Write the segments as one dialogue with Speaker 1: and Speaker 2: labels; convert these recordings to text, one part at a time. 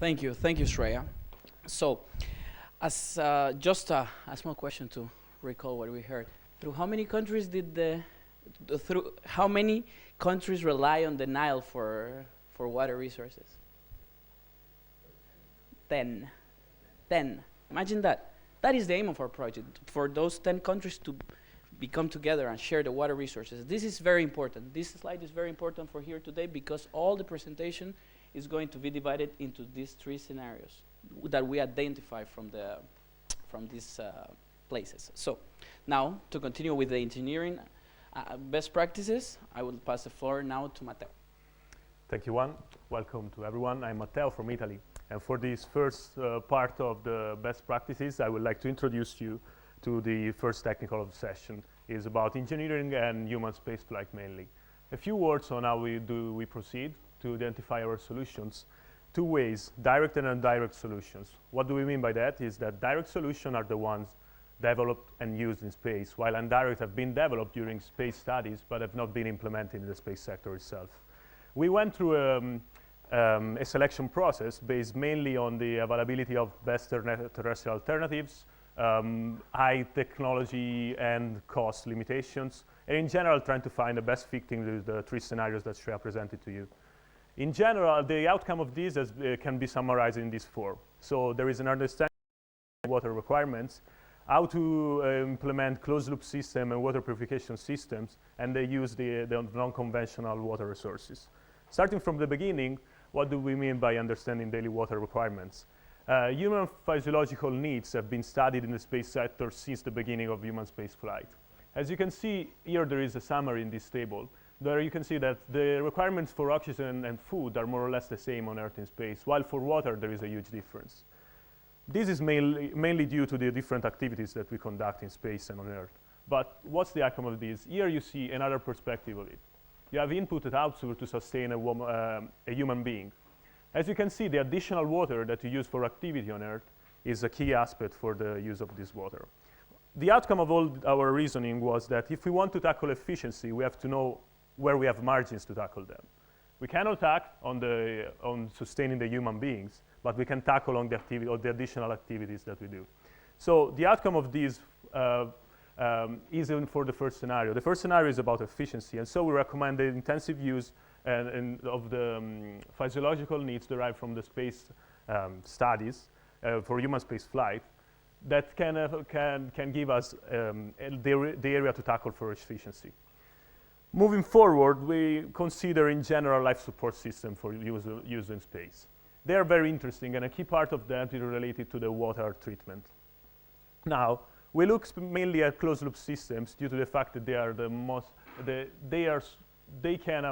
Speaker 1: Thank you, Shreya. So, as just a small question to recall what we heard. Through how many countries did through how many countries rely on the Nile for water resources? 10. 10. Imagine that. That is the aim of our project, for those 10 countries to become together and share the water resources. This is very important. This slide is very important for here today because all the presentation is going to be divided into these 3 scenarios that we identify from these places. So now, to continue with the engineering best practices, I will pass the floor now to Matteo.
Speaker 2: Thank you, Juan. Welcome to everyone. I'm Matteo from Italy. And for this first part of the best practices, I would like to introduce you to the first technical session. It's about engineering and human spaceflight mainly. A few words on how we proceed to identify our solutions. 2 ways, direct and indirect solutions. What do we mean by that? Is that direct solutions are the ones developed and used in space, while indirect have been developed during space studies but have not been implemented in the space sector itself. We went through a selection process based mainly on the availability of best terrestrial alternatives, high technology and cost limitations, and in general trying to find the best fitting the 3 scenarios that Shreya presented to you. In general, the outcome of this can be summarized in this 4. So there is an understanding of water requirements, how to implement closed-loop system and water purification systems, and they use the non-conventional water resources. Starting from the beginning, what do we mean by understanding daily water requirements? Human physiological needs have been studied in the space sector since the beginning of human space flight. As you can see here, there is a summary in this table. There you can see that the requirements for oxygen and food are more or less the same on Earth and space, while for water there is a huge difference. This is mainly due to the different activities that we conduct in space and on Earth. But what's the outcome of this? Here you see another perspective of it. You have input and output to sustain a human being. As you can see, the additional water that you use for activity on Earth is a key aspect for the use of this water. The outcome of all our reasoning was that if we want to tackle efficiency, we have to know where we have margins to tackle them. We cannot act on sustaining the human beings, but we can tackle on the activity or the additional activities that we do. So the outcome of this is for the first scenario. The first scenario is about efficiency, and so we recommend the intensive use of the physiological needs derived from the space studies for human space flight that can give us the area to tackle for efficiency. Moving forward, we consider in general life support system for use in space. They are very interesting, and a key part of that is related to the water treatment. Now, we look mainly at closed-loop systems due to the fact that they are the most, they can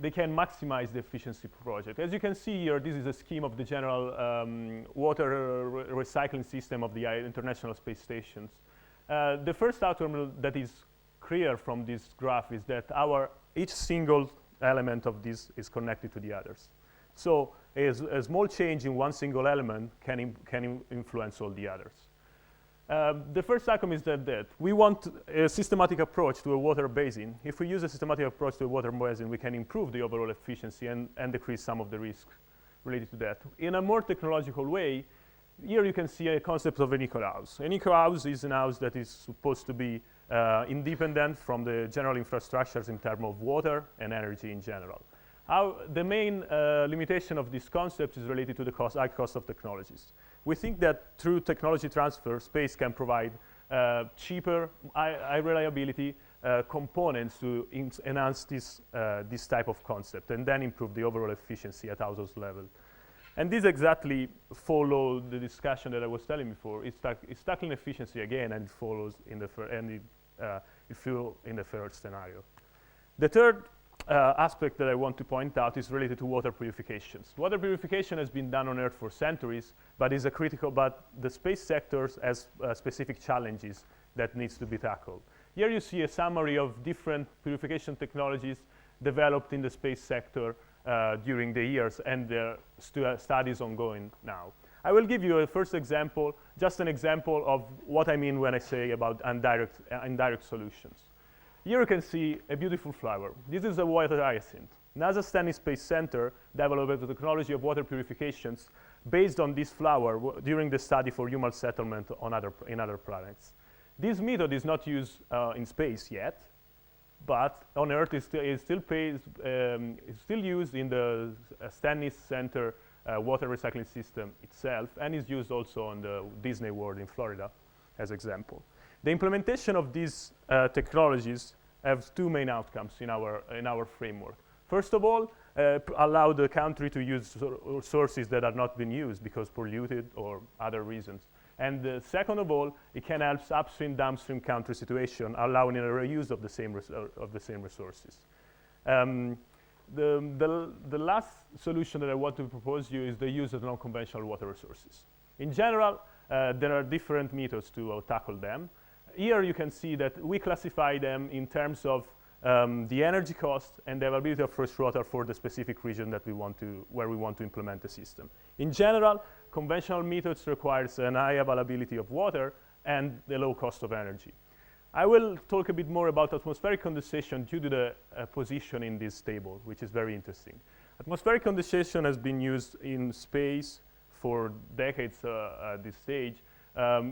Speaker 2: maximize the efficiency project. As you can see here, this is a scheme of the general water recycling system of the International Space Stations. The first outcome that is clear from this graph is that each single element of this is connected to the others. So a small change in one single element can influence all the others. The first outcome is that we want a systematic approach to a water basin. If we use a systematic approach to a water basin, we can improve the overall efficiency and decrease some of the risks related to that. In a more technological way, here you can see a concept of an eco-house. An eco-house is an house that is supposed to be independent from the general infrastructures in terms of water and energy in general. The main limitation of this concept is related to the high cost of technologies. We think that through technology transfer, space can provide cheaper, high reliability components to enhance this type of concept and then improve the overall efficiency at household level. And this exactly follows the discussion that I was telling before. It's tackling efficiency again, and it follows in the first scenario. The third aspect that I want to point out is related to water purification. Water purification has been done on Earth for centuries, but the space sector has specific challenges that needs to be tackled. Here you see a summary of different purification technologies developed in the space sector during the years, and there are studies ongoing now. I will give you a first example, just an example of what I mean when I say about indirect solutions. Here you can see a beautiful flower. This is a white hyacinth. NASA Stanley Space Center developed the technology of water purifications based on this flower during the study for human settlement on in other planets. This method is not used in space yet, but on Earth is still used in the Stanley Center water recycling system itself, and is used also on the Disney World in Florida as example. The implementation of these technologies have two main outcomes in our framework. First of all, allow the country to use sources that are not being used because polluted or other reasons. And second of all, it can help upstream, downstream country situation, allowing a reuse of the same resources. The last solution that I want to propose you is the use of non-conventional water resources. In general, there are different methods to tackle them. Here you can see that we classify them in terms of the energy cost and the availability of fresh water for the specific region that where we want to implement the system. In general, conventional methods requires an high availability of water and the low cost of energy. I will talk a bit more about atmospheric condensation due to the position in this table, which is very interesting. Atmospheric condensation has been used in space for decades at this stage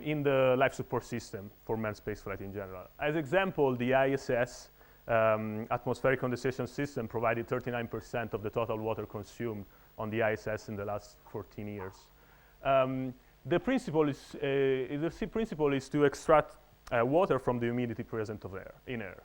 Speaker 2: in the life support system for manned spaceflight in general. As example, the ISS atmospheric condensation system provided 39% of the total water consumed on the ISS in the last 14 years. The principle is to extract water from the humidity present in air.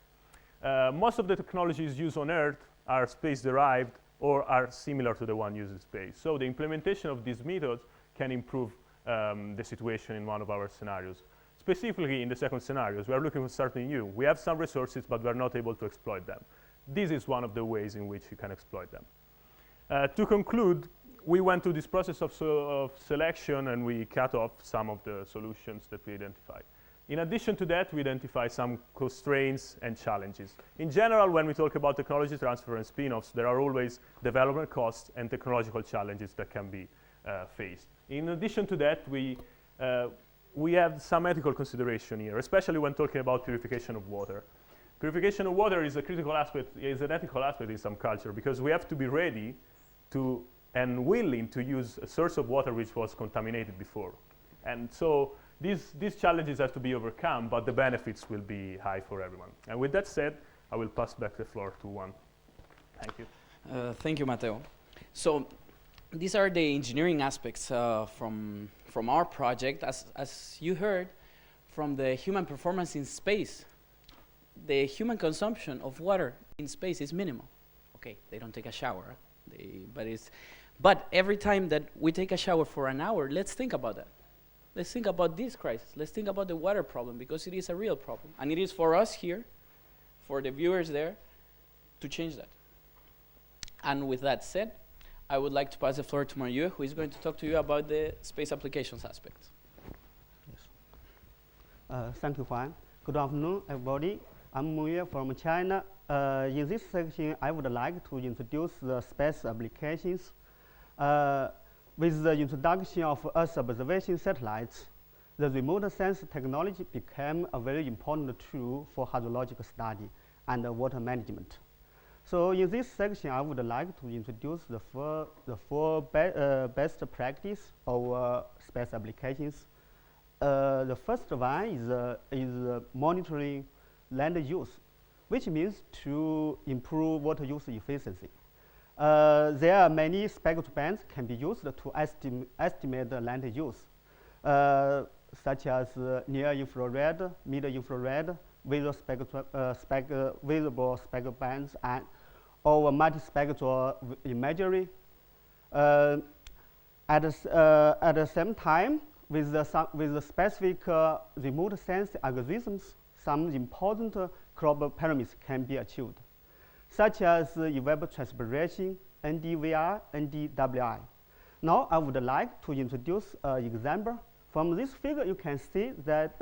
Speaker 2: Most of the technologies used on Earth are space-derived or are similar to the one used in space. So the implementation of these methods can improve the situation in one of our scenarios. Specifically in the second scenario, we are looking for something new. We have some resources, but we are not able to exploit them. This is one of the ways in which you can exploit them. To conclude, we went through this process of selection and we cut off some of the solutions that we identified. In addition to that, we identify some constraints and challenges. In general, when we talk about technology transfer and spin-offs, there are always development costs and technological challenges that can be faced. In addition to that, we have some ethical consideration here, especially when talking about purification of water. Purification of water is a critical aspect, is an ethical aspect in some culture, because we have to be ready to and willing to use a source of water which was contaminated before. And so these challenges have to be overcome, but the benefits will be high for everyone. And with that said, I will pass back the floor to Juan. Thank you.
Speaker 1: Thank you, Matteo. So these are the engineering aspects from our project. As you heard, from the human performance in space, the human consumption of water in space is minimal. Okay, they don't take a shower, but every time that we take a shower for an hour, let's think about that. Let's think about this crisis. Let's think about the water problem, because it is a real problem. And it is for us here, for the viewers there, to change that. And with that said, I would like to pass the floor to Mariu, who is going to talk to you about the space applications aspect.
Speaker 3: Yes. Thank you, Juan. Good afternoon, everybody. I'm Mariu from China. In this section, I would like to introduce the space applications. With the introduction of Earth observation satellites, the remote sensing technology became a very important tool for hydrological study and water management. So in this section, I would like to introduce the four best practice of space applications. The first one is monitoring land use, which means to improve water use efficiency. There are many spectral bands can be used to estimate the land use, such as near-infrared, mid-infrared, visible spectral bands, and or multispectral imagery. At the same time, with the specific remote sensing algorithms, some important crop parameters can be achieved, such as evapotranspiration, NDVR, NDWI. Now I would like to introduce an example. From this figure, you can see that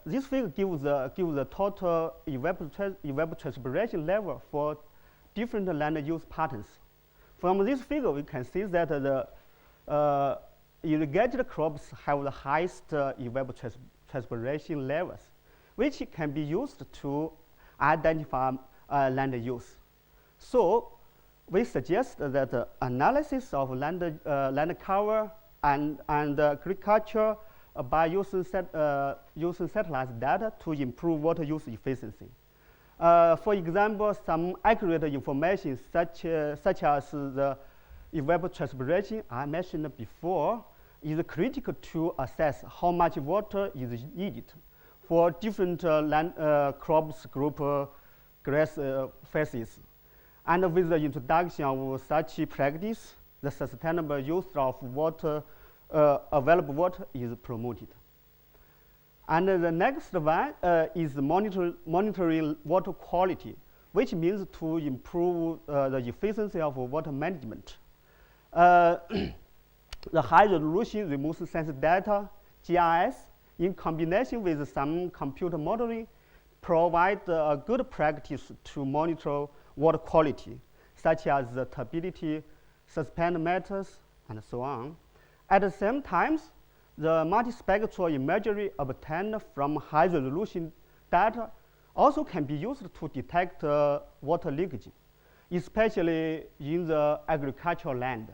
Speaker 3: this figure gives the total evapotranspiration level for different land use patterns. From this figure, we can see that the irrigated crops have the highest evapotranspiration levels, which can be used to identify land use. So we suggest that analysis of land cover and agriculture by using satellite data to improve water use efficiency. For example, some accurate information such as the evapotranspiration I mentioned before is critical to assess how much water is needed for different land crops group grass phases. And with the introduction of such practice, the sustainable use of water, available water is promoted. And the next one is monitoring water quality, which means to improve the efficiency of water management. The high resolution remote sensor data, GIS, in combination with some computer modeling, provide a good practice to monitor water quality, such as the turbidity, suspended matters, and so on. At the same time, the multispectral imagery obtained from high-resolution data also can be used to detect water leakage, especially in the agricultural land.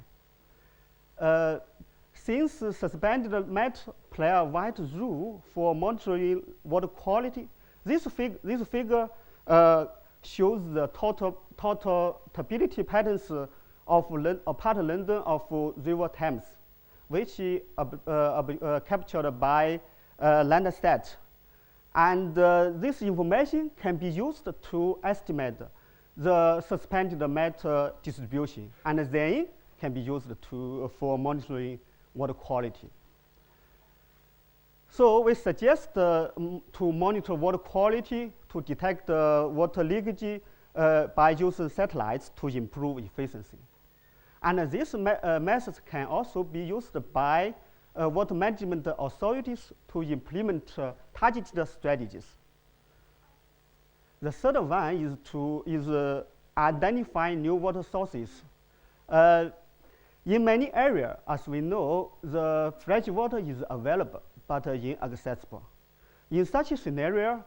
Speaker 3: Since suspended matter play a vital role for monitoring water quality, this figure shows the total turbidity patterns of part London of River Thames, which captured by Landsat. And this information can be used to estimate the suspended matter distribution, and then can be used for monitoring water quality. So we suggest to monitor water quality to detect water leakage by using satellites to improve efficiency. And these methods can also be used by water management authorities to implement targeted strategies. The third one is identify new water sources. In many areas, as we know, the fresh water is available but inaccessible. In such a scenario,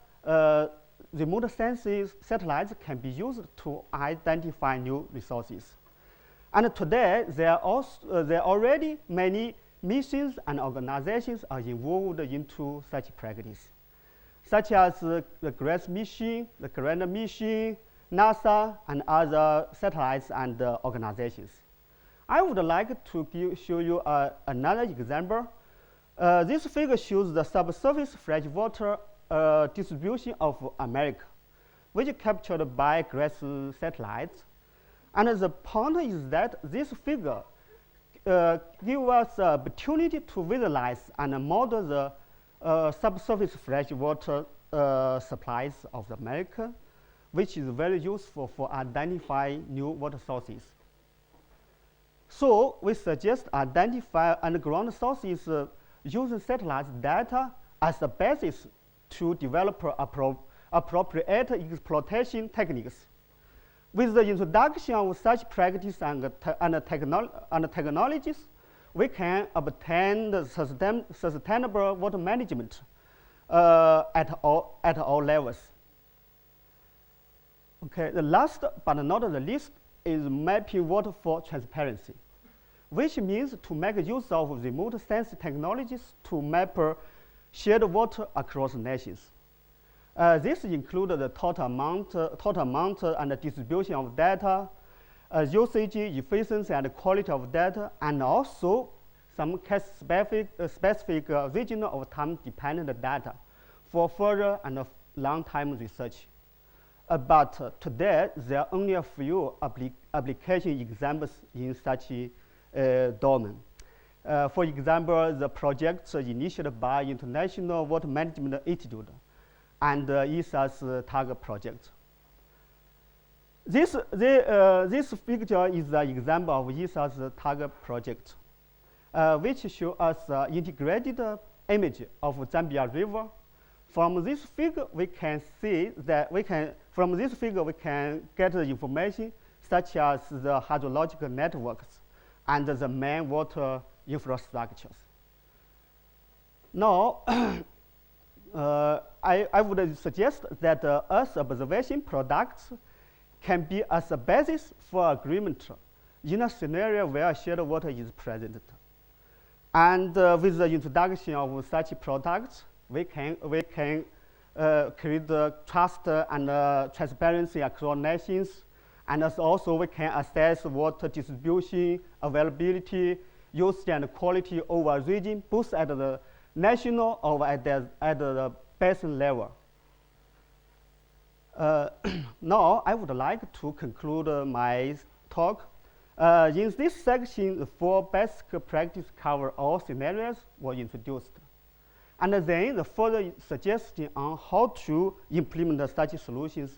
Speaker 3: remote sensing satellites can be used to identify new resources. And today, there are already many missions and organizations are involved into such practice, such as the GRACE mission, the Grand mission, NASA, and other satellites and organizations. I would like to show you another example. This figure shows the subsurface freshwater distribution of America, which is captured by GRACE satellites. And the point is that this figure gives us the opportunity to visualize and model the subsurface freshwater supplies of America, which is very useful for identifying new water sources. So we suggest identify underground sources using satellite data as the basis to develop appropriate exploitation techniques. With the introduction of such practice and technologies, we can obtain the sustainable water management at all levels. Okay, the last but not the least is mapping water for transparency, which means to make use of remote sensing technologies to map shared water across nations. This includes the total amount and the distribution of data, usage, efficiency, and quality of data, and also some case-specific regional or time-dependent data for further and long-time research. But today, there are only a few application examples in such a domain. For example, the projects initiated by International Water Management Institute and ESA's target project. This picture is an example of ESA's target project, which shows us integrated image of Zambia River. From this figure, we can see that we can get the information such as the hydrological networks and the main water infrastructures. Now, I would suggest that Earth observation products can be as a basis for agreement in a scenario where shared water is present. And with the introduction of such products, we can create the trust and transparency across nations, and also we can assess water distribution, availability, use and quality over a region, both at the national or at the basin level. Now, I would like to conclude my talk. In this section, the 4 best practices cover all scenarios were introduced. And then the further suggestions on how to implement such solutions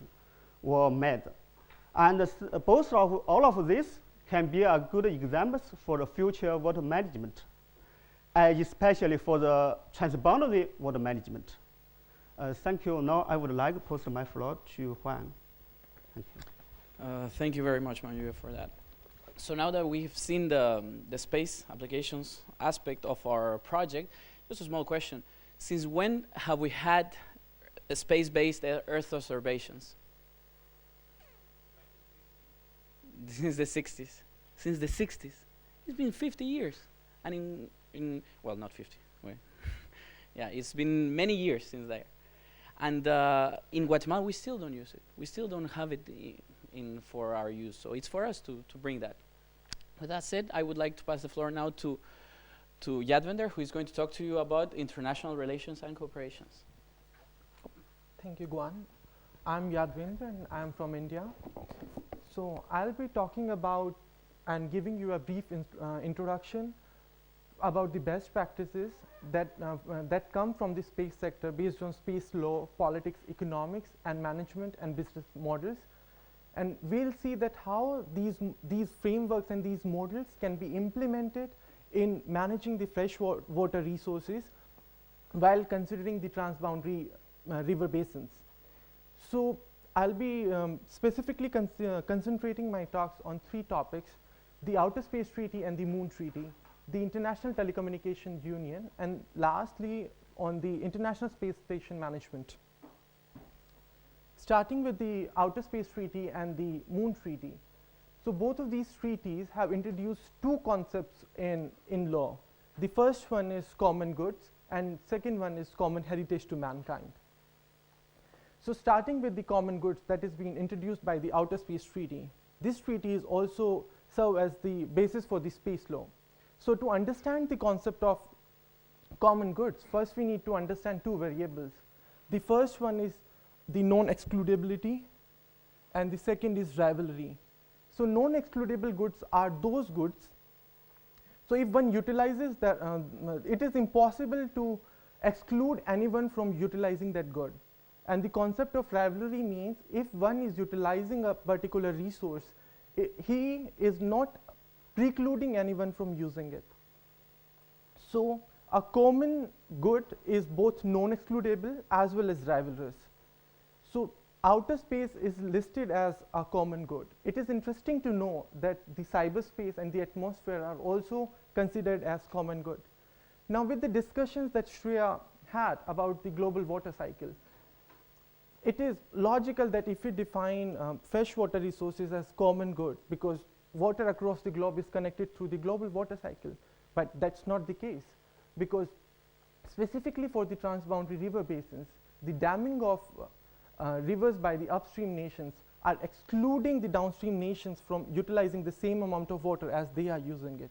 Speaker 3: were made. And all of this can be a good examples for the future water management, especially for the transboundary water management. Thank you. Now I would like to pass my floor to Juan. Thank you.
Speaker 1: Thank you very much, Manuel, for that. So now that we've seen the space applications aspect of our project, just a small question. Since when have we had space-based Earth observations? Since the 60s. Since the 60s. It's been 50 years. And well, not 50. Wait. Yeah, it's been many years since there. And in Guatemala, we still don't use it. We still don't have it for our use. So it's for us to bring that. With that said, I would like to pass the floor now to Yadvinder, who is going to talk to you about international relations and cooperations.
Speaker 4: Thank you, Guan. I'm Yadvinder, and I'm from India. So I'll be talking about and giving you a brief introduction about the best practices that come from the space sector based on space law, politics, economics, and management and business models. And we'll see that how these frameworks and these models can be implemented in managing the fresh water resources while considering the transboundary river basins. So I'll be specifically concentrating my talks on 3 topics: the Outer Space Treaty and the Moon Treaty, the International Telecommunication Union, and lastly on the International Space Station Management. Starting with the Outer Space Treaty and the Moon Treaty. So both of these treaties have introduced 2 concepts in law. The first one is common goods, and second one is common heritage to mankind. So starting with the common goods that is being introduced by the Outer Space Treaty. This treaty is also serve as the basis for the space law. So to understand the concept of common goods, first we need to understand 2 variables. The first one is the non-excludability, and the second is rivalry. So non-excludable goods are those goods. So if one utilizes that, it is impossible to exclude anyone from utilizing that good. And the concept of rivalry means if one is utilizing a particular resource, he is not precluding anyone from using it. So a common good is both non-excludable as well as rivalrous. So outer space is listed as a common good. It is interesting to know that the cyberspace and the atmosphere are also considered as common good. Now with the discussions that Shreya had about the global water cycle, it is logical that if we define freshwater resources as common good, because water across the globe is connected through the global water cycle, but that's not the case, because specifically for the transboundary river basins, the damming of rivers by the upstream nations are excluding the downstream nations from utilizing the same amount of water as they are using it.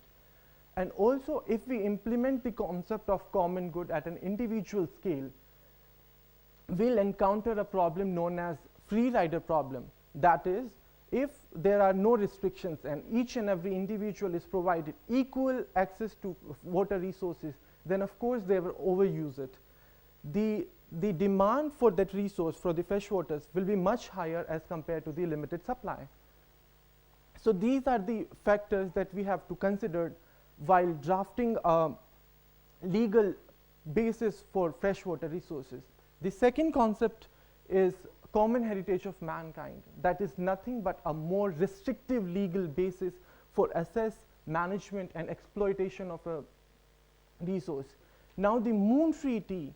Speaker 4: And also, if we implement the concept of common good at an individual scale, we'll encounter a problem known as free rider problem. That is, if there are no restrictions and each and every individual is provided equal access to water resources, then of course they will overuse it. The demand for that resource, for the fresh waters, will be much higher as compared to the limited supply. So these are the factors that we have to consider while drafting a legal basis for freshwater resources. The second concept is common heritage of mankind. That is nothing but a more restrictive legal basis for access, management, and exploitation of a resource. Now the Moon Treaty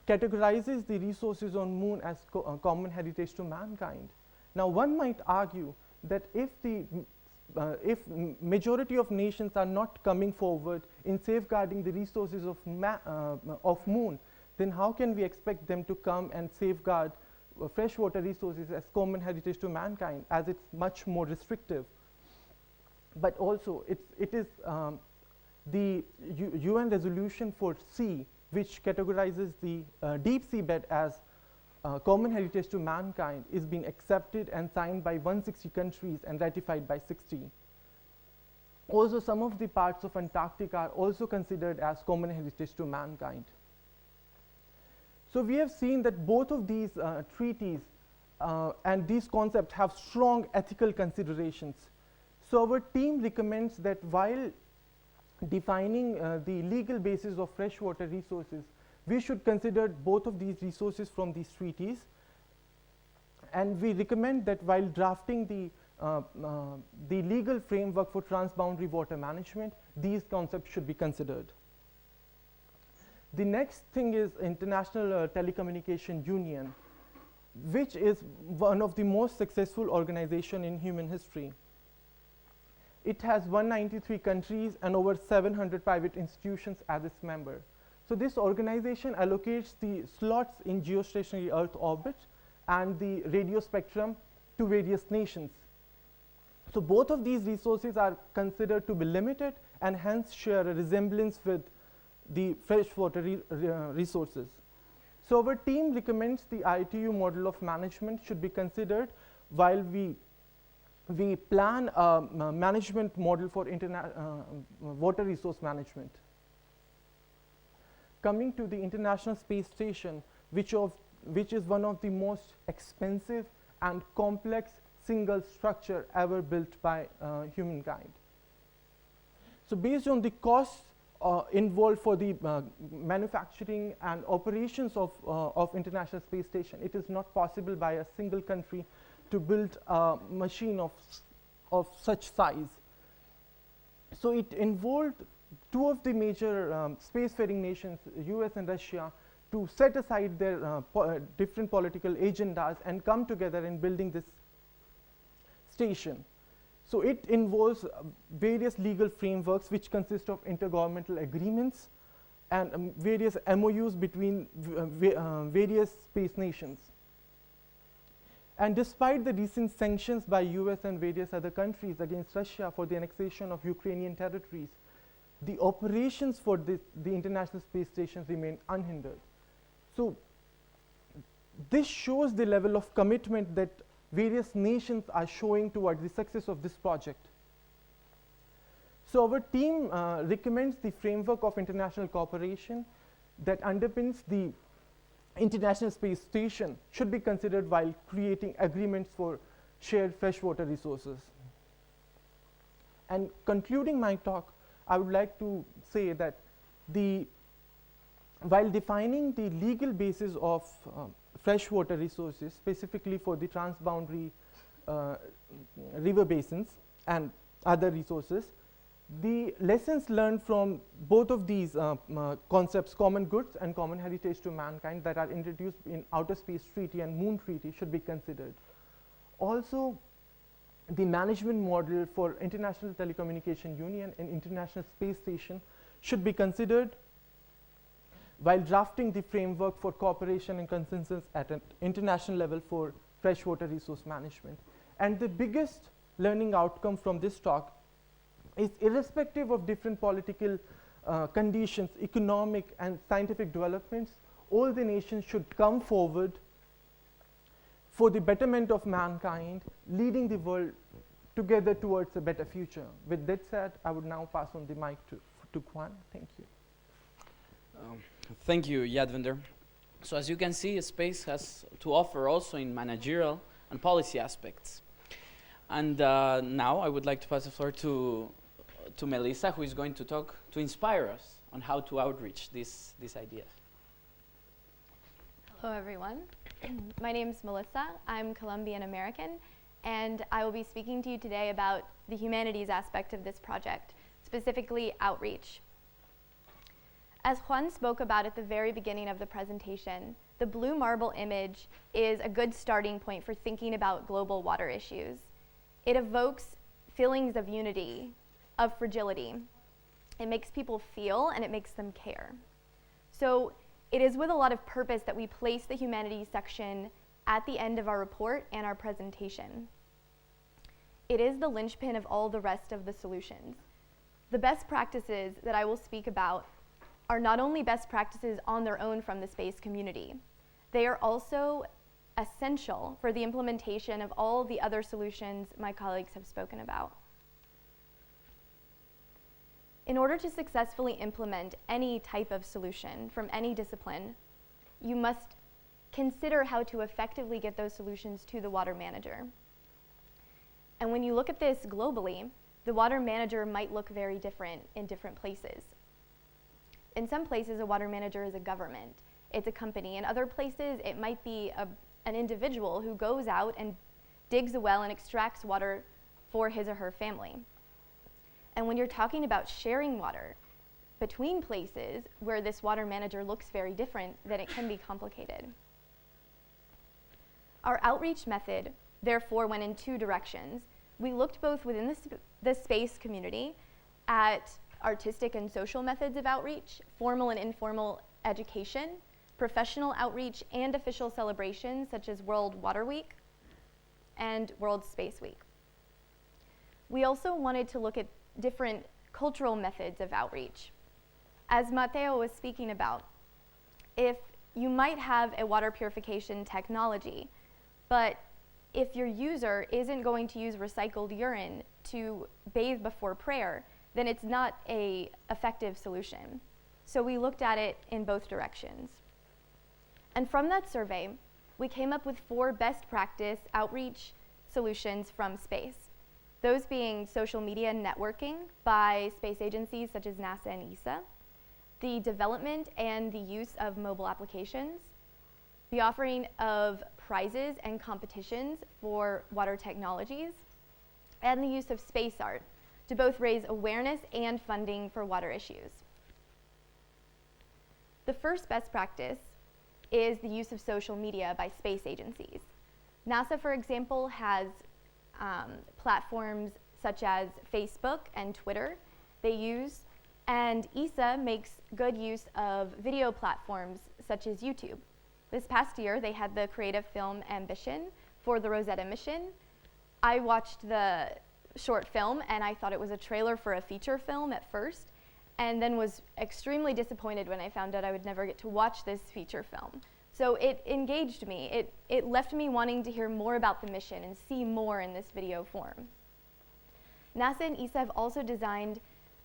Speaker 4: categorizes the resources on Moon as common heritage to mankind. Now, one might argue that if majority of nations are not coming forward in safeguarding the resources of moon, then how can we expect them to come and safeguard freshwater resources as common heritage to mankind, as it's much more restrictive? But also, it is the UN resolution for sea, which categorizes the deep sea bed as common heritage to mankind, is being accepted and signed by 160 countries and ratified by 60. Also, some of the parts of Antarctica are also considered as common heritage to mankind. So we have seen that both of these treaties and these concepts have strong ethical considerations. So our team recommends that while defining the legal basis of freshwater resources, we should consider both of these resources from these treaties, and we recommend that while drafting the legal framework for transboundary water management, these concepts should be considered. The next thing is International Telecommunication Union, which is one of the most successful organizations in human history. It has 193 countries and over 700 private institutions as its member. So this organization allocates the slots in geostationary Earth orbit and the radio spectrum to various nations. So both of these resources are considered to be limited and hence share a resemblance with the freshwater resources. So our team recommends the ITU model of management should be considered while we plan a management model for water resource management. Coming to the International Space Station, which is one of the most expensive and complex single structure ever built by humankind. So based on the costs involved for the manufacturing and operations of International Space Station, it is not possible by a single country to build a machine of such size. So it involved two of the major spacefaring nations, US and Russia, to set aside their different political agendas and come together in building this station. So it involves various legal frameworks which consist of intergovernmental agreements and various MOUs between various space nations. And despite the recent sanctions by US and various other countries against Russia for the annexation of Ukrainian territories, the operations for the International Space Station remain unhindered. So this shows the level of commitment that various nations are showing towards the success of this project. So our team recommends the framework of international cooperation that underpins the International Space Station should be considered while creating agreements for shared freshwater resources. And concluding my talk, I would like to say that while defining the legal basis of freshwater resources, specifically for the transboundary river basins and other resources, the lessons learned from both of these concepts, common goods and common heritage to mankind, that are introduced in Outer Space Treaty and Moon Treaty should be considered. Also, the management model for International Telecommunication Union and International Space Station should be considered while drafting the framework for cooperation and consensus at an international level for freshwater resource management. And the biggest learning outcome from this talk is, irrespective of different political conditions, economic and scientific developments, all the nations should come forward for the betterment of mankind, leading the world together towards a better future. With that said, I would now pass on the mic to Kwan. Thank you.
Speaker 1: Thank you, Yadvinder. So as you can see, space has to offer also in managerial and policy aspects. And now I would like to pass the floor to Melissa, who is going to inspire us on how to outreach these ideas.
Speaker 5: Hello, everyone. My name is Melissa. I'm Colombian American, and I will be speaking to you today about the humanities aspect of this project, specifically outreach. As Juan spoke about at the very beginning of the presentation, the blue marble image is a good starting point for thinking about global water issues. It evokes feelings of unity, of fragility. It makes people feel and it makes them care. So it is with a lot of purpose that we place the humanities section at the end of our report and our presentation. It is the linchpin of all the rest of the solutions. The best practices that I will speak about are not only best practices on their own from the space community, they are also essential for the implementation of all the other solutions my colleagues have spoken about. In order to successfully implement any type of solution from any discipline, you must consider how to effectively get those solutions to the water manager. And when you look at this globally, the water manager might look very different in different places. In some places, a water manager is a government. It's a company. In other places, it might be an individual who goes out and digs a well and extracts water for his or her family. And when you're talking about sharing water between places where this water manager looks very different, then it can be complicated. Our outreach method, therefore, went in two directions. We looked both within the space community at artistic and social methods of outreach, formal and informal education, professional outreach, and official celebrations such as World Water Week and World Space Week. We also wanted to look at different cultural methods of outreach. As Matteo was speaking about, if you might have a water purification technology, but if your user isn't going to use recycled urine to bathe before prayer, then it's not an effective solution. So we looked at it in both directions. And from that survey, we came up with 4 best practice outreach solutions from space. Those being social media networking by space agencies such as NASA and ESA, the development and the use of mobile applications, the offering of prizes and competitions for water technologies, and the use of space art to both raise awareness and funding for water issues. The first best practice is the use of social media by space agencies. NASA, for example, has platforms such as Facebook and Twitter they use, and ESA makes good use of video platforms such as YouTube. This past year, they had the creative film Ambition for the Rosetta mission. I watched the short film and I thought it was a trailer for a feature film at first, and then was extremely disappointed when I found out I would never get to watch this feature film. So it engaged me. It left me wanting to hear more about the mission and see more in this video form. NASA and ESA have also designed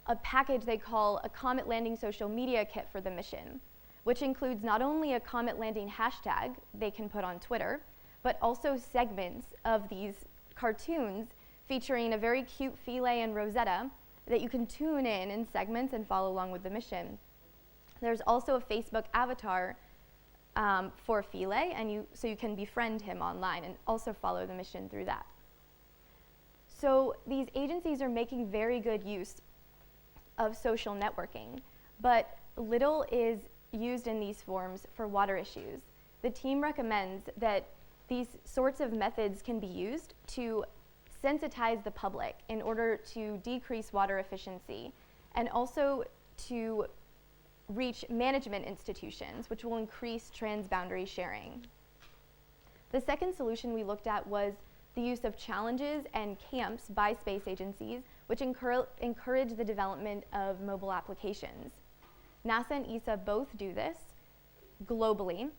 Speaker 5: a package they call a Comet Landing Social Media Kit for the mission, which includes not only a Comet Landing hashtag they can put on Twitter, but also segments of these cartoons featuring a very cute Philae and Rosetta that you can tune in segments and follow along with the mission. There's also a Facebook avatar for Philae, and so you can befriend him online and also follow the mission through that. So these agencies are making very good use of social networking, but little is used in these forms for water issues. The team recommends that these sorts of methods can be used to sensitize the public in order to decrease water efficiency, and also to reach management institutions, which will increase transboundary sharing. The second solution we looked at was the use of challenges and camps by space agencies, which encourage the development of mobile applications. NASA and ESA both do this globally,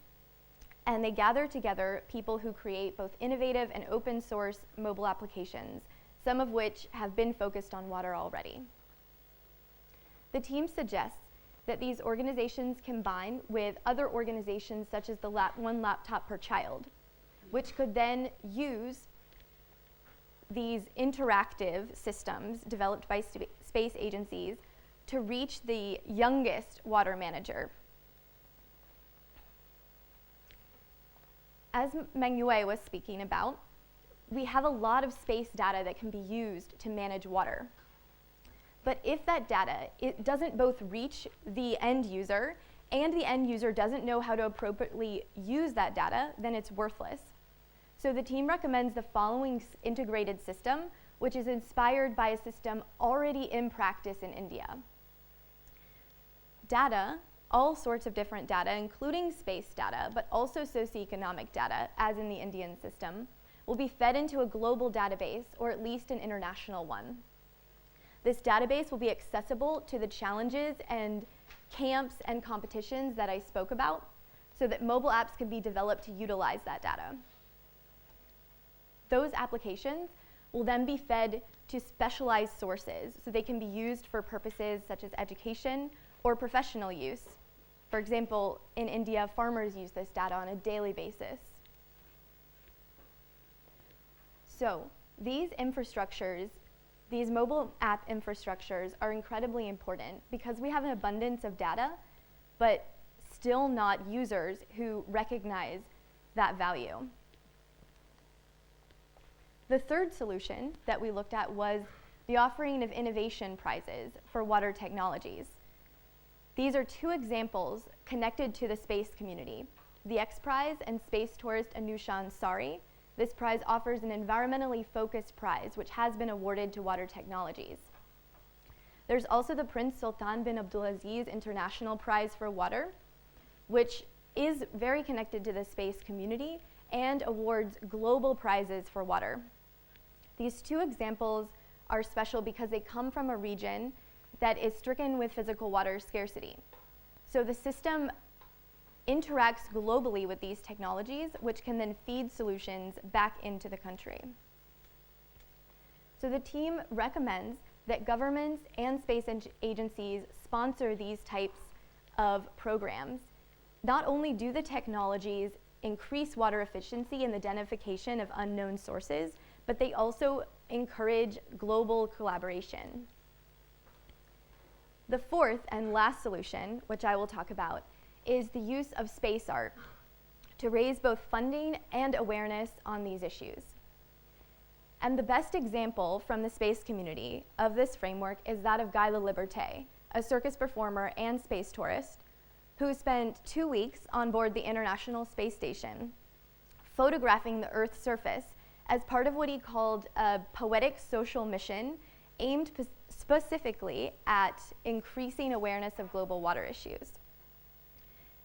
Speaker 5: and they gather together people who create both innovative and open source mobile applications, some of which have been focused on water already. The team suggests that these organizations combine with other organizations such as the One Laptop Per Child, which could then use these interactive systems developed by space agencies to reach the youngest water manager. As Manuel was speaking about, we have a lot of space data that can be used to manage water. But if that data, it doesn't both reach the end user and the end user doesn't know how to appropriately use that data, then it's worthless. So the team recommends the following integrated system, which is inspired by a system already in practice in India. Data, all sorts of different data, including space data, but also socioeconomic data, as in the Indian system, will be fed into a global database, or at least an international one. This database will be accessible to the challenges and camps and competitions that I spoke about, so that mobile apps can be developed to utilize that data. Those applications will then be fed to specialized sources, so they can be used for purposes such as education or professional use. For example, in India, farmers use this data on a daily basis. So these infrastructures, these mobile app infrastructures, are incredibly important because we have an abundance of data, but still not users who recognize that value. The third solution that we looked at was the offering of innovation prizes for water technologies. These are two examples connected to the space community, the X Prize and space tourist Anushan Sari. This prize offers an environmentally focused prize, which has been awarded to water technologies. There's also the Prince Sultan bin Abdulaziz International Prize for Water, which is very connected to the space community and awards global prizes for water. These two examples are special because they come from a region that is stricken with physical water scarcity. So the system interacts globally with these technologies, which can then feed solutions back into the country. So the team recommends that governments and space agencies sponsor these types of programs. Not only do the technologies increase water efficiency and the identification of unknown sources, but they also encourage global collaboration. The fourth and last solution, which I will talk about, is the use of space art to raise both funding and awareness on these issues. And the best example from the space community of this framework is that of Guy Laliberté, a circus performer and space tourist, who spent 2 weeks on board the International Space Station, photographing the Earth's surface as part of what he called a poetic social mission aimed specifically at increasing awareness of global water issues.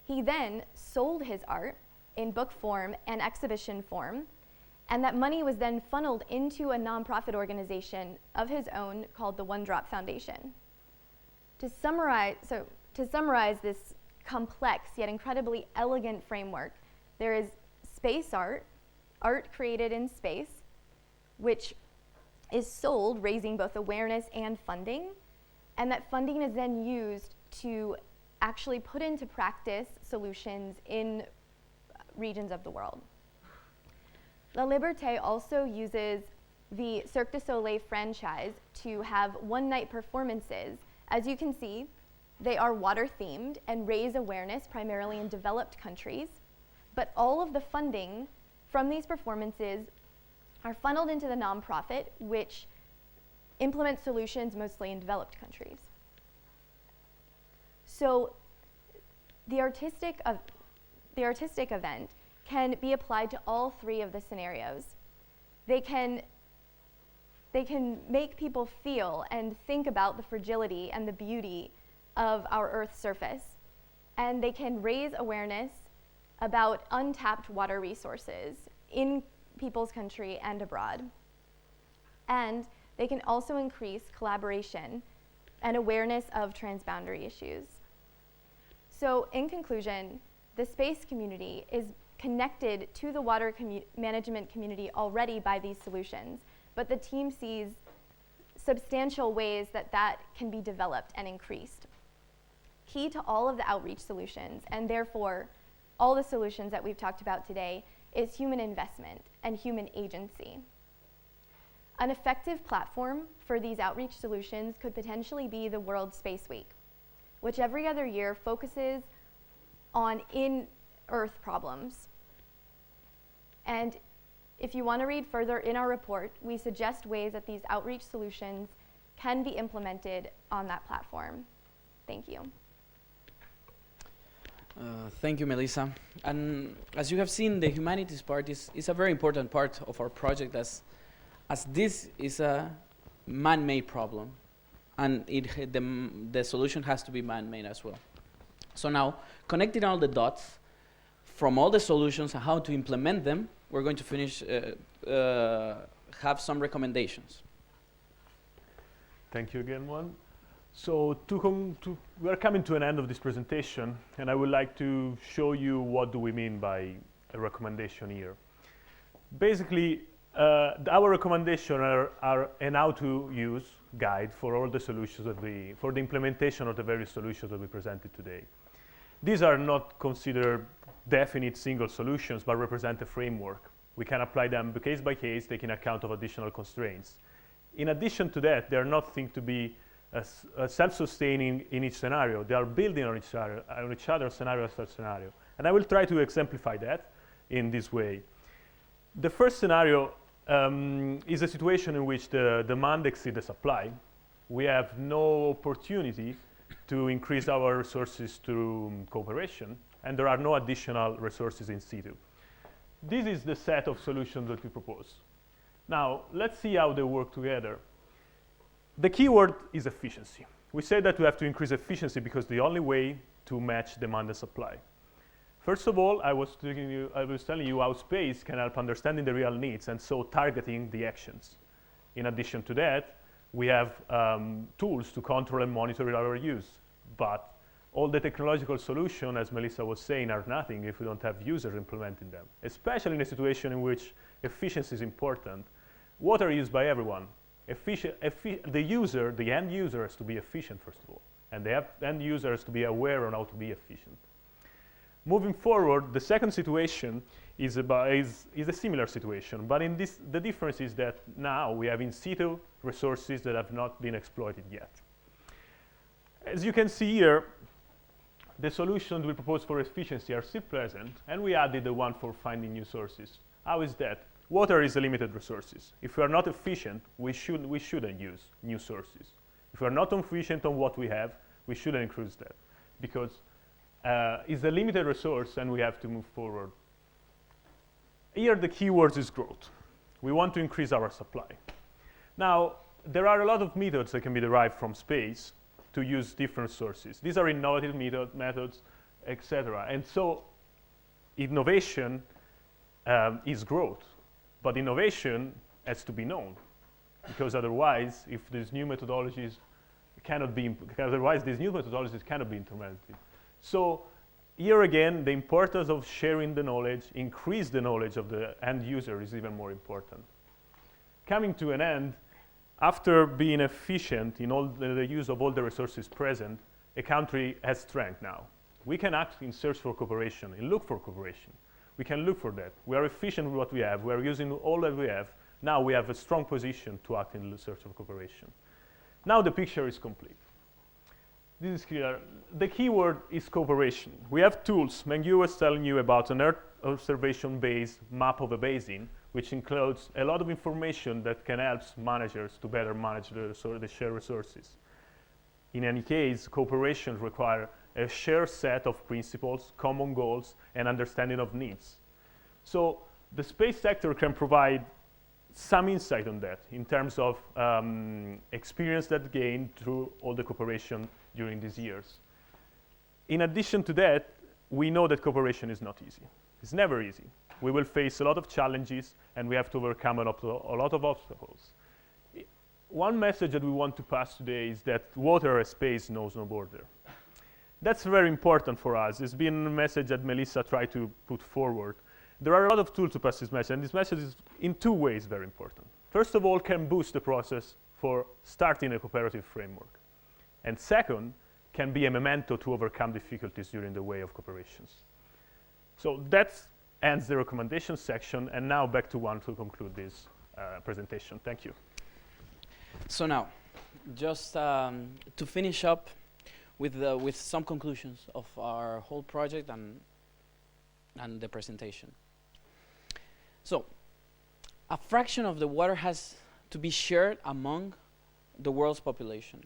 Speaker 5: He then sold his art in book form and exhibition form, and that money was then funneled into a nonprofit organization of his own called the One Drop Foundation. To summarize this complex yet incredibly elegant framework, there is space art, art created in space, which is sold, raising both awareness and funding, and that funding is then used to actually put into practice solutions in regions of the world. La Liberté also uses the Cirque du Soleil franchise to have one-night performances. As you can see, they are water-themed and raise awareness primarily in developed countries, but all of the funding from these performances are funneled into the nonprofit, which implements solutions mostly in developed countries. So the artistic event can be applied to all three of the scenarios. They can make people feel and think about the fragility and the beauty of our Earth's surface, and they can raise awareness about untapped water resources in people's country and abroad. And they can also increase collaboration and awareness of transboundary issues. So in conclusion, the space community is connected to the water management community already by these solutions, but the team sees substantial ways that that can be developed and increased. Key to all of the outreach solutions, and therefore all the solutions that we've talked about today, is human investment and human agency. An effective platform for these outreach solutions could potentially be the World Space Week, which every other year focuses on in-Earth problems. And if you want to read further in our report, we suggest ways that these outreach solutions can be implemented on that platform. Thank you.
Speaker 1: Thank you, Melissa. And as you have seen, the humanities part is a very important part of our project, as this is a man-made problem, and the solution has to be man-made as well. So now, connecting all the dots from all the solutions and how to implement them, we're going to finish, have some recommendations.
Speaker 2: Thank you again, Juan. So we are coming to an end of this presentation, and I would like to show you what do we mean by a recommendation here. Basically, our recommendations are an how-to-use guide for all the solutions for the implementation of the various solutions that we presented today. These are not considered definite single solutions, but represent a framework. We can apply them case by case, taking account of additional constraints. In addition to that, they are not think to be self-sustaining in each scenario. They are building on each other scenario after scenario. And I will try to exemplify that in this way. The first scenario is a situation in which the demand exceeds the supply. We have no opportunity to increase our resources through cooperation, and there are no additional resources in situ. This is the set of solutions that we propose. Now, let's see how they work together. The key word is efficiency. We say that we have to increase efficiency because the only way to match demand and supply. First of all, I was telling you how space can help understanding the real needs and so targeting the actions. In addition to that, we have tools to control and monitor our use. But all the technological solutions, as Melissa was saying, are nothing if we don't have users implementing them, especially in a situation in which efficiency is important. Water is used by everyone. The end user has to be efficient, first of all. And the end user has to be aware on how to be efficient. Moving forward, the second situation is a similar situation. But in this, the difference is that now we have in situ resources that have not been exploited yet. As you can see here, the solutions we propose for efficiency are still present, and we added the one for finding new sources. How is that? Water is a limited resources. If we are not efficient, we shouldn't use new sources. If we are not efficient on what we have, we shouldn't increase that, because it's a limited resource and we have to move forward. Here the keyword is growth. We want to increase our supply. Now, there are a lot of methods that can be derived from space to use different sources. These are innovative methods, etc. And so innovation is growth. But innovation has to be known, because otherwise, if these new methodologies cannot be implemented. So here again, the importance of sharing the knowledge, increase the knowledge of the end user is even more important. Coming to an end, after being efficient in all the use of all the resources present, a country has strength now. We can act in search for cooperation and look for cooperation. We can look for that. We are efficient with what we have. We are using all that we have. Now we have a strong position to act in the search of cooperation. Now the picture is complete. This is clear. The key word is cooperation. We have tools. Mengyu was telling you about an Earth observation-based map of a basin, which includes a lot of information that can help managers to better manage the shared resources. In any case, cooperation requires a shared set of principles, common goals, and understanding of needs. So the space sector can provide some insight on that in terms of experience that gained through all the cooperation during these years. In addition to that, we know that cooperation is not easy. It's never easy. We will face a lot of challenges, and we have to overcome a lot of obstacles. One message that we want to pass today is that water and space knows no border. That's very important for us. It's been a message that Melissa tried to put forward. There are a lot of tools to pass this message, and this message is in two ways very important. First of all, can boost the process for starting a cooperative framework. And second, can be a memento to overcome difficulties during the way of cooperations. So that ends the recommendation section, and now back to Juan to conclude this presentation. Thank you.
Speaker 1: So now, just to finish up with some conclusions of our whole project and the presentation. So, a fraction of the water has to be shared among the world's population.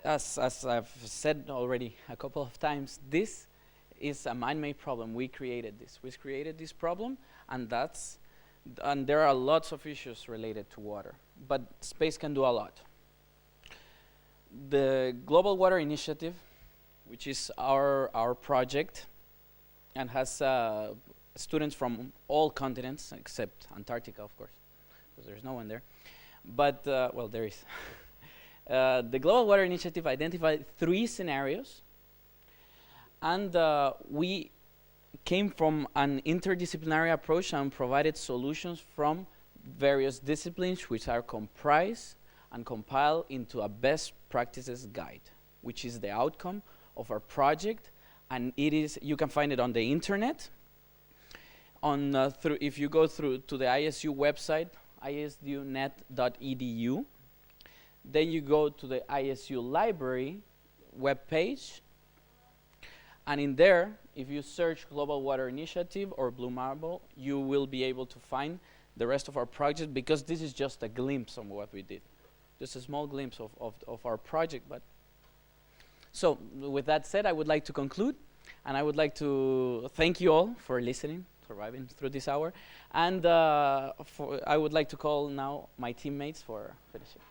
Speaker 1: as I've said already a couple of times, this is a man-made problem. We created this. We created this problem, and there are lots of issues related to water. But space can do a lot. The Global Water Initiative, which is our project, and has students from all continents except Antarctica, of course, because there's no one there. But well, there is. The Global Water Initiative identified 3 scenarios, and we came from an interdisciplinary approach and provided solutions from various disciplines, which are comprised and compiled into a best practices guide, which is the outcome of our project, and you can find it on the internet. If you go through to the ISU website, isdunet.edu, then you go to the ISU library webpage, and in there, if you search Global Water Initiative or Blue Marble, you will be able to find the rest of our project, because this is just a glimpse of what we did. Just a small glimpse of our project. But so, with that said, I would like to conclude, and I would like to thank you all for listening, surviving through this hour, and I would like to call now my teammates for finishing.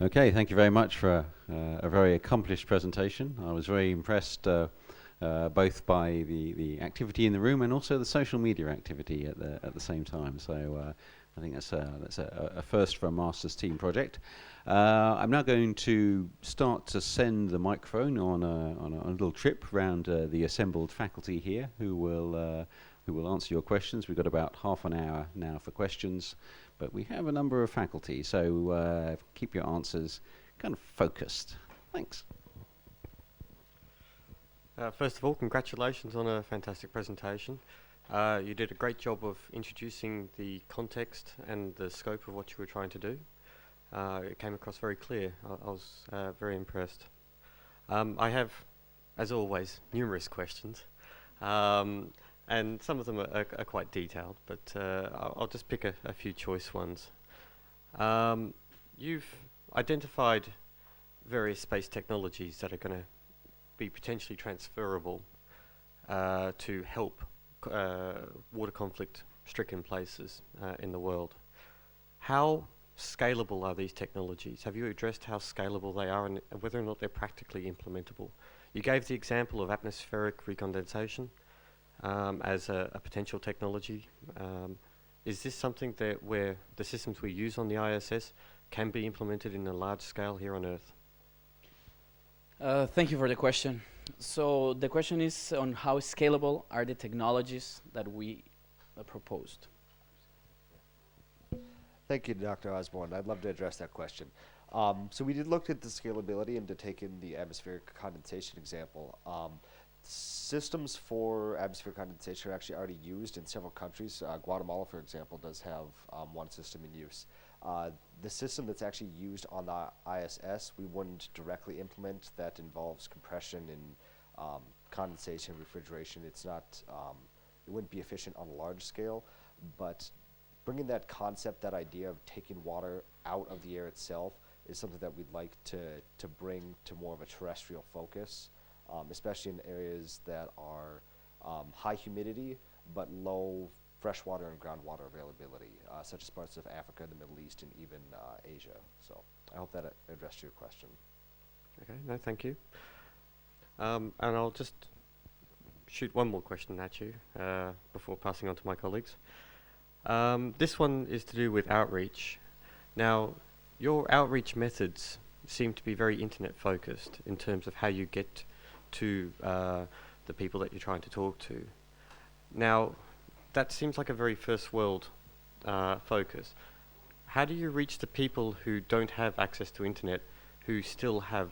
Speaker 6: Okay, thank you very much for a very accomplished presentation. I was very impressed both by the activity in the room and also the social media activity at the same time. So I think that's a first for a master's team project. I'm now going to start to send the microphone on a little trip around the assembled faculty here, who will answer your questions. We've got about half an hour now for questions, but we have a number of faculty, so keep your answers kind of focused. Thanks.
Speaker 7: First of all, congratulations on a fantastic presentation. You did a great job of introducing the context and the scope of what you were trying to do. It came across very clear. I was very impressed. I have, as always, numerous questions. And some of them are quite detailed, but I'll just pick a few choice ones. You've identified various space technologies that are going to be potentially transferable to help water conflict-stricken places in the world. How scalable are these technologies? Have you addressed how scalable they are and whether or not they're practically implementable? You gave the example of atmospheric recondensation as a potential technology. Is this something that where the systems we use on the ISS can be implemented in a large scale here on Earth?
Speaker 1: Thank you for the question. So the question is on how scalable are the technologies that we proposed.
Speaker 8: Thank you, Dr. Osborne. I'd love to address that question. So we did look at the scalability and to take in the atmospheric condensation example. Systems for atmospheric condensation are actually already used in several countries. Guatemala, for example, does have one system in use. The system that's actually used on the ISS, we wouldn't directly implement. That involves compression and condensation, refrigeration. It's not, it wouldn't be efficient on a large scale, but bringing that concept, that idea of taking water out of the air itself is something that we'd like to bring to more of a terrestrial focus, especially in areas that are high humidity but low freshwater and groundwater availability, such as parts of Africa, the Middle East, and even Asia. So I hope that addressed your question.
Speaker 7: Okay, no, thank you. And I'll just shoot one more question at you before passing on to my colleagues. This one is to do with outreach. Now, your outreach methods seem to be very internet focused in terms of how you get to the people that you're trying to talk to. Now, that seems like a very first world focus. how do you reach the people who don't have access to internet, who still have,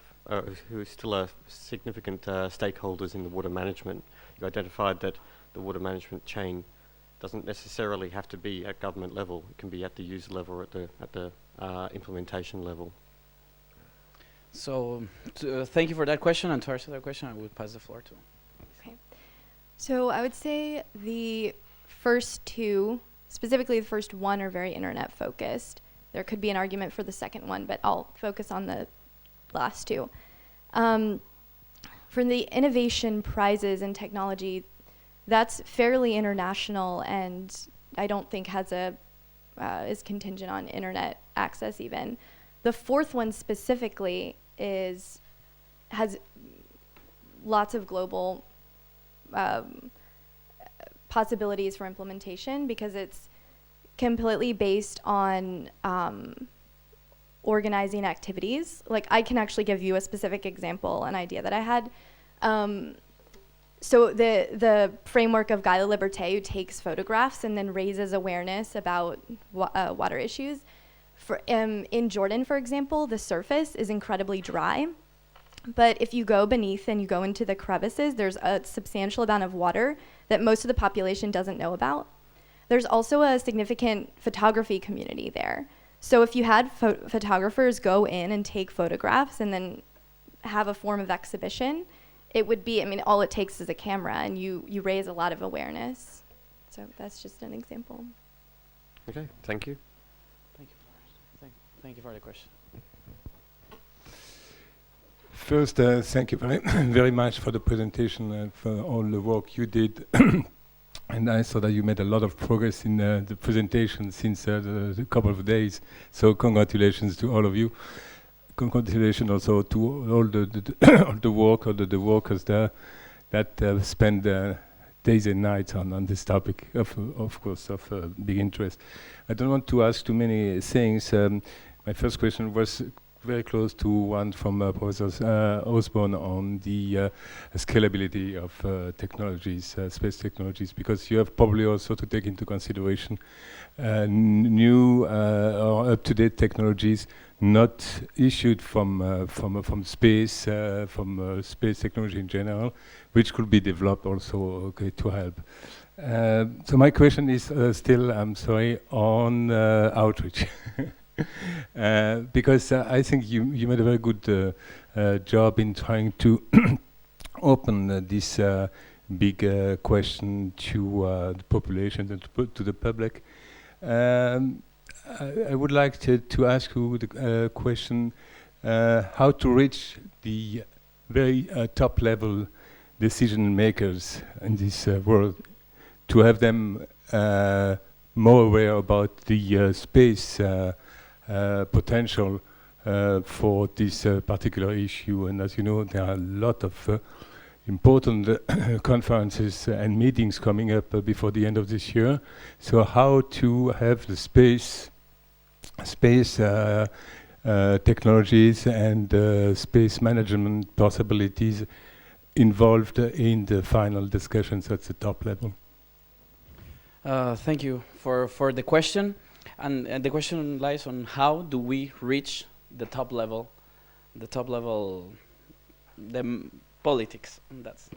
Speaker 7: who still are significant stakeholders in the water management? You identified that the water management chain doesn't necessarily have to be at government level. It can be at the user level or at the implementation level.
Speaker 1: So thank you for that question, and to answer that question, I would pass the floor to.
Speaker 5: Okay. So I would say the first two, specifically the first one, are very internet focused. There could be an argument for the second one, but I'll focus on the last two. For the innovation prizes in technology, that's fairly international, and I don't think has is contingent on internet access even. The fourth one specifically has lots of global possibilities for implementation, because it's completely based on organizing activities. Like, I can actually give you a specific example, an idea that I had. So the framework of Guy La Liberté, who takes photographs and then raises awareness about water issues. In Jordan, for example, the surface is incredibly dry. But if you go beneath and you go into the crevices, there's a substantial amount of water that most of the population doesn't know about. There's also a significant photography community there. So if you had photographers go in and take photographs and then have a form of exhibition, it would be, I mean, all it takes is a camera, and you raise a lot of awareness. So that's just an example.
Speaker 7: Okay, thank you.
Speaker 1: Thank you for the question.
Speaker 9: First, thank you very much for the presentation and for all the work you did. And I saw that you made a lot of progress in the presentation since the couple of days. So congratulations to all of you. Congratulations also to all the work or the workers there that spend days and nights on this topic, of course, of big interest. I don't want to ask too many things. My first question was very close to one from Professor Osborne on the scalability of technologies, space technologies, because you have probably also to take into consideration new or up-to-date technologies not issued from space, from space technology in general, which could be developed also to help. So my question is still, I'm sorry, on outreach. Because I think you made a very good job in trying to open this big question to the population and to the public. I would like to ask you the question, how to reach the very top level decision makers in this world, to have them more aware about the space potential for this particular issue. And as you know, there are a lot of important conferences and meetings coming up before the end of this year. So how to have the space technologies and space management possibilities involved in the final discussions at the top level?
Speaker 1: Thank you for the question. And the question lies on how do we reach the top level, politics. And that's.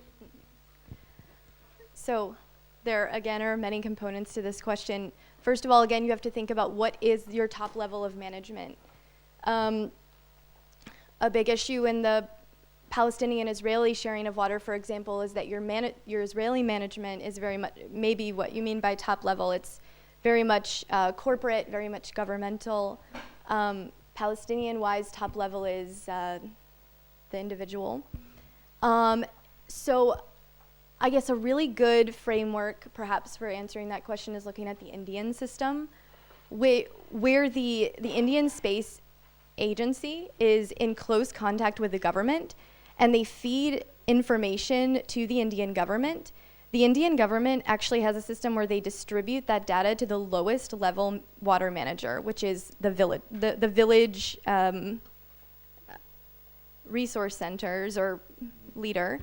Speaker 5: So there, again, are many components to this question. First of all, again, you have to think about what is your top level of management. A big issue in the Palestinian-Israeli sharing of water, for example, is that your Israeli management is very much, maybe what you mean by top level, it's very much corporate, very much governmental. Palestinian-wise, top level is the individual. So I guess a really good framework, perhaps, for answering that question is looking at the Indian system, where the Indian Space Agency is in close contact with the government, and they feed information to the Indian government. The Indian government actually has a system where they distribute that data to the lowest level water manager, which is the village resource centers or leader.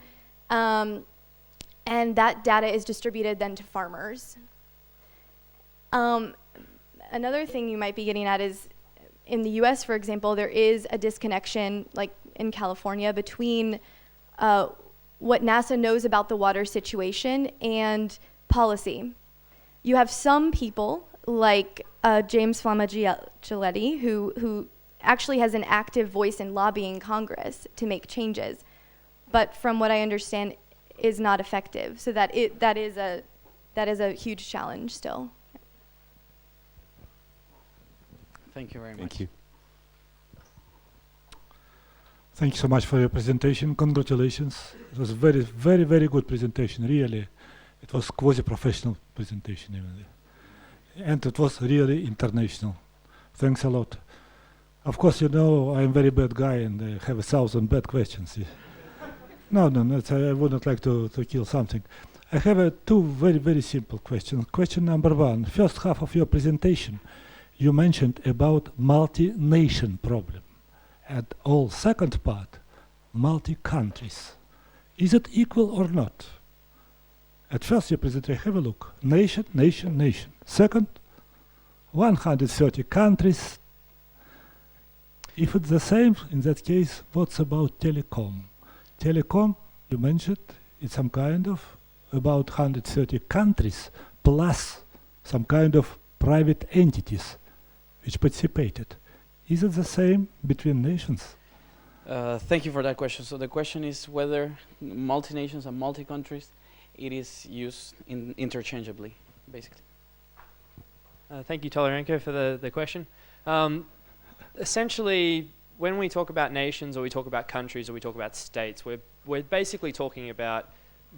Speaker 5: And that data is distributed then to farmers. another thing you might be getting at is, in the US, for example, there is a disconnection, like in California, between what NASA knows about the water situation and policy. You have some people, like James Flamma-Giletti, who actually has an active voice in lobbying Congress to make changes, but from what I understand, is not effective. So that is a huge challenge still.
Speaker 1: Thank you very much.
Speaker 6: Thank you.
Speaker 10: Thank you so much for your presentation. Congratulations. It was a very, very, very good presentation, really. It was quasi-professional presentation even. And it was really international. Thanks a lot. Of course, you know, I'm a very bad guy and I have 1,000 bad questions. No, I wouldn't like to kill something. I have two very, very simple questions. Question number one, first half of your presentation, you mentioned about multi-nation problem. And all second part, multi-countries. Is it equal or not? At first, your presentation, have a look. Nation, nation, nation. Second, 130 countries. If it's the same, in that case, what's about telecom? Telecom, you mentioned, it's some kind of about 130 countries plus some kind of private entities which participated. Is it the same between nations?
Speaker 1: Thank you for that question. So the question is whether multi-nations and multi-countries, it is used interchangeably, basically.
Speaker 11: Thank you, Tolerenko, for the question. Essentially, when we talk about nations or we talk about countries or we talk about states, we're basically talking about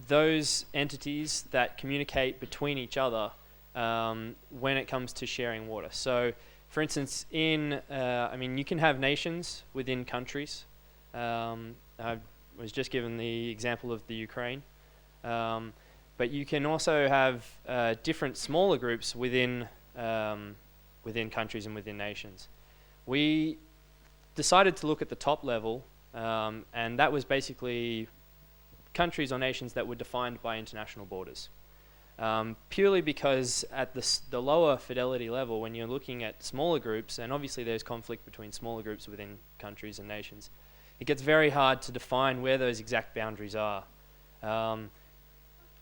Speaker 11: those entities that communicate between each other when it comes to sharing water. So, for instance, you can have nations within countries. I was just given the example of the Ukraine. But you can also have different smaller groups within countries and within nations. We decided to look at the top level, and that was basically countries or nations that were defined by international borders. Purely because at the lower fidelity level, when you're looking at smaller groups, and obviously there's conflict between smaller groups within countries and nations, it gets very hard to define where those exact boundaries are.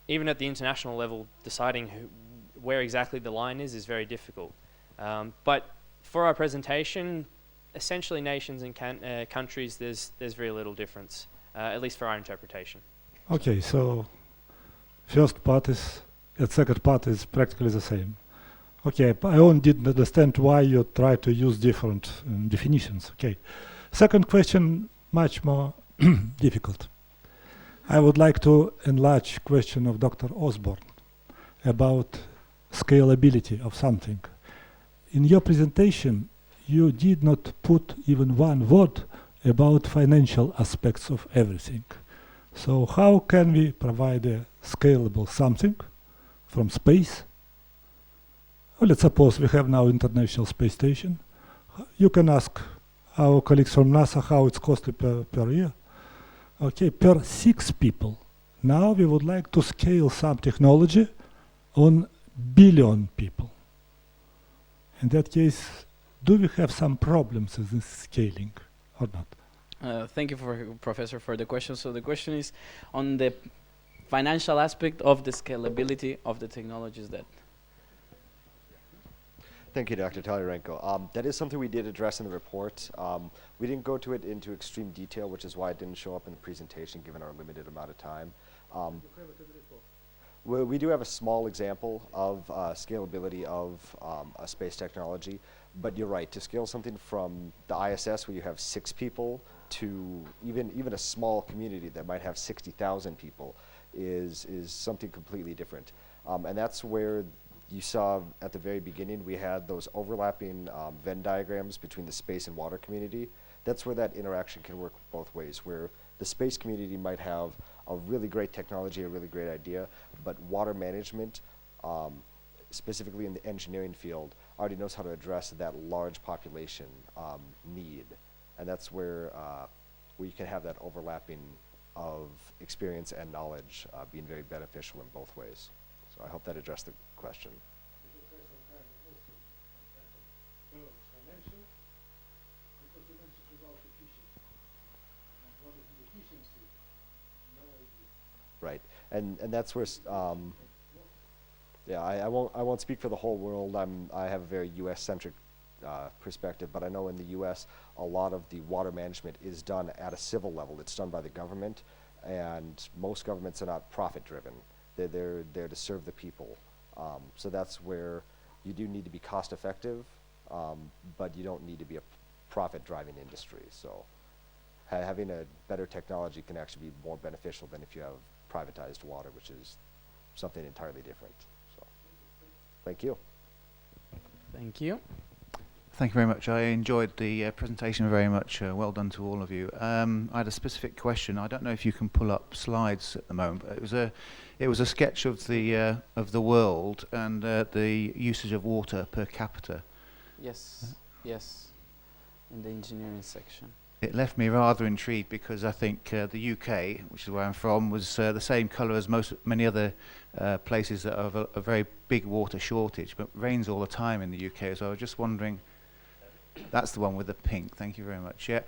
Speaker 11: Even at the international level, deciding where exactly the line is very difficult. But for our presentation, essentially nations and countries, there's very little difference, at least for our interpretation.
Speaker 10: Okay, so first part is, and second part is practically the same. Okay, I only didn't understand why you try to use different definitions. Okay, second question, much more difficult. I would like to enlarge question of Dr. Osborne about scalability of something. In your presentation, you did not put even one word about financial aspects of everything. So how can we provide a scalable something from space? Well, let's suppose we have now International Space Station. You can ask our colleagues from NASA how it's costly per year. Okay, per 6 people. Now we would like to scale some technology on billion people. In that case, do we have some problems in this scaling or not?
Speaker 1: Thank you, Professor, for the question. So the question is on the financial aspect of the scalability of the technologies that...
Speaker 8: Thank you, Dr. Tolerenko. That is something we did address in the report. We didn't go into extreme detail, which is why it didn't show up in the presentation given our limited amount of time. We do have a small example of scalability of a space technology, but you're right, to scale something from the ISS where you have 6 people to even a small community that might have 60,000 people is something completely different. And that's where you saw at the very beginning we had those overlapping Venn diagrams between the space and water community. That's where that interaction can work both ways, where the space community might have a really great technology, a really great idea, but water management, specifically in the engineering field, already knows how to address that large population need. And that's where you can have that overlapping of experience and knowledge being very beneficial in both ways. So I hope that addressed the question. Right, and that's where yeah, I won't speak for the whole world. I have a very U.S. centric perspective, but I know in the U.S. a lot of the water management is done at a civil level. It's done by the government, and most governments are not profit driven. They're there to serve the people. So that's where you do need to be cost effective, but you don't need to be a profit driving industry. So having a better technology can actually be more beneficial than if you have privatized water, which is something entirely different. So, thank you.
Speaker 1: Thank you.
Speaker 12: Thank you very much. I enjoyed the presentation very much. Well done to all of you. I had a specific question. I don't know if you can pull up slides at the moment, but it was a sketch of the world and the usage of water per capita.
Speaker 1: Yes, yes, in the engineering section.
Speaker 12: It left me rather intrigued because I think the UK, which is where I'm from, was the same colour as many other places that have a very big water shortage, but rains all the time in the UK. So I was just wondering, that's the one with the pink. Thank you very much. Yeah,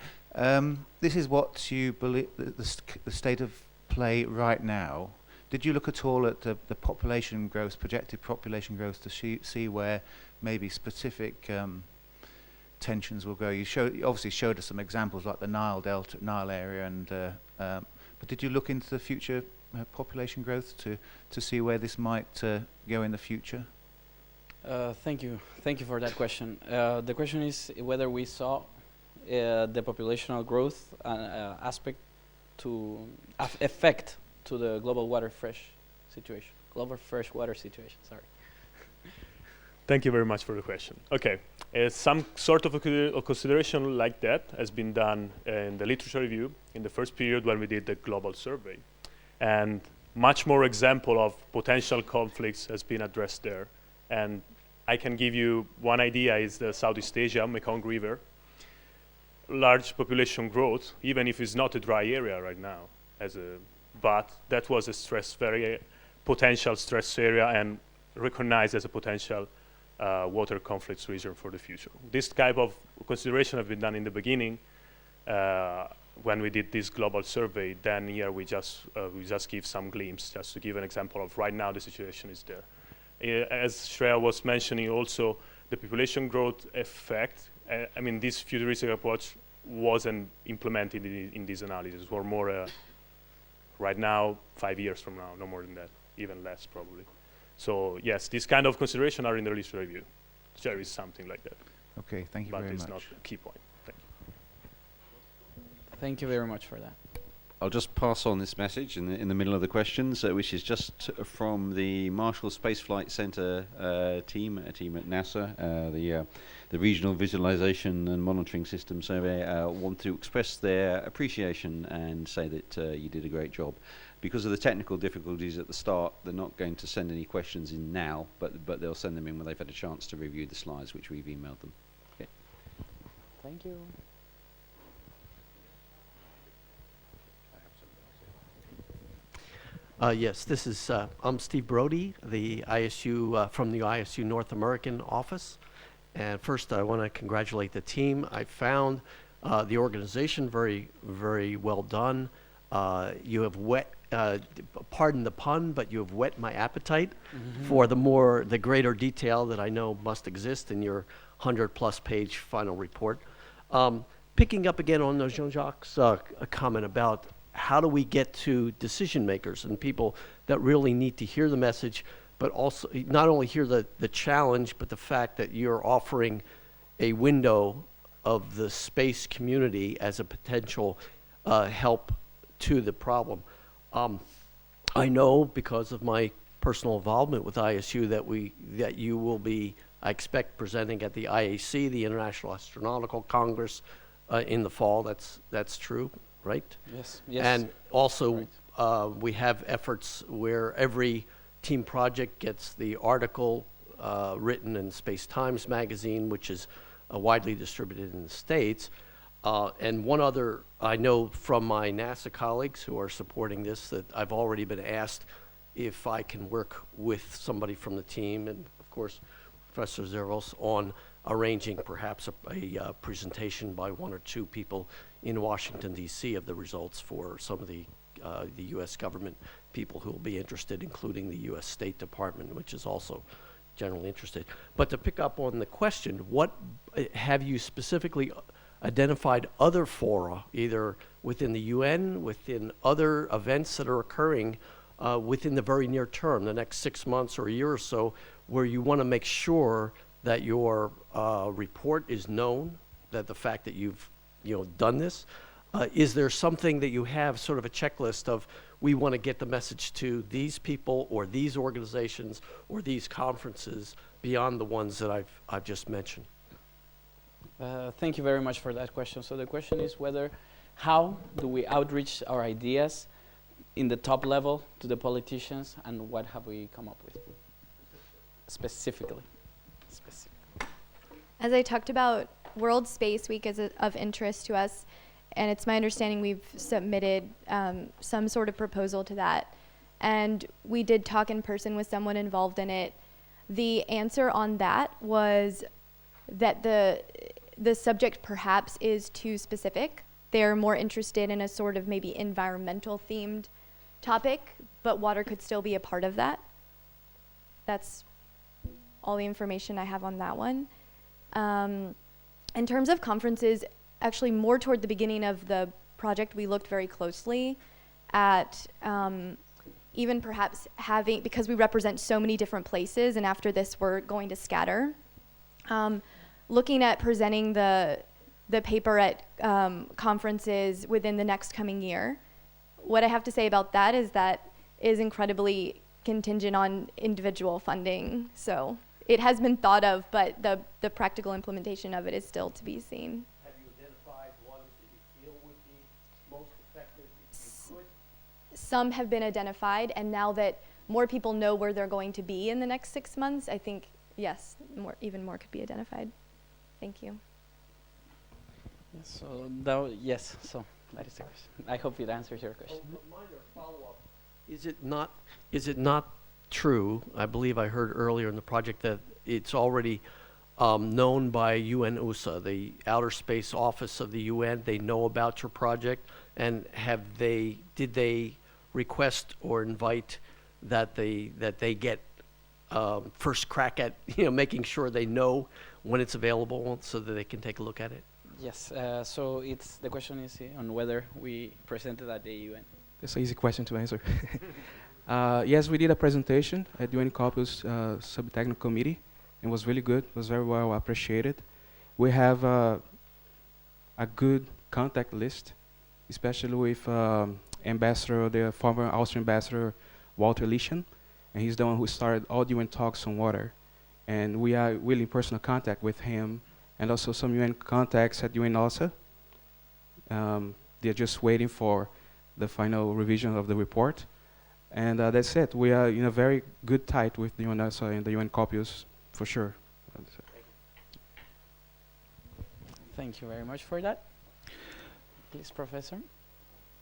Speaker 12: this is what you believe the state of play right now. Did you look at all at the population growth, projected population growth, to see where maybe specific tensions will go? You obviously showed us some examples like the Nile area, and but did you look into the future population growth to see where this might go in the future?
Speaker 1: Thank you for that question. The question is whether we saw the populational growth aspect to affect to the global fresh water situation. Sorry.
Speaker 2: Thank you very much for the question. Okay, some sort of a consideration like that has been done in the literature review in the first period when we did the global survey, and much more example of potential conflicts has been addressed there. And I can give you one idea: is the Southeast Asia, Mekong River, large population growth, even if it's not a dry area right now, but that was a very potential stress area and recognized as a potential water conflicts region for the future. This type of consideration have been done in the beginning when we did this global survey. Then here we just give some glimpse, just to give an example of right now the situation is there. As Shreya was mentioning, also the population growth effect. I mean, this futuristic approach wasn't implemented in this analysis. We're more right now, 5 years from now, no more than that, even less probably. So yes, these kind of considerations are in the literature review. There is something like that.
Speaker 12: Okay, thank you very much.
Speaker 2: But it's not a key point. Thank you.
Speaker 1: Thank you very much for that.
Speaker 6: I'll just pass on this message in the middle of the questions, which is just from the Marshall Space Flight Center team at NASA, the Regional Visualization and Monitoring System Survey, want to express their appreciation and say that you did a great job. Because of the technical difficulties at the start, they're not going to send any questions in now, but they'll send them in when they've had a chance to review the slides, which we've emailed them. Okay.
Speaker 1: Thank you.
Speaker 13: Yes, this is, I'm Steve Brody, the ISU, from the ISU North American office. And first I want to congratulate the team. I found the organization very, very well done. You have pardon the pun, but you have whet my appetite for the greater detail that I know must exist in your 100+ page final report. Picking up again on Jean-Jacques' comment about how do we get to decision makers and people that really need to hear the message, but also not only hear the challenge, but the fact that you're offering a window of the space community as a potential help to the problem. I know because of my personal involvement with ISU that you will be, I expect, presenting at the IAC, the International Astronautical Congress, in the fall. That's true, right?
Speaker 1: Yes. Yes.
Speaker 13: And also,
Speaker 1: right.
Speaker 13: We have efforts where every team project gets the article written in Space Times magazine, which is widely distributed in the States. And one other, I know from my NASA colleagues who are supporting this, that I've already been asked if I can work with somebody from the team, and of course, Professor Zervos, on arranging perhaps a presentation by one or two people in Washington, D.C. of the results for some of the U.S. government people who will be interested, including the U.S. State Department, which is also generally interested. But to pick up on the question, what have you specifically identified other fora, either within the UN, within other events that are occurring within the very near term, the next 6 months or a year or so, where you want to make sure that your report is known, that the fact that you've done this? Is there something that you have, sort of a checklist of, we want to get the message to these people or these organizations or these conferences beyond the ones that I've just mentioned?
Speaker 1: Thank you very much for that question. So the question is how do we outreach our ideas in the top level to the politicians, and what have we come up with specifically?
Speaker 5: As I talked about, World Space Week is of interest to us, and it's my understanding we've submitted some sort of proposal to that. And we did talk in person with someone involved in it. The answer on that was that the subject perhaps is too specific. They're more interested in a sort of maybe environmental themed topic, but water could still be a part of that. That's all the information I have on that one. In terms of conferences, actually more toward the beginning of the project, we looked very closely at even perhaps having, because we represent so many different places, and after this we're going to scatter, looking at presenting the paper at conferences within the next coming year. What I have to say about that is incredibly contingent on individual funding. So it has been thought of, but the practical implementation of it is still to be seen.
Speaker 13: Have you identified ones that you feel would be most effective if you could?
Speaker 5: Some have been identified, and now that more people know where they're going to be in the next 6 months, I think, yes, even more could be identified. Thank you.
Speaker 1: Yes, so that is the question. I hope it answers your question.
Speaker 13: A minor follow-up. Is it not true, I believe I heard earlier in the project, that it's already known by UN-USA, the Outer Space Office of the UN? They know about your project, and did they request or invite that they get first crack at making sure they know when it's available so that they can take a look at it?
Speaker 1: Yes, so the question is on whether we presented at the UN.
Speaker 14: That's an easy question to answer. Yes, we did a presentation at UN Corpus Sub-Technical Committee. It was really good. It was very well appreciated. We have a good contact list, especially with the former Austrian ambassador, Walter Lieschen, and he's the one who started all the UN talks on water. And we are really in personal contact with him, and also some UN contacts at UN also. They're just waiting for the final revision of the report. And that's it. We are in a very good tight with the UNESA and the UN Corpus, for sure.
Speaker 1: Thank you very much for that. Please, Professor.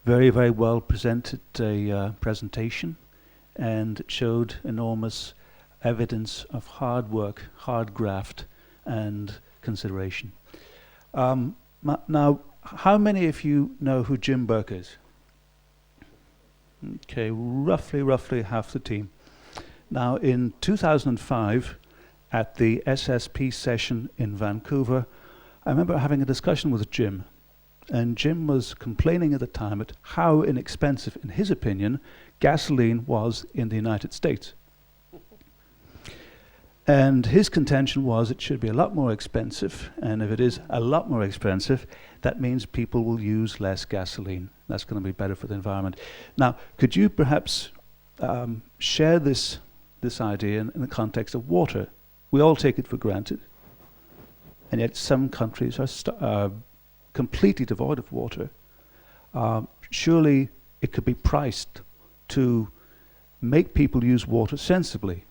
Speaker 15: Very, very well presented presentation, and it showed enormous evidence of hard work, hard graft, and consideration. Now, how many of you know who Jim Burke is? Okay, roughly half the team. Now, in 2005, at the SSP session in Vancouver, I remember having a discussion with Jim, and Jim was complaining at the time at how inexpensive, in his opinion, gasoline was in the United States. And his contention was it should be a lot more expensive, and if it is a lot more expensive, that means people will use less gasoline. That's going to be better for the environment. Now, could you perhaps share this idea in the context of water? We all take it for granted, and yet some countries are completely devoid of water. Surely it could be priced to make people use water sensibly.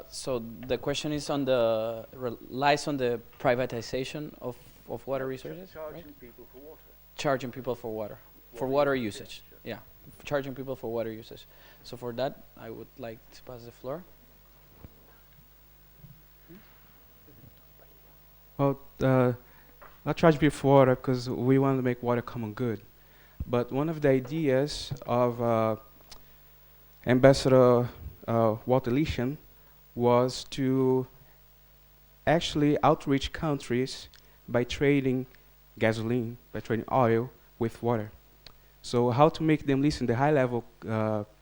Speaker 1: So the question is lies on the privatization of water resources,
Speaker 12: Charging
Speaker 1: right?
Speaker 12: people for water.
Speaker 1: Charging people for water usage. yeah, charging people for water usage. So for that, I would like to pass the floor.
Speaker 14: Well, not charge people for water because we want to make water common good. But one of the ideas of Ambassador Walter Leishman was to actually outreach countries by trading gasoline, by trading oil with water. So how to make them listen, the high-level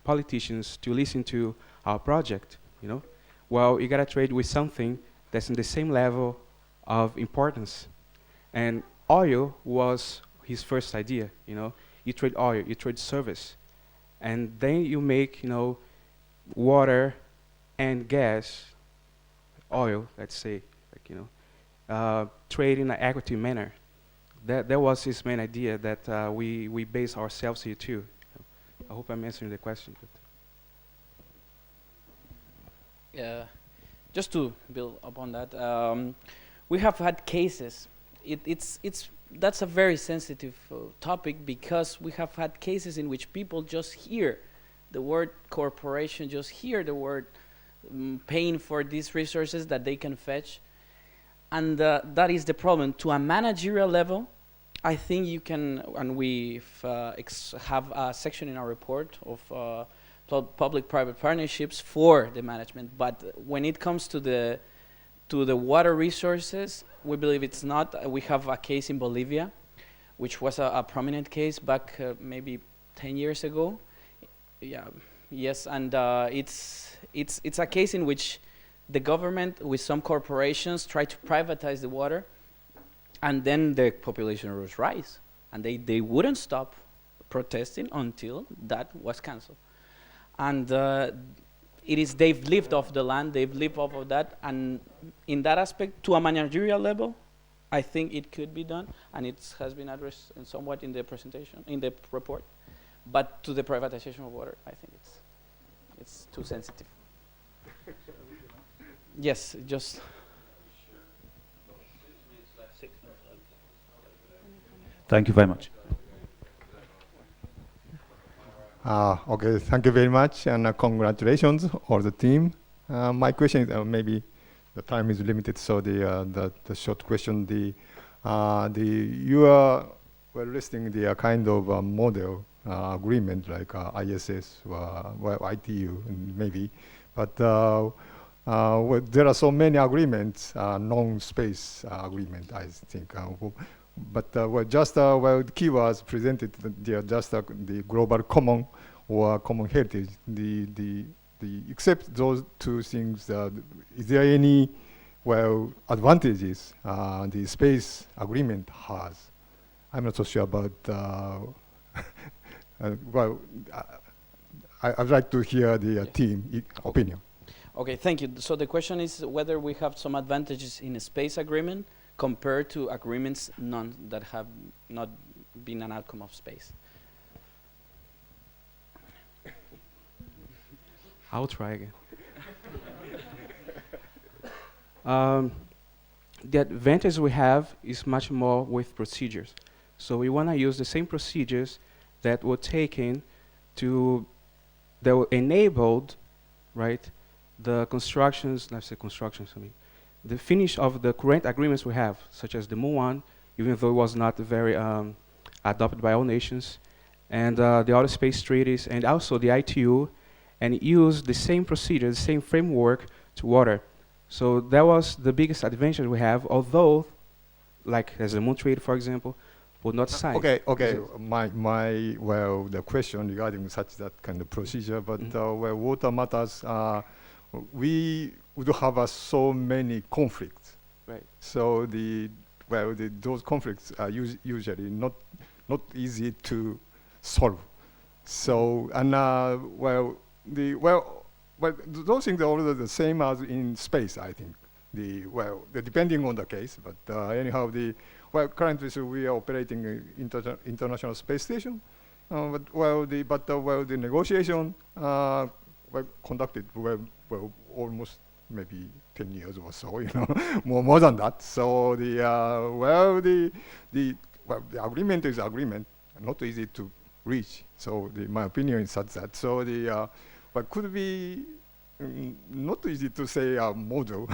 Speaker 14: politicians to listen to our project, you know? Well, you gotta trade with something that's in the same level of importance. And oil was his first idea, you know? You trade oil, you trade service. And then you make, you know, water and gas, oil, let's say, like, you know, trade in an equity manner. That was his main idea that we base ourselves here too. I hope I'm answering the question.
Speaker 1: Just to build upon that, we have had cases. That's a very sensitive topic because we have had cases in which people just hear the word corporation, just hear the word paying for these resources that they can fetch. And that is the problem. To a managerial level, I think you can, and we have a section in our report of public-private partnerships for the management. But when it comes to the water resources, we believe it's not. We have a case in Bolivia, which was a prominent case back maybe 10 years ago. Yeah, yes, and it's a case in which the government with some corporations try to privatize the water, and then the population was rise, and they wouldn't stop protesting until that was cancelled. And they've lived off the land, they've lived off of that, and in that aspect, to a managerial level, I think it could be done, and it has been addressed in somewhat in the presentation, in the report. But to the privatization of water, I think it's too sensitive. Yes, just.
Speaker 15: Thank you very much.
Speaker 16: Okay, thank you very much, and congratulations all the team. My question is maybe the time is limited, so the short question: you are listing the kind of model agreement like ISS or ITU maybe, but there are so many agreements, non-space agreement, I think. But the keywords presented, they are just the global common or common heritage. Except those two things, is there any advantages the space agreement has? I'm not so sure about. I'd like to hear the team opinion.
Speaker 1: Okay, thank you. So the question is whether we have some advantages in a space agreement compared to agreements that have not been an outcome of space.
Speaker 14: I'll try again. The advantage we have is much more with procedures. So we want to use the same procedures that were taken that were enabled, right, the constructions, let's say constructions, the finish of the current agreements we have, such as the Moon one, even though it was not very adopted by all nations, and the other space treaties, and also the ITU, and use the same procedure, the same framework to water. So that was the biggest advantage we have, although, like as the Moon Treaty, for example, would not sign.
Speaker 16: Okay. The question regarding that kind of procedure, but where water matters, we would have so many conflicts.
Speaker 14: Right.
Speaker 16: So those conflicts are usually not easy to solve. So those things are all the same as in space, I think. Depending on the case, but anyhow, currently we are operating International Space Station, the negotiation conducted almost maybe 10 years or so, more than that. So the agreement is agreement, not easy to reach. So my opinion is such that. So but could be not easy to say a model.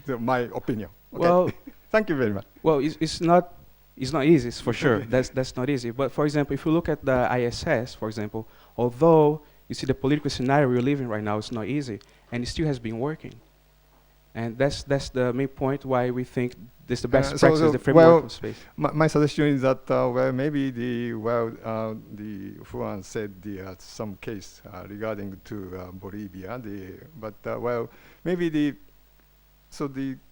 Speaker 16: My opinion. Okay.
Speaker 14: Well,
Speaker 16: thank you very much.
Speaker 14: Well, it's not easy, for sure. That's not easy. But for example, if you look at the ISS, for example, although you see the political scenario we're living right now is not easy, and it still has been working. And that's the main point why we think this the best practice, the framework of space.
Speaker 16: My suggestion is that maybe the Juan said some case regarding to Bolivia. Maybe the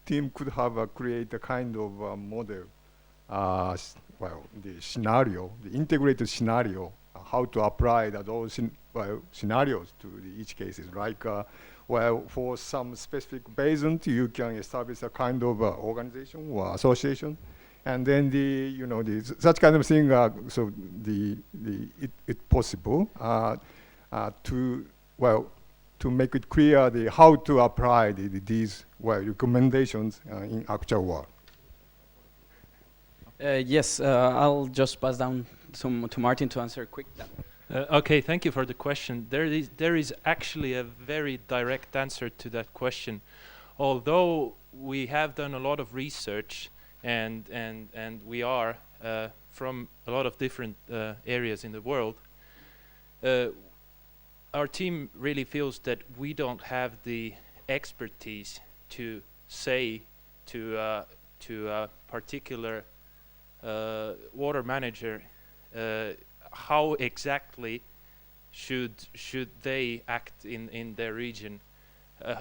Speaker 16: team could have create a kind of model. The scenario, the integrated scenario, how to apply those scenarios to each cases. Like, for some specific basin, you can establish a kind of organization or association, and then such kind of thing. So it possible to make it clear how to apply these recommendations in actual work.
Speaker 1: Yes, I'll just pass down to Martin to answer quick that one.
Speaker 17: Okay, thank you for the question. There is actually a very direct answer to that question. Although we have done a lot of research and we are from a lot of different areas in the world, our team really feels that we don't have the expertise to say to a particular water manager how exactly should they act in their region.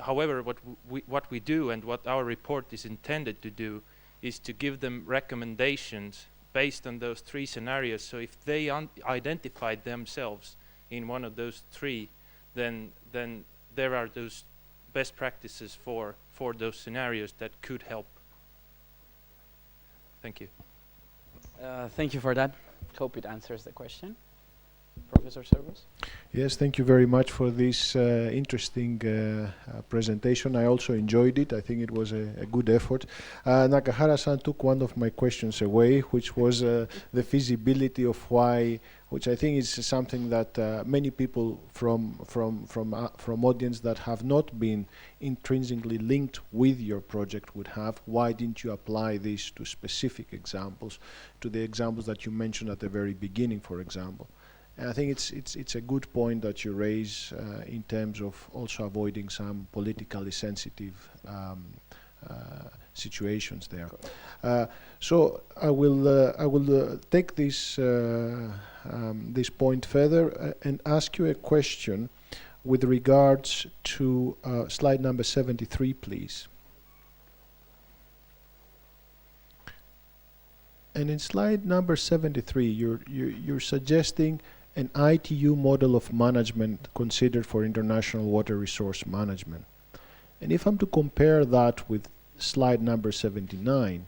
Speaker 17: However, what we do and what our report is intended to do is to give them recommendations based on those three scenarios. So if they identify themselves in one of those three, then there are those best practices for those scenarios that could help. Thank you.
Speaker 1: Thank you for that. Hope it answers the question. Professor Servos?
Speaker 18: Yes, thank you very much for this interesting presentation. I also enjoyed it. I think it was a good effort. Nakahara-san took one of my questions away, which was the feasibility of why, which I think is something that many people from audience that have not been intrinsically linked with your project would have. Why didn't you apply this to specific examples, to the examples that you mentioned at the very beginning, for example? And I think it's a good point that you raise in terms of also avoiding some politically sensitive situations there. So I will take this this point further and ask you a question with regards to slide number 73, please. And in slide number 73, you're suggesting an ITU model of management considered for international water resource management. And if I'm to compare that with slide number 79,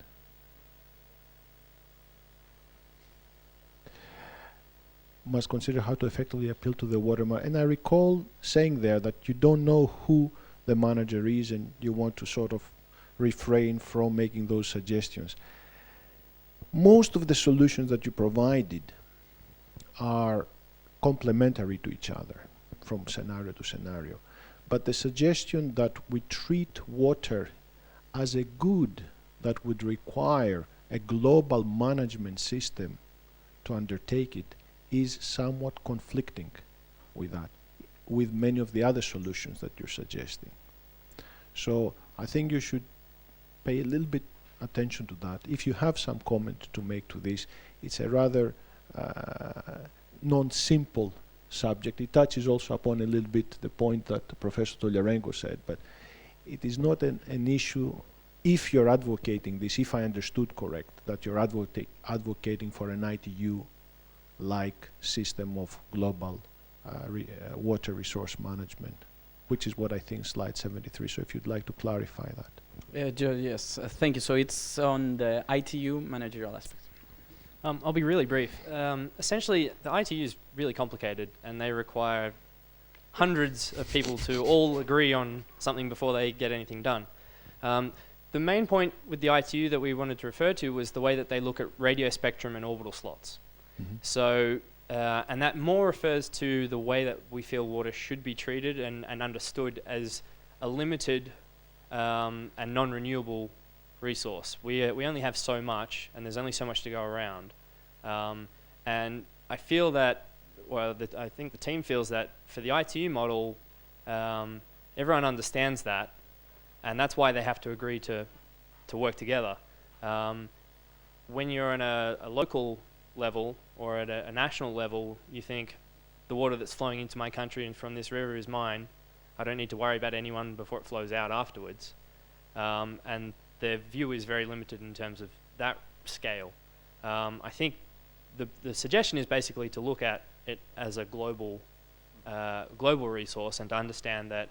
Speaker 18: must consider how to effectively appeal to the water market. And I recall saying there that you don't know who the manager is and you want to sort of refrain from making those suggestions. Most of the solutions that you provided are complementary to each other from scenario to scenario. But the suggestion that we treat water as a good that would require a global management system to undertake it is somewhat conflicting with that, with many of the other solutions that you're suggesting. So I think you should pay a little bit attention to that. If you have some comment to make to this, it's a rather non-simple subject. It touches also upon a little bit the point that Professor Tolyarenko said, but it is not an issue if you're advocating this, if I understood correct, that you're advocating for an ITU-like system of global water resource management, which is what I think slide 73. So if you'd like to clarify that.
Speaker 1: Yes, thank you. So it's on the ITU managerial aspect.
Speaker 11: I'll be really brief. Essentially, the ITU is really complicated, and they require hundreds of people to all agree on something before they get anything done. The main point with the ITU that we wanted to refer to was the way that they look at radio spectrum and orbital slots. So And that more refers to the way that we feel water should be treated and understood as a limited and non-renewable resource. We only have so much, and there's only so much to go around. And I feel that, I think the team feels that for the ITU model, everyone understands that, and that's why they have to agree to work together. When you're on a local level or at a national level, you think the water that's flowing into my country and from this river is mine. I don't need to worry about anyone before it flows out afterwards. And their view is very limited in terms of that scale. I think the suggestion is basically to look at it as a global resource and to understand that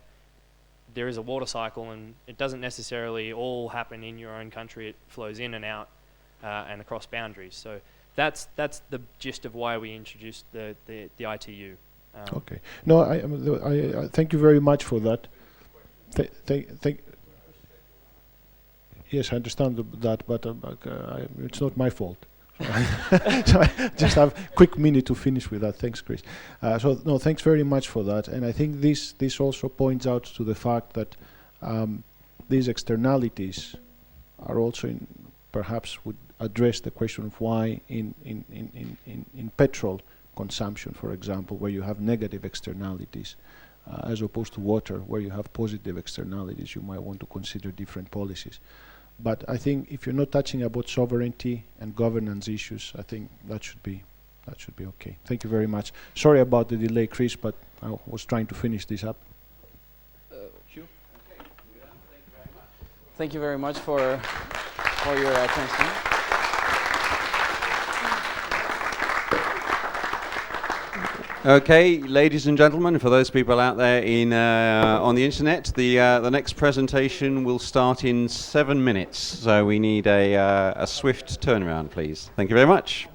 Speaker 11: there is a water cycle and it doesn't necessarily all happen in your own country. It flows in and out and across boundaries. So that's the gist of why we introduced the ITU.
Speaker 18: Okay. No, I thank you very much for that. Yes, I understand that, but it's not my fault. So I just have a quick minute to finish with that. Thanks, Chris. So no, thanks very much for that. And I think this also points out to the fact that these externalities are also perhaps would address the question of why in petrol consumption, for example, where you have negative externalities, as opposed to water, where you have positive externalities, you might want to consider different policies. But I think if you're not touching about sovereignty and governance issues, I think that should be okay. Thank you very much. Sorry about the delay, Chris, but I was trying to finish this up.
Speaker 1: Thank you very much for your attention.
Speaker 6: Okay, ladies and gentlemen, for those people out there on the internet, the next presentation will start in 7 minutes. So we need a swift turnaround, please. Thank you very much.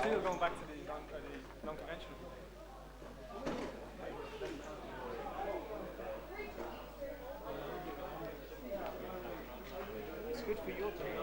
Speaker 2: Still going back to the non-conventional. It's good for your team.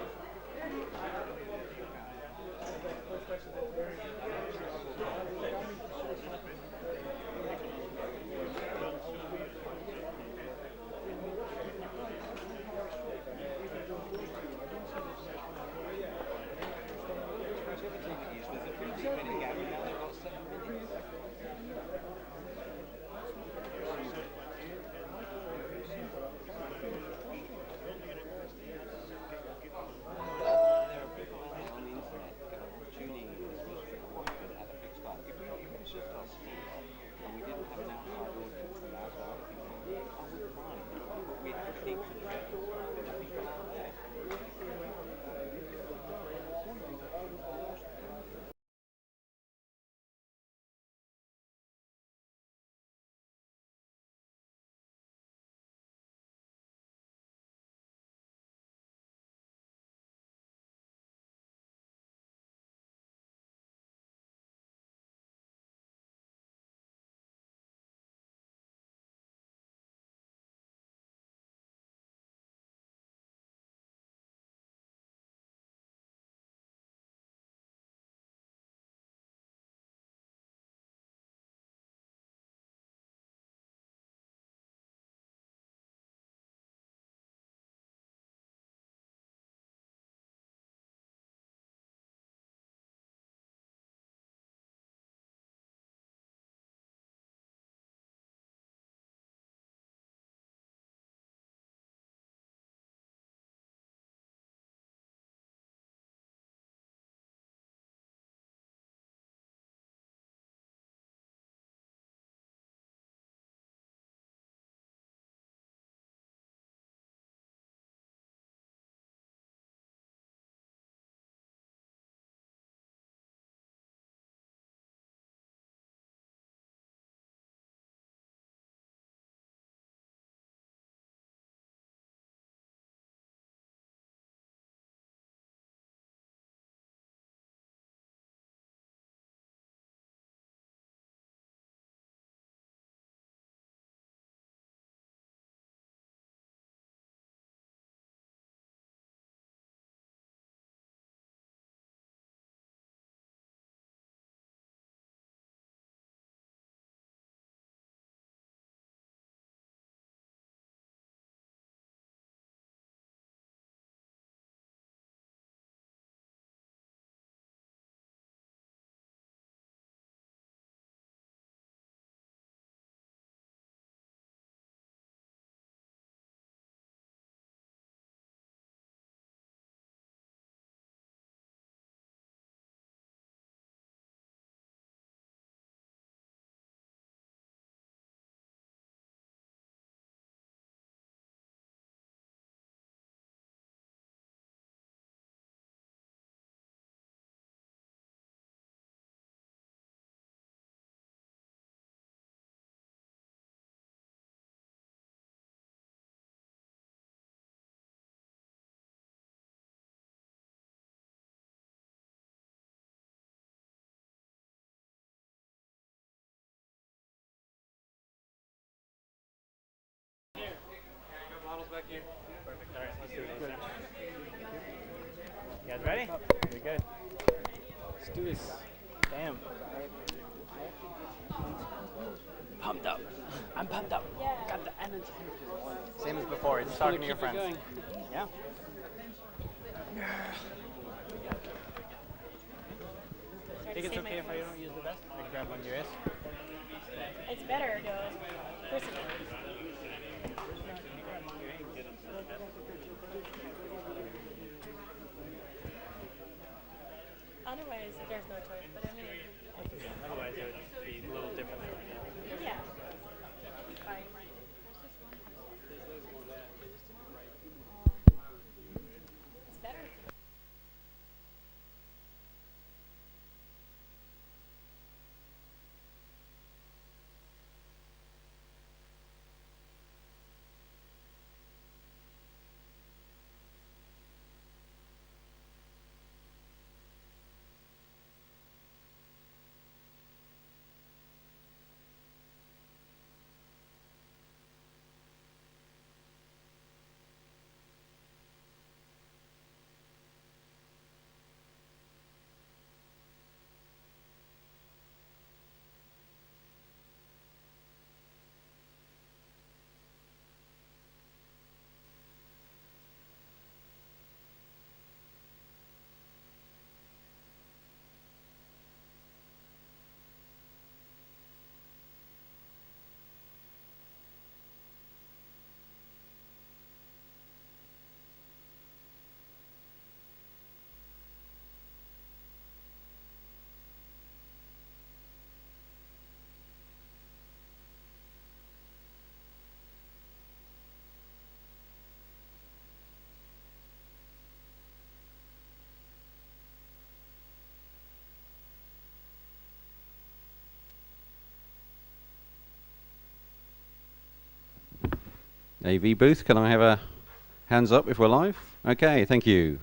Speaker 19: All right, let's do this. You guys ready? You're good.
Speaker 1: Let's do this. Damn. Pumped up. I'm pumped up. Got the energy.
Speaker 19: Same as before, just talking to your friends.
Speaker 1: Yeah.
Speaker 19: Think it's okay if I don't use the vest? I can grab one of yours.
Speaker 20: It's better to personally. Otherwise, there's no choice. But I mean,
Speaker 19: Otherwise, it would be a little different.
Speaker 20: yeah. Fine. It's better.
Speaker 6: AV booth, can I have a hands up if we're live? Okay, thank you.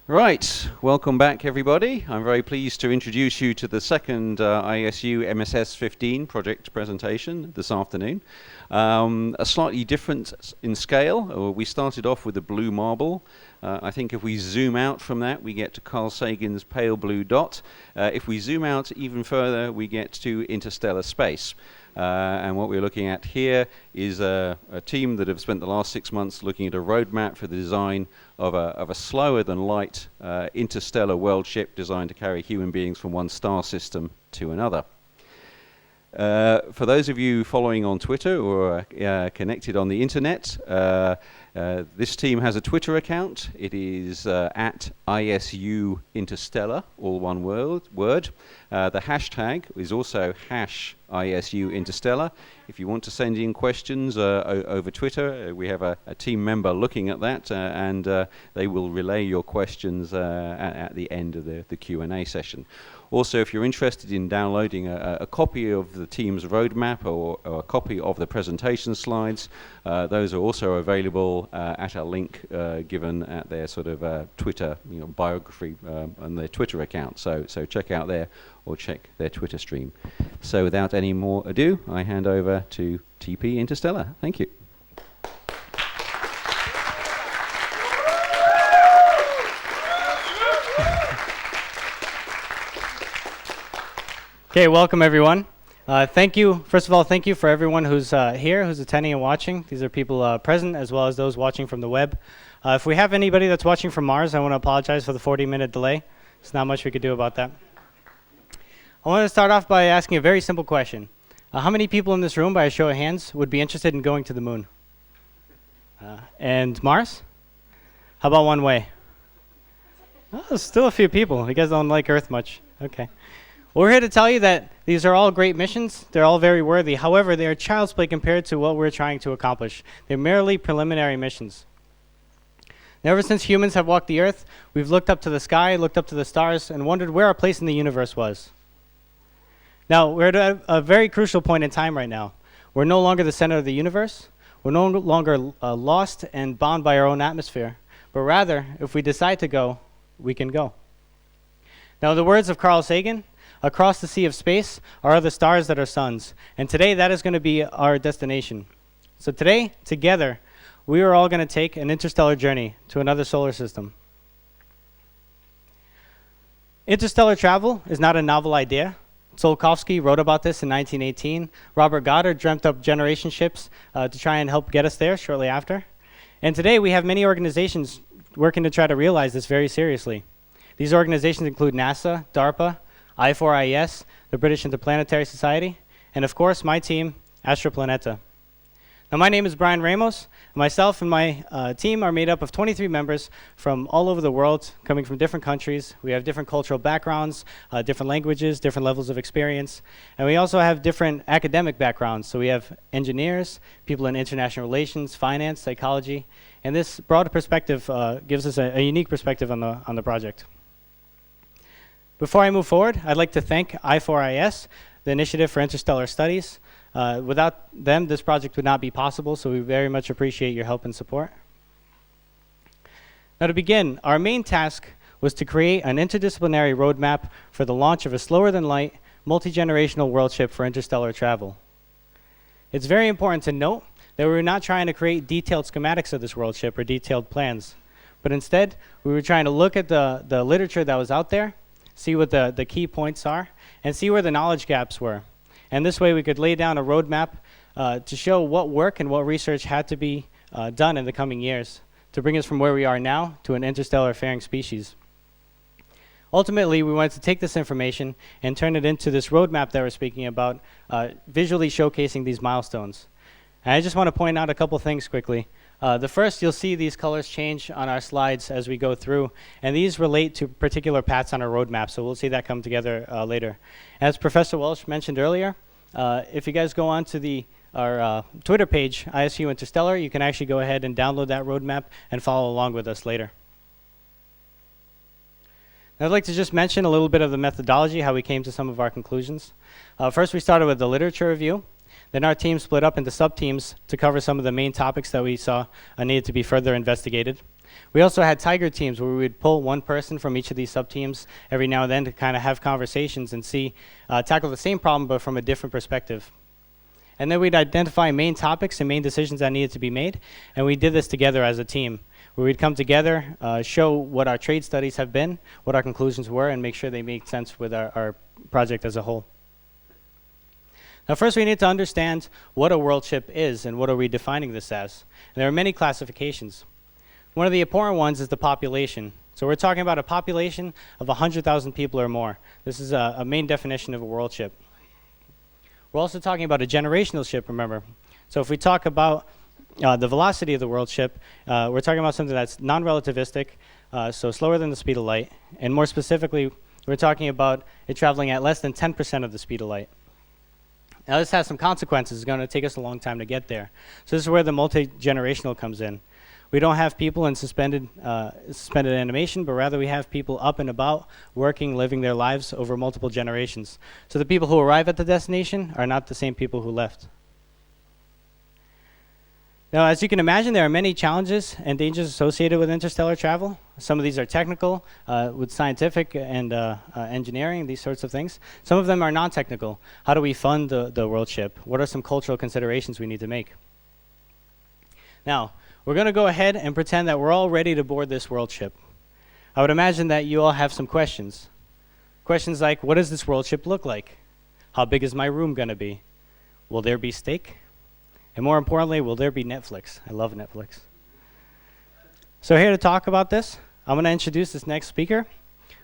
Speaker 6: Right, welcome back everybody. I'm very pleased to introduce you to the second ISU MSS 15 project presentation this afternoon. A slightly different in scale. We started off with the blue marble. I think if we zoom out from that, we get to Carl Sagan's pale blue dot. If we zoom out even further, we get to interstellar space. And what we're looking at here is a team that have spent the last 6 months looking at a roadmap for the design of a slower than light interstellar world ship designed to carry human beings from one star system to another. For those of you following on Twitter or connected on the internet, this team has a Twitter account. It is at ISU Interstellar, all one word. The hashtag is also #ISU Interstellar. If you want to send in questions over Twitter, we have a team member looking at that, and they will relay your questions at the end of the Q&A session. Also, if you're interested in downloading a copy of the team's roadmap or a copy of the presentation slides, those are also available at a link given at their sort of Twitter biography on their Twitter account. So check out there or check their Twitter stream. So without any more ado, I hand over to TP Interstellar. Thank you.
Speaker 21: Okay, welcome everyone. Thank you. First of all, thank you for everyone who's here, who's attending and watching. These are people present as well as those watching from the web. If we have anybody that's watching from Mars, I want to apologize for the 40-minute delay. There's not much we could do about that. I want to start off by asking a very simple question. How many people in this room, by a show of hands, would be interested in going to the moon? And Mars? How about one way? Oh, there's still a few people. You guys don't like Earth much. Okay. Well, we're here to tell you that these are all great missions. They're all very worthy. However, they are child's play compared to what we're trying to accomplish. They're merely preliminary missions. Now, ever since humans have walked the Earth, we've looked up to the sky, looked up to the stars, and wondered where our place in the universe was. Now, we're at a very crucial point in time right now. We're no longer the center of the universe. We're no longer lost and bound by our own atmosphere. But rather, if we decide to go, we can go. Now, in the words of Carl Sagan, across the sea of space are the stars that are suns. And today, that is going to be our destination. So today, together, we are all going to take an interstellar journey to another solar system. Interstellar travel is not a novel idea. Tsiolkovsky wrote about this in 1918. Robert Goddard dreamt up generation ships to try and help get us there shortly after. And today we have many organizations working to try to realize this very seriously. These organizations include NASA, DARPA, I4IS, the British Interplanetary Society, and of course my team, Astroplaneta. Now my name is Brian Ramos. Myself and my team are made up of 23 members from all over the world, coming from different countries. We have different cultural backgrounds, different languages, different levels of experience, and we also have different academic backgrounds. So we have engineers, people in international relations, finance, psychology, and this broad perspective gives us a unique perspective on the project. Before I move forward, I'd like to thank I4IS, the Initiative for Interstellar Studies. Without them, this project would not be possible, so we very much appreciate your help and support. Now to begin, our main task was to create an interdisciplinary roadmap for the launch of a slower-than-light, multi-generational world ship for interstellar travel. It's very important to note that we were not trying to create detailed schematics of this world ship or detailed plans, but instead, we were trying to look at the literature that was out there, see what the key points are, and see where the knowledge gaps were. And this way we could lay down a roadmap to show what work and what research had to be done in the coming years to bring us from where we are now to an interstellar faring species. Ultimately, we wanted to take this information and turn it into this roadmap that we're speaking about, visually showcasing these milestones. And I just want to point out a couple things quickly. The first, you'll see these colors change on our slides as we go through, and these relate to particular paths on our roadmap, so we'll see that come together later. As Professor Welsh mentioned earlier, if you guys go on to our Twitter page, ISU Interstellar, you can actually go ahead and download that roadmap and follow along with us later. Now, I'd like to just mention a little bit of the methodology, how we came to some of our conclusions. First, we started with the literature review. Then our team split up into sub-teams to cover some of the main topics that we saw needed to be further investigated. We also had tiger teams where we would pull one person from each of these sub-teams every now and then to kind of have conversations and tackle the same problem but from a different perspective. And then we'd identify main topics and main decisions that needed to be made, and we did this together as a team, where we'd come together, show what our trade studies have been, what our conclusions were, and make sure they make sense with our project as a whole. Now first we need to understand what a world ship is and what are we defining this as. And there are many classifications. One of the important ones is the population. So we're talking about a population of 100,000 people or more. This is a main definition of a world ship. We're also talking about a generational ship, remember. So if we talk about the velocity of the world ship, we're talking about something that's non-relativistic, so slower than the speed of light. And more specifically, we're talking about it traveling at less than 10% of the speed of light. Now this has some consequences. It's going to take us a long time to get there. So this is where the multi-generational comes in. We don't have people in suspended animation, but rather we have people up and about, working, living their lives over multiple generations. So the people who arrive at the destination are not the same people who left. Now, as you can imagine, there are many challenges and dangers associated with interstellar travel. Some of these are technical, with scientific and engineering, these sorts of things. Some of them are non-technical. How do we fund the world ship? What are some cultural considerations we need to make? Now, we're going to go ahead and pretend that we're all ready to board this world ship. I would imagine that you all have some questions. Questions like, what does this world ship look like? How big is my room going to be? Will there be steak? And more importantly, will there be Netflix? I love Netflix. So here to talk about this, I'm going to introduce this next speaker,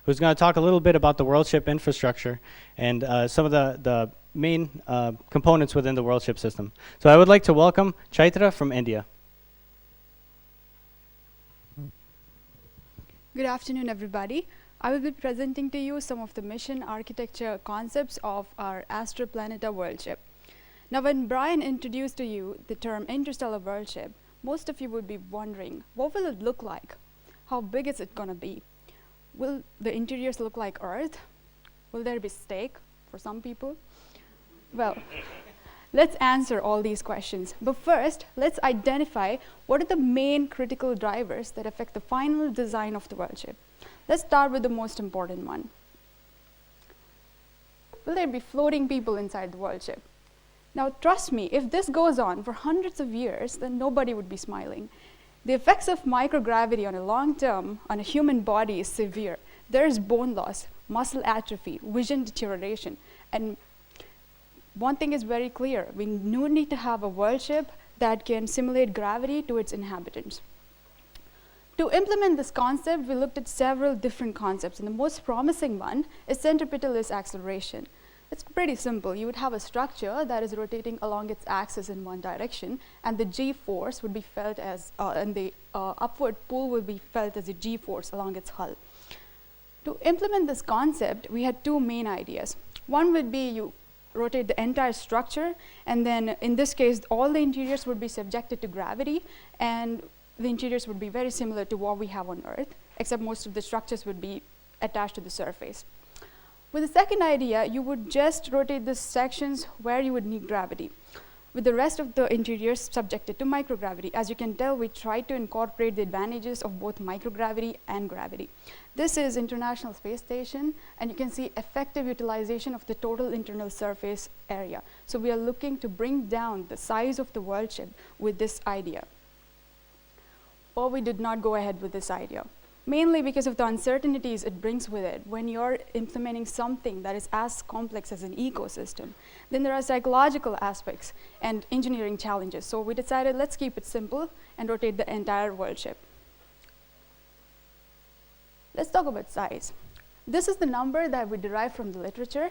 Speaker 21: who's going to talk a little bit about the world ship infrastructure and some of the main components within the world ship system. So I would like to welcome Chaitra from India.
Speaker 3: Good afternoon, everybody. I will be presenting to you some of the mission architecture concepts of our Astroplaneta world ship. Now, when Brian introduced to you the term interstellar world ship, most of you would be wondering, what will it look like? How big is it going to be? Will the interiors look like Earth? Will there be steak for some people? Well, let's answer all these questions. But first, let's identify what are the main critical drivers that affect the final design of the world ship. Let's start with the most important one. Will there be floating people inside the world ship? Now, trust me, if this goes on for hundreds of years, then nobody would be smiling. The effects of microgravity on a long term on a human body is severe. There is bone loss, muscle atrophy, vision deterioration, and one thing is very clear. We need to have a world ship that can simulate gravity to its inhabitants. To implement this concept, we looked at several different concepts, and the most promising one is centripetalist acceleration. It's pretty simple. You would have a structure that is rotating along its axis in one direction, and the g-force would be felt as, and the upward pull will be felt as a g-force along its hull. To implement this concept, we had two main ideas. One would be you rotate the entire structure, and then in this case, all the interiors would be subjected to gravity, and the interiors would be very similar to what we have on Earth, except most of the structures would be attached to the surface. With the second idea, you would just rotate the sections where you would need gravity, with the rest of the interiors subjected to microgravity. As you can tell, we tried to incorporate the advantages of both microgravity and gravity. This is International Space Station, and you can see effective utilization of the total internal surface area. So we are looking to bring down the size of the world ship with this idea. But we did not go ahead with this idea, mainly because of the uncertainties it brings with it. When you're implementing something that is as complex as an ecosystem, then there are psychological aspects and engineering challenges. So we decided, let's keep it simple and rotate the entire world ship. Let's talk about size. This is the number that we derive from the literature.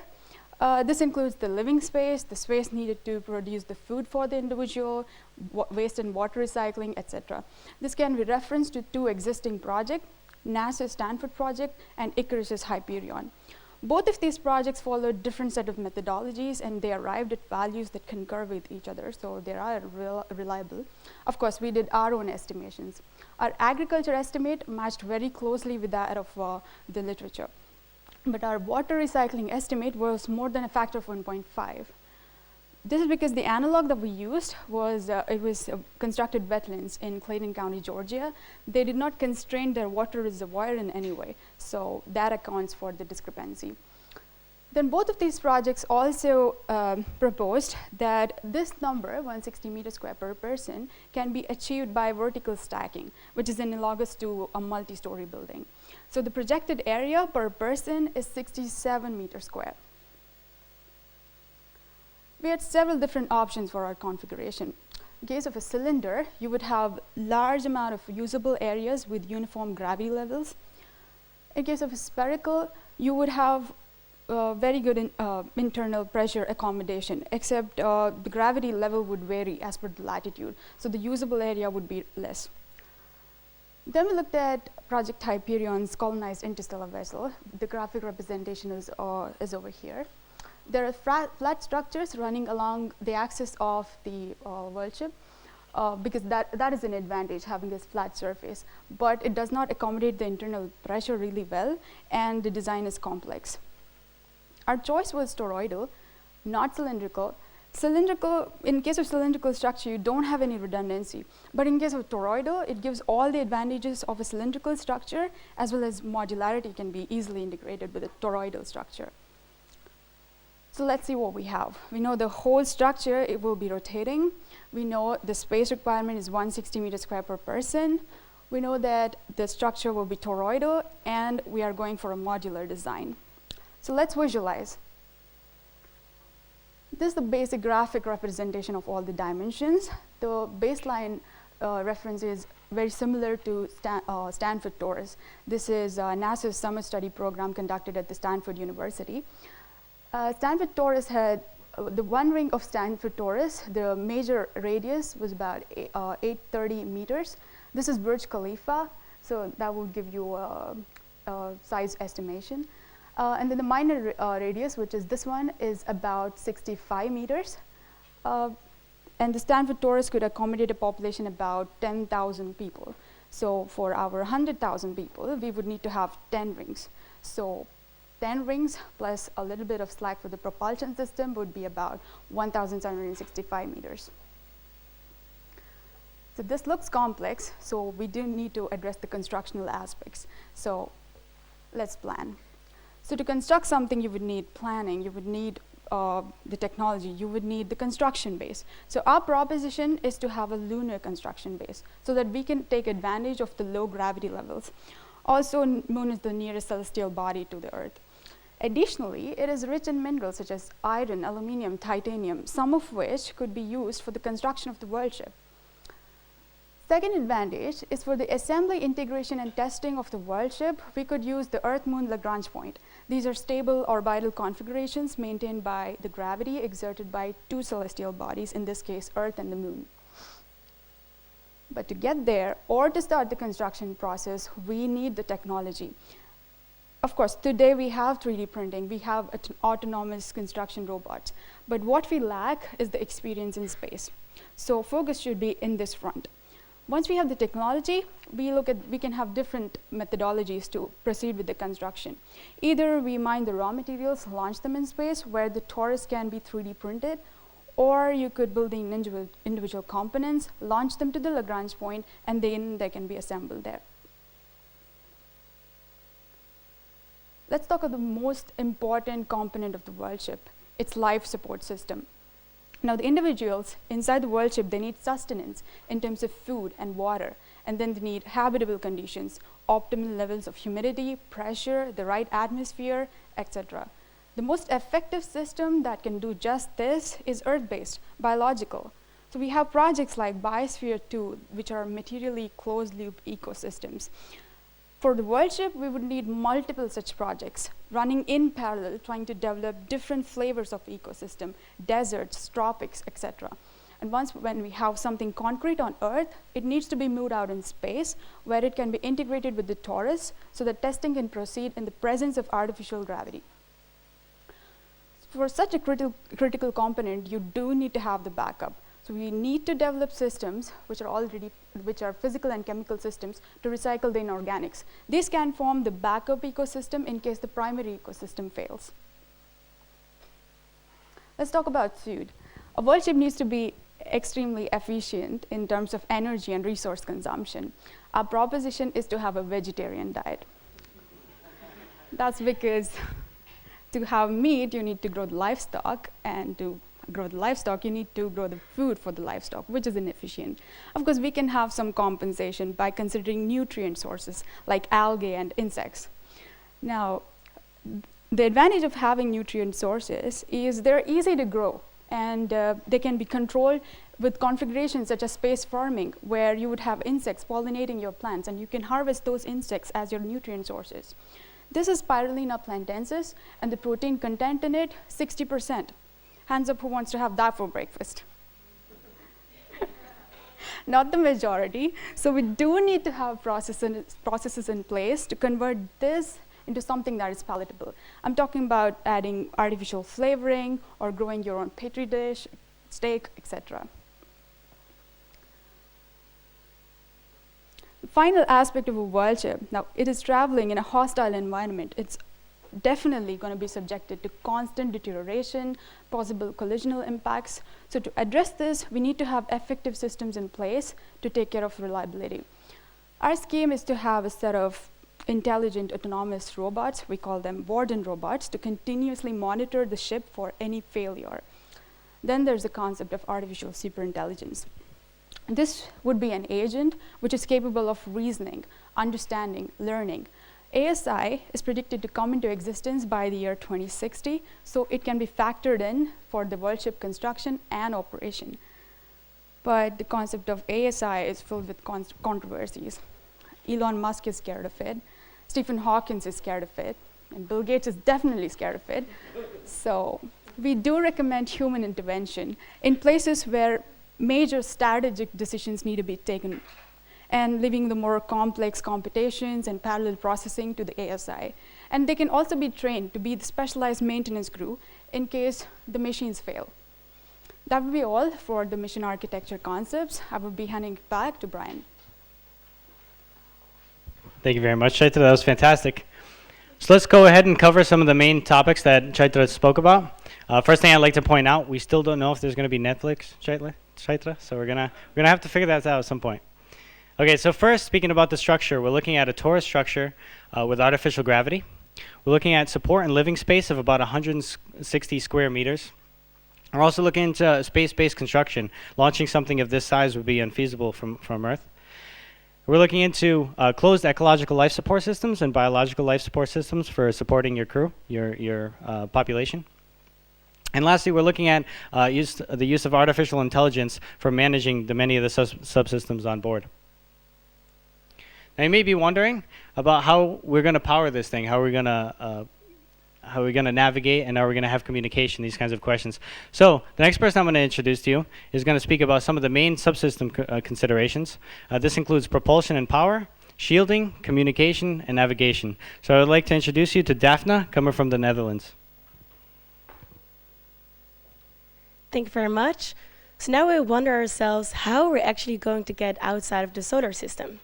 Speaker 3: This includes the living space, the space needed to produce the food for the individual, waste and water recycling, etc. This can be referenced to two existing projects, NASA's Stanford project and Icarus's Hyperion. Both of these projects followed different set of methodologies, and they arrived at values that concur with each other, so they are reliable. Of course, we did our own estimations. Our agriculture estimate matched very closely with that of the literature, but our water recycling estimate was more than a factor of 1.5. This is because the analog that we used was, constructed wetlands in Clayton County, Georgia. They did not constrain their water reservoir in any way, so that accounts for the discrepancy. Then both of these projects also proposed that this number, 160 meters square per person, can be achieved by vertical stacking, which is analogous to a multi-story building. So the projected area per person is 67 meters square. We had several different options for our configuration. In case of a cylinder, you would have large amount of usable areas with uniform gravity levels. In case of a spherical, you would have very good internal pressure accommodation, except the gravity level would vary as per the latitude, so the usable area would be less. Then we looked at Project Hyperion's colonized interstellar vessel. The graphic representation is over here. There are flat structures running along the axis of the world ship, because that is an advantage, having this flat surface. But it does not accommodate the internal pressure really well, and the design is complex. Our choice was toroidal, not cylindrical. Cylindrical, in case of cylindrical structure, you don't have any redundancy. But in case of toroidal, it gives all the advantages of a cylindrical structure, as well as modularity can be easily integrated with a toroidal structure. So let's see what we have. We know the whole structure, it will be rotating. We know the space requirement is 160 meters square per person. We know that the structure will be toroidal, and we are going for a modular design. So let's visualize. This is the basic graphic representation of all the dimensions. The baseline reference is very similar to Stanford Torus. This is NASA's summer study program conducted at the Stanford University. Stanford Torus had the one ring of Stanford Torus, the major radius was about 830 meters. This is Burj Khalifa, so that will give you a size estimation. And then the minor radius, which is this one, is about 65 meters. And the Stanford Torus could accommodate a population about 10,000 people. So for our 100,000 people, we would need to have 10 rings. So 10 rings plus a little bit of slack for the propulsion system would be about 1,765 meters. So this looks complex, so we do need to address the constructional aspects. So let's plan. So to construct something, you would need planning, you would need the technology, you would need the construction base. So our proposition is to have a lunar construction base so that we can take advantage of the low gravity levels. Also, Moon is the nearest celestial body to the Earth. Additionally, it is rich in minerals such as iron, aluminium, titanium, some of which could be used for the construction of the world ship. Second advantage is for the assembly, integration, and testing of the world ship, we could use the Earth-Moon Lagrange point. These are stable orbital configurations maintained by the gravity exerted by two celestial bodies, in this case, Earth and the Moon. But to get there, or to start the construction process, we need the technology. Of course, today we have 3D printing, we have autonomous construction robots, but what we lack is the experience in space. So focus should be in this front. Once we have the technology, we can have different methodologies to proceed with the construction. Either we mine the raw materials, launch them in space, where the torus can be 3D printed, or you could build the individual components, launch them to the Lagrange point, and then they can be assembled there. Let's talk about the most important component of the world ship, its life support system. Now, the individuals inside the world ship, they need sustenance in terms of food and water, and then they need habitable conditions, optimal levels of humidity, pressure, the right atmosphere, etc. The most effective system that can do just this is Earth-based, biological. So we have projects like Biosphere 2, which are materially closed-loop ecosystems. For the world ship, we would need multiple such projects running in parallel, trying to develop different flavors of ecosystem, deserts, tropics, etc. And when we have something concrete on Earth, it needs to be moved out in space, where it can be integrated with the torus, so that testing can proceed in the presence of artificial gravity. For such a critical component, you do need to have the backup. So we need to develop systems which are physical and chemical systems to recycle the inorganics. These can form the backup ecosystem in case the primary ecosystem fails. Let's talk about food. A world ship needs to be extremely efficient in terms of energy and resource consumption. Our proposition is to have a vegetarian diet. That's because to have meat, you need to grow the livestock, and to grow the livestock, you need to grow the food for the livestock, which is inefficient. Of course, we can have some compensation by considering nutrient sources like algae and insects. Now, the advantage of having nutrient sources is they're easy to grow, and they can be controlled with configurations such as space farming, where you would have insects pollinating your plants, and you can harvest those insects as your nutrient sources. This is Spirulina plantensis, and the protein content in it, 60%. Hands up who wants to have that for breakfast. Not the majority. So we do need to have processes in place to convert this into something that is palatable. I'm talking about adding artificial flavoring or growing your own petri dish, steak, etc. The final aspect of a world ship, now it is traveling in a hostile environment. It's definitely going to be subjected to constant deterioration, possible collisional impacts. So to address this, we need to have effective systems in place to take care of reliability. Our scheme is to have a set of intelligent autonomous robots, we call them warden robots, to continuously monitor the ship for any failure. Then there's the concept of artificial superintelligence. This would be an agent which is capable of reasoning, understanding, learning. ASI is predicted to come into existence by the year 2060, so it can be factored in for the world ship construction and operation. But the concept of ASI is filled with controversies. Elon Musk is scared of it, Stephen Hawking is scared of it, and Bill Gates is definitely scared of it. So we do recommend human intervention in places where major strategic decisions need to be taken, and leaving the more complex computations and parallel processing to the ASI. And they can also be trained to be the specialized maintenance crew in case the machines fail. That would be all for the mission architecture concepts. I will be handing it back to Brian.
Speaker 21: Thank you very much, Chaitra. That was fantastic. So let's go ahead and cover some of the main topics that Chaitra spoke about. First thing I'd like to point out, we still don't know if there's going to be Netflix, Chaitra, so we're gonna have to figure that out at some point. Okay, so first, speaking about the structure, we're looking at a torus structure with artificial gravity. We're looking at support and living space of about 160 square meters. We're also looking into space-based construction. Launching something of this size would be unfeasible from Earth. We're looking into closed ecological life support systems and biological life support systems for supporting your crew, your population. And lastly, we're looking at the use of artificial intelligence for managing many of the subsystems on board. Now you may be wondering about how we're going to power this thing, how we're going to navigate, and how we're going to have communication, these kinds of questions. So the next person I'm going to introduce to you is going to speak about some of the main subsystem considerations. This includes propulsion and power, shielding, communication, and navigation. So I would like to introduce you to Daphne, coming from the Netherlands.
Speaker 4: Thank you very much. So now we wonder ourselves how we're actually going to get outside of the solar system.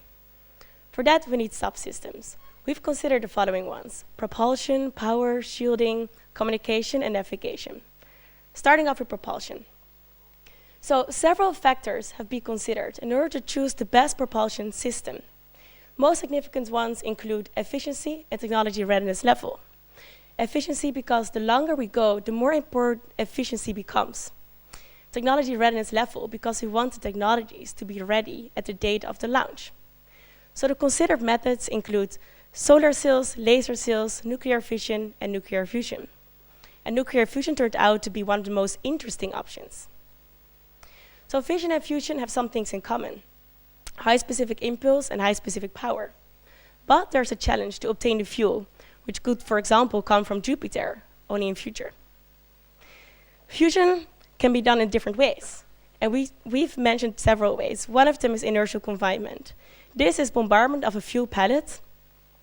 Speaker 4: For that, we need subsystems. We've considered the following ones: propulsion, power, shielding, communication, and navigation. Starting off with propulsion. So several factors have been considered in order to choose the best propulsion system. Most significant ones include efficiency and technology readiness level. Efficiency, because the longer we go, the more important efficiency becomes. Technology readiness level, because we want the technologies to be ready at the date of the launch. So the considered methods include solar cells, laser cells, nuclear fission, and nuclear fusion. And nuclear fusion turned out to be one of the most interesting options. So fission and fusion have some things in common: high specific impulse and high specific power. But there's a challenge to obtain the fuel, which could, for example, come from Jupiter, only in future. Fusion can be done in different ways, and we've mentioned several ways. One of them is inertial confinement. This is bombardment of a fuel pellet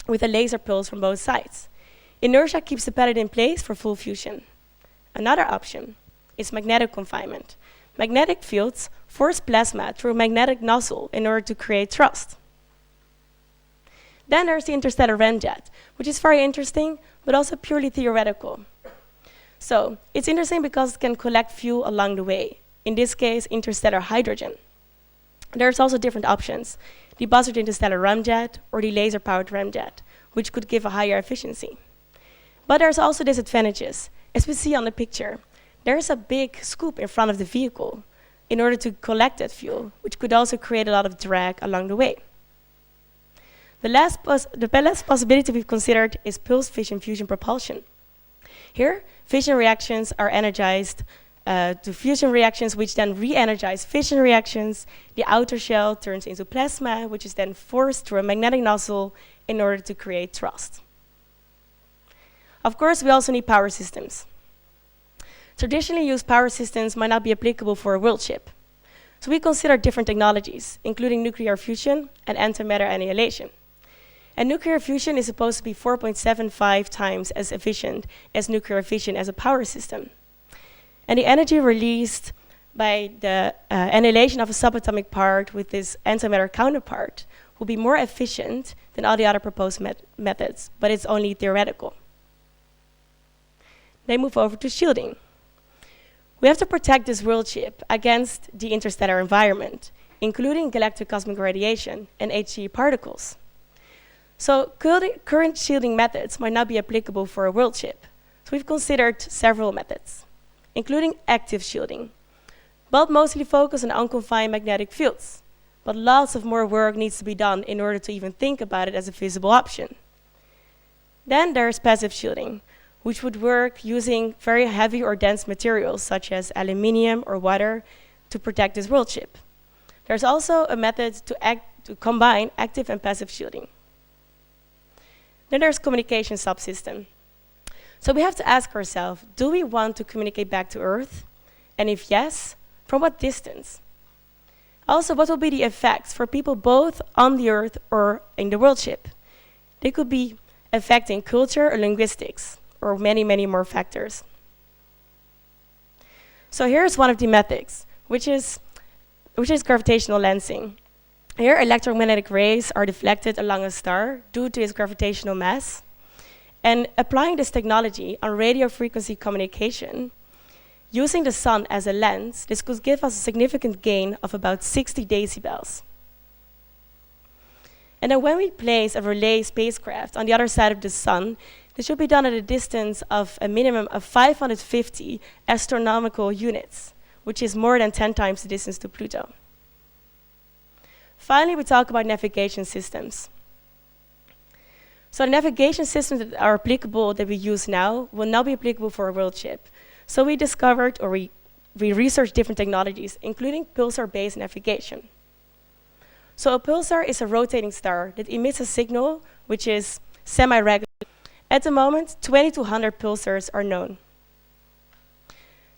Speaker 4: with a laser pulse from both sides. Inertia keeps the pellet in place for full fusion. Another option is magnetic confinement. Magnetic fields force plasma through a magnetic nozzle in order to create thrust. Then there's the interstellar ramjet, which is very interesting, but also purely theoretical. So it's interesting because it can collect fuel along the way. In this case, interstellar hydrogen. There's also different options: the buzzard interstellar ramjet or the laser-powered ramjet, which could give a higher efficiency. But there's also disadvantages. As we see on the picture, there's a big scoop in front of the vehicle in order to collect that fuel, which could also create a lot of drag along the way. The last possibility we've considered is pulse fission fusion propulsion. Here, fission reactions are energized to fusion reactions, which then re-energize fission reactions. The outer shell turns into plasma, which is then forced through a magnetic nozzle in order to create thrust. Of course, we also need power systems. Traditionally used power systems might not be applicable for a world ship. So we consider different technologies, including nuclear fusion and antimatter annihilation. And nuclear fusion is supposed to be 4.75 times as efficient as nuclear fission as a power system. And the energy released by the annihilation of a subatomic part with this antimatter counterpart will be more efficient than all the other proposed methods, but it's only theoretical. They move over to shielding. We have to protect this world ship against the interstellar environment, including galactic cosmic radiation and HC particles. So current shielding methods might not be applicable for a world ship. So we've considered several methods, including active shielding, but mostly focus on unconfined magnetic fields. But lots of more work needs to be done in order to even think about it as a feasible option. Then there's passive shielding, which would work using very heavy or dense materials such as aluminium or water to protect this world ship. There's also a method to combine active and passive shielding. Then there's communication subsystem. So we have to ask ourselves, do we want to communicate back to Earth? And if yes, from what distance? Also, what will be the effects for people both on the Earth or in the world ship? They could be affecting culture or linguistics, or many, many more factors. So here's one of the methods, which is gravitational lensing. Here, electromagnetic rays are deflected along a star due to its gravitational mass. And applying this technology on radio frequency communication, using the sun as a lens, this could give us a significant gain of about 60 decibels. And then when we place a relay spacecraft on the other side of the sun, This should be done at a distance of a minimum of 550 astronomical units, which is more than 10 times the distance to Pluto. Finally, we talk about navigation systems. So the navigation systems that are applicable, that we use now, will now be applicable for a world ship. So we discovered, or we researched different technologies, including pulsar-based navigation. So a pulsar is a rotating star that emits a signal which is semi-regular. At the moment, 2,200 pulsars are known.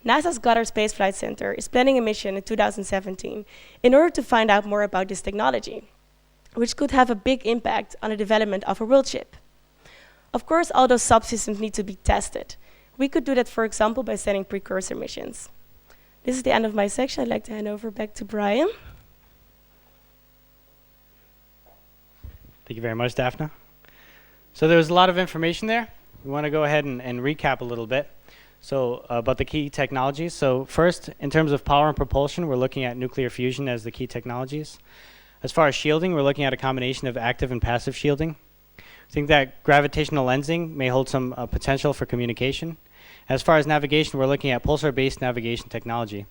Speaker 4: NASA's Goddard Space Flight Center is planning a mission in 2017 in order to find out more about this technology, which could have a big impact on the development of a world ship. Of course, all those subsystems need to be tested. We could do that, for example, by sending precursor missions. This is the end of my section. I'd like to hand over back to Brian.
Speaker 21: Thank you very much, Daphne. So there was a lot of information there. We want to go ahead and recap a little bit. So about the key technologies. So first, in terms of power and propulsion, we're looking at nuclear fusion as the key technologies. As far as shielding, we're looking at a combination of active and passive shielding. I think that gravitational lensing may hold some potential for communication. As far as navigation, we're looking at pulsar-based navigation technology.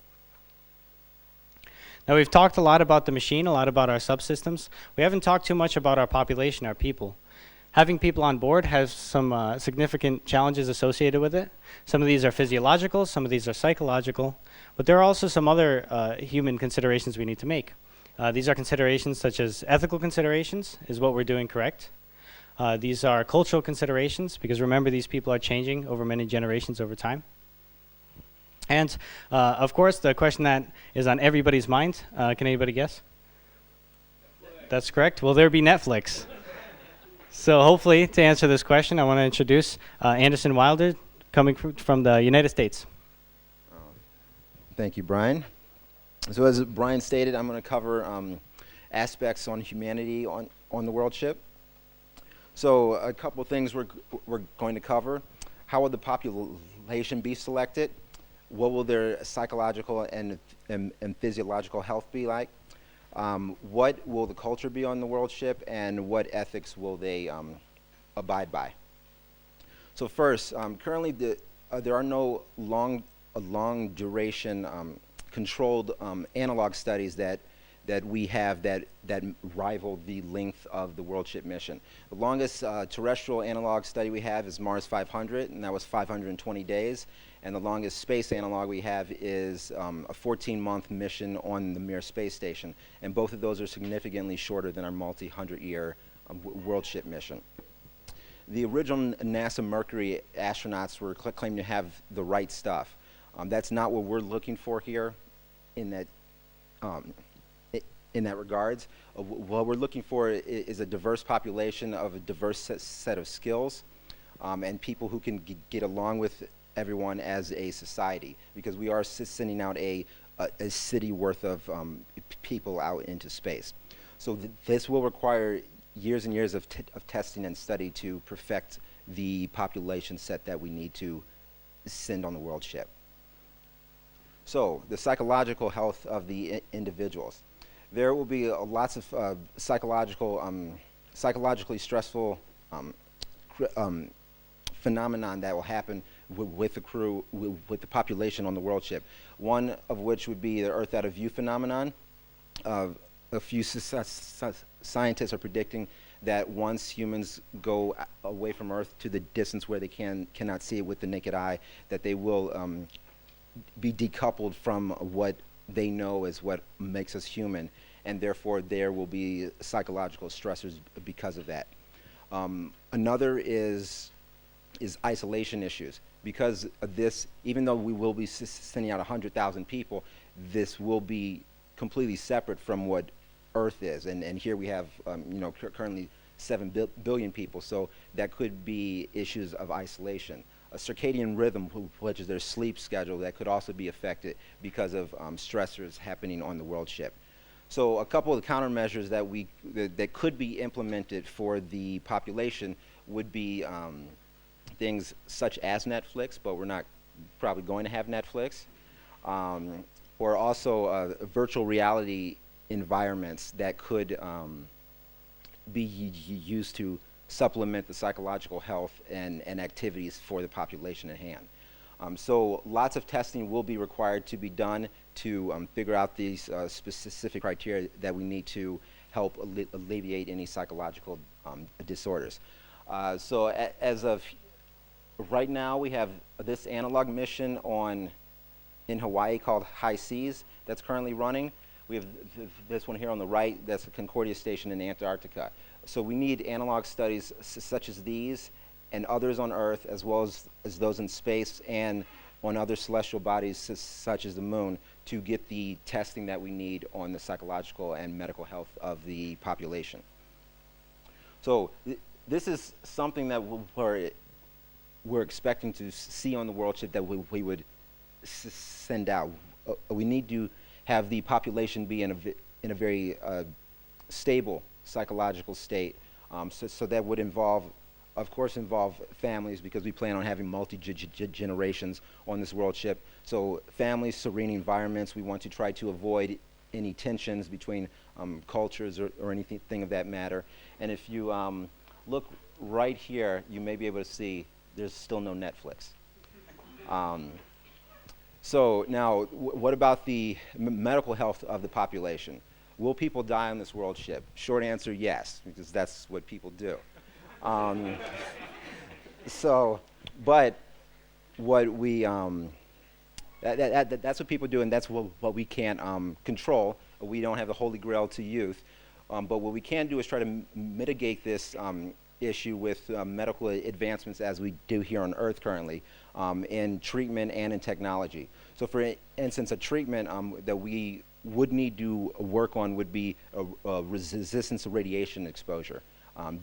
Speaker 21: Now, we've talked a lot about the machine, a lot about our subsystems. We haven't talked too much about our population, our people. Having people on board has some significant challenges associated with it. Some of these are physiological, some of these are psychological, but there are also some other human considerations we need to make. These are considerations such as ethical considerations, is what we're doing correct? These are cultural considerations, because remember, these people are changing over many generations over time. And of course, the question that is on everybody's mind, can anybody guess? That's correct. Will there be Netflix? So hopefully, to answer this question, I want to introduce Anderson Wilder, coming from the United States.
Speaker 7: Thank you, Brian. So as Brian stated, I'm going to cover aspects on humanity on the world ship. So a couple things we're going to cover. How will the population be selected? What will their psychological and physiological health be like? What will the culture be on the world ship, and what ethics will they abide by? So first, currently there are no long duration controlled analog studies that we have that rival the length of the world ship mission. The longest terrestrial analog study we have is Mars 500, and that was 520 days. And the longest space analog we have is a 14-month mission on the Mir space station. And both of those are significantly shorter than our multi-100-year world ship mission. The original NASA Mercury astronauts were claimed to have the right stuff. That's not what we're looking for here in that regards. What we're looking for is a diverse population of a diverse set of skills and people who can get along with everyone as a society, because we are sending out a city worth of people out into space. So this will require years and years of testing and study to perfect the population set that we need to send on the world ship. So the psychological health of the individuals. There will be lots of psychologically stressful phenomenon that will happen with the crew, with the population on the world ship. One of which would be the Earth out of view phenomenon. A few scientists are predicting that once humans go away from Earth to the distance where they cannot see it with the naked eye, that they will be decoupled from what they know as what makes us human, and therefore there will be psychological stressors because of that. Another is isolation issues. Because of this, even though we will be sending out 100,000 people, this will be completely separate from what Earth is. And here we have, currently 7 billion people, so that could be issues of isolation. A circadian rhythm, which is their sleep schedule, that could also be affected because of stressors happening on the world ship. So a couple of countermeasures that could be implemented for the population would be things such as Netflix, but we're not probably going to have Netflix, or also virtual reality environments that could be used to supplement the psychological health and activities for the population at hand. So lots of testing will be required to be done to figure out these specific criteria that we need to help alleviate any psychological disorders. So as of right now, we have this analog mission in Hawaii called High Seas that's currently running. We have this one here on the right, that's the Concordia Station in Antarctica. So we need analog studies such as these and others on Earth, as well as those in space and on other celestial bodies such as the moon, to get the testing that we need on the psychological and medical health of the population. So this is something that we're expecting to see on the world ship that we would send out. We need to have the population be in a very stable psychological state. So that would of course involve families, because we plan on having multi-generations on this world ship. So families, serene environments. We want to try to avoid any tensions between cultures or anything of that matter. And if you look right here, you may be able to see there's still no Netflix. So now, what about the medical health of the population? Will people die on this world ship? Short answer, yes, because that's what people do. But what we, that's what people do, and that's what we can't control. We don't have the holy grail to youth. But what we can do is try to mitigate this issue with medical advancements, as we do here on Earth currently, in treatment and in technology. So for instance, a treatment that we would need to work on would be resistance to radiation exposure.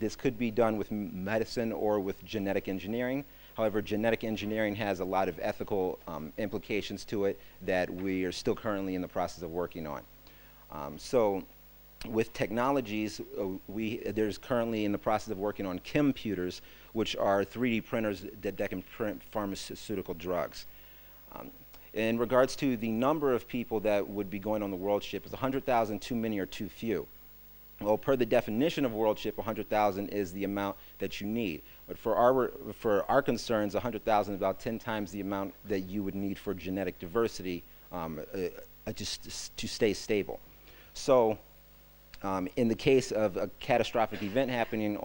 Speaker 7: This could be done with medicine or with genetic engineering. However, genetic engineering has a lot of ethical implications to it that we are still currently in the process of working on. So with technologies, there's currently in the process of working on computers, which are 3D printers that can print pharmaceutical drugs. In regards to the number of people that would be going on the world ship, is 100,000 too many or too few? Well, per the definition of world ship, 100,000 is the amount that you need. But for our concerns, 100,000 is about 10 times the amount that you would need for genetic diversity just to stay stable. So in the case of a catastrophic event happening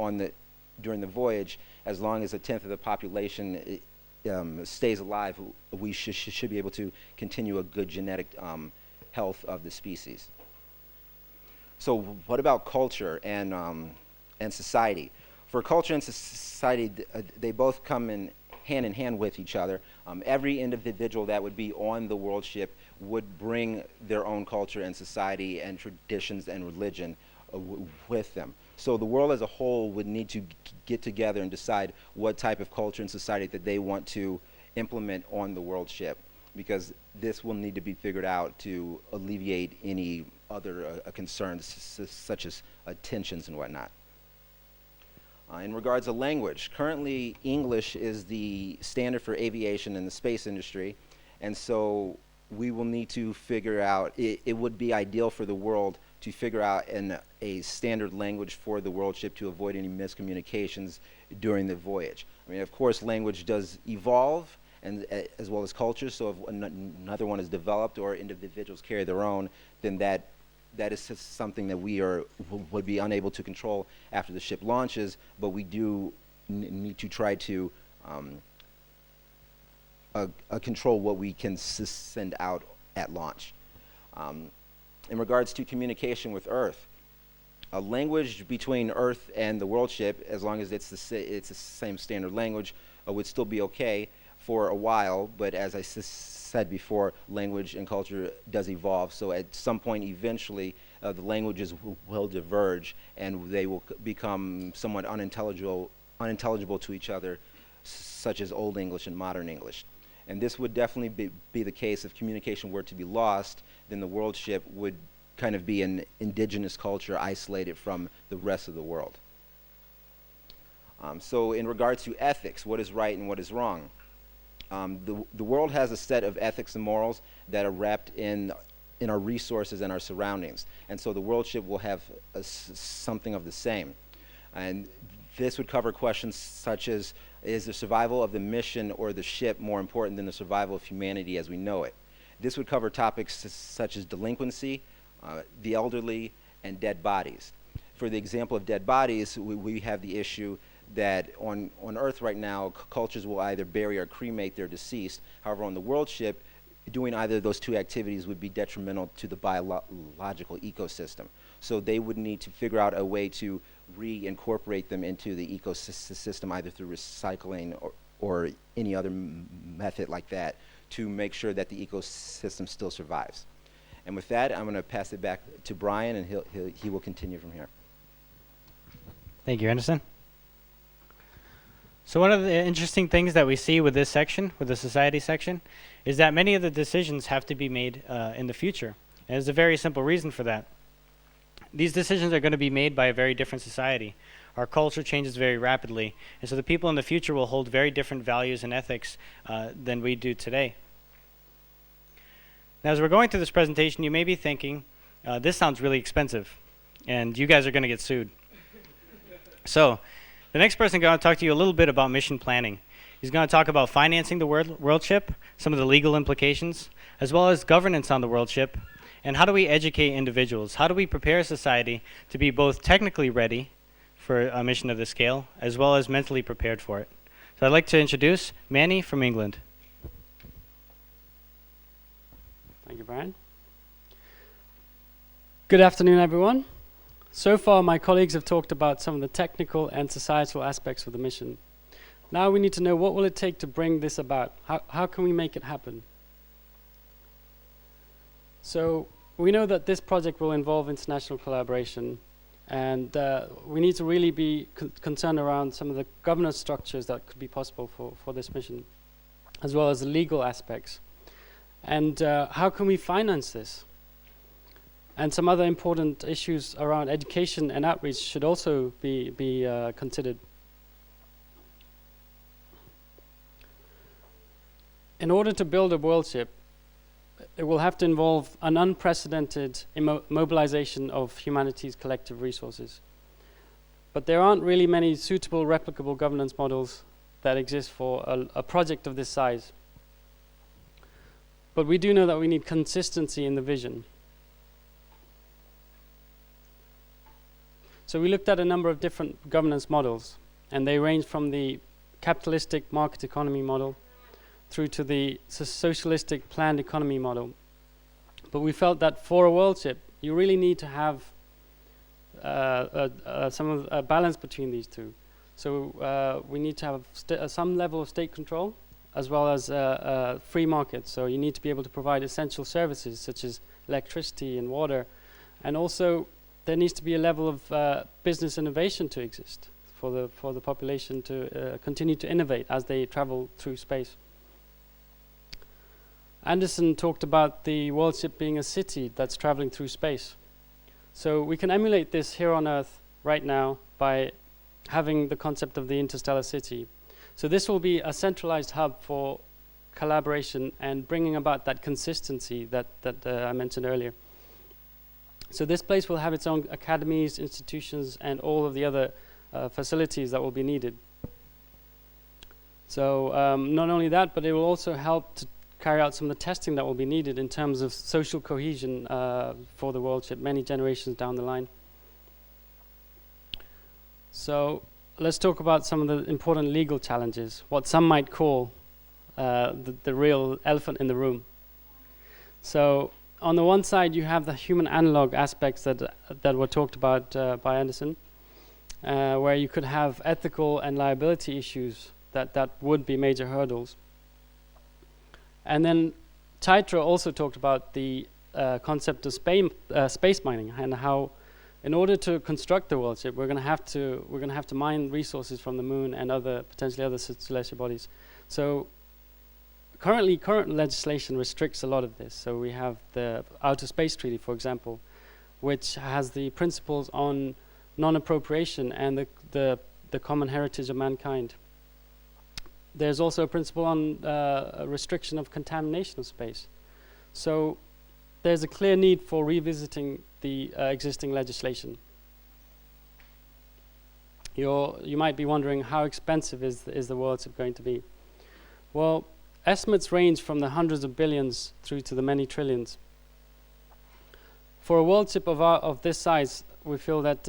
Speaker 7: during the voyage, as long as a tenth of the population stays alive, we should be able to continue a good genetic health of the species. So what about culture and society? For culture and society, they both come in hand with each other. Every individual that would be on the world ship would bring their own culture and society and traditions and religion with them. So the world as a whole would need to get together and decide what type of culture and society that they want to implement on the world ship, because this will need to be figured out to alleviate any other concerns such as tensions and whatnot. In regards to language, currently English is the standard for aviation in the space industry, and so we will need to figure out, it would be ideal for the world to figure out a standard language for the world ship to avoid any miscommunications during the voyage. I mean, of course, language does evolve, and as well as culture, so if another one is developed or individuals carry their own, then that is just something that we would be unable to control after the ship launches, but we do need to try to control what we can send out at launch. In regards to communication with Earth, a language between Earth and the world ship, as long as it's the same standard language, would still be okay for a while, but as I said before, language and culture does evolve, so at some point eventually the languages will diverge and they will become somewhat unintelligible to each other, such as Old English and Modern English. And this would definitely be the case if communication were to be lost. Then the world ship would kind of be an indigenous culture isolated from the rest of the world. So in regards to ethics, what is right and what is wrong? The world has a set of ethics and morals that are wrapped in our resources and our surroundings. And so the world ship will have something of the same. And This would cover questions such as, is the survival of the mission or the ship more important than the survival of humanity as we know it? This would cover topics such as delinquency, the elderly, and dead bodies. For the example of dead bodies, we have the issue that on Earth right now, cultures will either bury or cremate their deceased. However, on the world ship, doing either of those two activities would be detrimental to the biological ecosystem. So they would need to figure out a way to reincorporate them into the ecosystem, either through recycling or any other method like that, to make sure that the ecosystem still survives. And with that, I'm going to pass it back to Brian, and he will continue from here.
Speaker 21: Thank you, Anderson. So one of the interesting things that we see with this section, with the society section, is that many of the decisions have to be made in the future. And there's a very simple reason for that. These decisions are going to be made by a very different society. Our culture changes very rapidly, and so the people in the future will hold very different values and ethics than we do today. Now, as we're going through this presentation, you may be thinking, this sounds really expensive, and you guys are going to get sued. So, the next person is going to talk to you a little bit about mission planning. He's going to talk about financing the world ship, some of the legal implications, as well as governance on the world ship, and how do we educate individuals? How do we prepare society to be both technically ready for a mission of this scale, as well as mentally prepared for it? So I'd like to introduce Manny from England.
Speaker 9: Thank you, Brian. Good afternoon, everyone. So far, my colleagues have talked about some of the technical and societal aspects of the mission. Now we need to know, what will it take to bring this about? How can we make it happen? So we know that this project will involve international collaboration, and we need to really be concerned around some of the governance structures that could be possible for this mission, as well as the legal aspects. And how can we finance this? And some other important issues around education and outreach should also be considered. In order to build a world ship, it will have to involve an unprecedented mobilization of humanity's collective resources. But there aren't really many suitable replicable governance models that exist for a project of this size. But we do know that we need consistency in the vision. So we looked at a number of different governance models, and they range from the capitalistic market economy model through to the socialistic planned economy model. But we felt that for a world ship, you really need to have a balance between these two. So we need to have some level of state control, as well as free markets. So you need to be able to provide essential services such as electricity and water, and also there needs to be a level of business innovation to exist for the population to continue to innovate as they travel through space. Anderson talked about the world ship being a city that's traveling through space. So we can emulate this here on Earth right now by having the concept of the interstellar city. So this will be a centralized hub for collaboration and bringing about that consistency that I mentioned earlier. So this place will have its own academies, institutions, and all of the other facilities that will be needed. So not only that, but it will also help to carry out some of the testing that will be needed in terms of social cohesion for the world ship many generations down the line. So let's talk about some of the important legal challenges, what some might call the real elephant in the room. So on the one side, you have the human analog aspects that were talked about by Anderson, where you could have ethical and liability issues that would be major hurdles. And then Taitra also talked about the concept of space mining, and how, in order to construct the world ship, we're going to have to mine resources from the moon and potentially other celestial bodies. So current legislation restricts a lot of this. So we have the Outer Space Treaty, for example, which has the principles on non-appropriation and the common heritage of mankind. There's also a principle on a restriction of contamination of space. So there's a clear need for revisiting the existing legislation. You might be wondering how expensive is the World Cup going to be? Well, estimates range from the hundreds of billions through to the many trillions. For a World Cup of this size, we feel that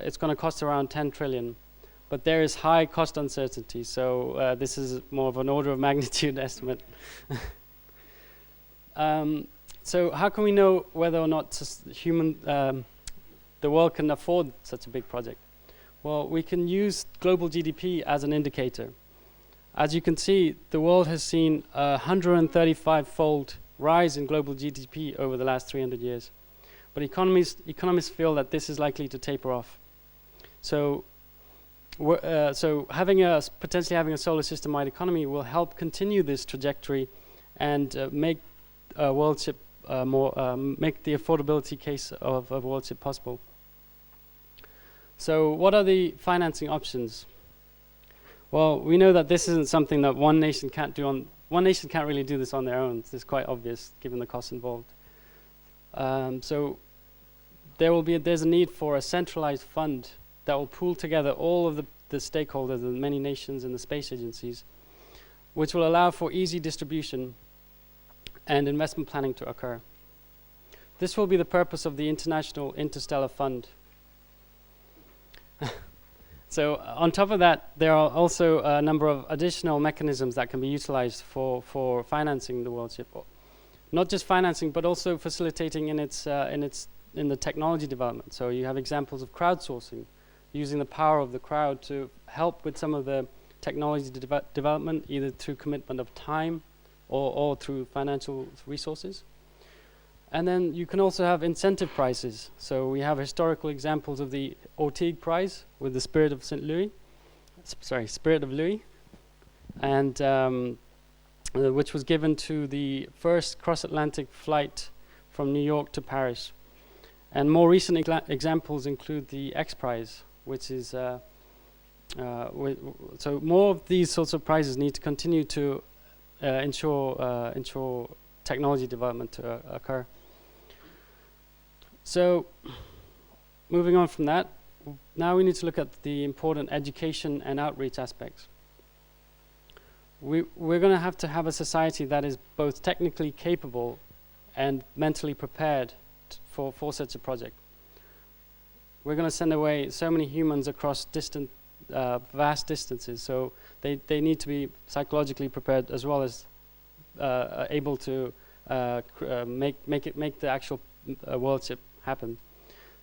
Speaker 9: it's going to cost around 10 trillion. But there is high cost uncertainty, so this is more of an order of magnitude estimate. So how can we know whether or not the world can afford such a big project? Well, we can use global GDP as an indicator. As you can see, the world has seen a 135-fold rise in global GDP over the last 300 years. But economists feel that this is likely to taper off. So potentially having a solar system-wide economy will help continue this trajectory and make World Cup make the affordability case of a World Cup possible. So what are the financing options? Well, we know that this isn't something that one nation can't do one nation can't really do this on their own. This is quite obvious given the costs involved. So there's a need for a centralized fund that will pool together all of the stakeholders, the many nations and the space agencies, which will allow for easy distribution and investment planning to occur. This will be the purpose of the International Interstellar Fund. So on top of that, there are also a number of additional mechanisms that can be utilized for financing the World Cup. Not just financing, but also facilitating in the technology development. So you have examples of crowdsourcing, using the power of the crowd to help with some of the technology development, either through commitment of time or through financial resources. And then you can also have incentive prizes. So we have historical examples of the Orteig Prize with the Spirit of Louis, and which was given to the first cross-Atlantic flight from New York to Paris. And more recent examples include the X Prize, which is so more of these sorts of prizes need to continue to ensure technology development to occur. So, moving on from that, now we need to look at the important education and outreach aspects. We're going to have a society that is both technically capable and mentally prepared for such a project. We're going to send away so many humans across vast distances, so they need to be psychologically prepared as well as able to make the actual World Cup happen.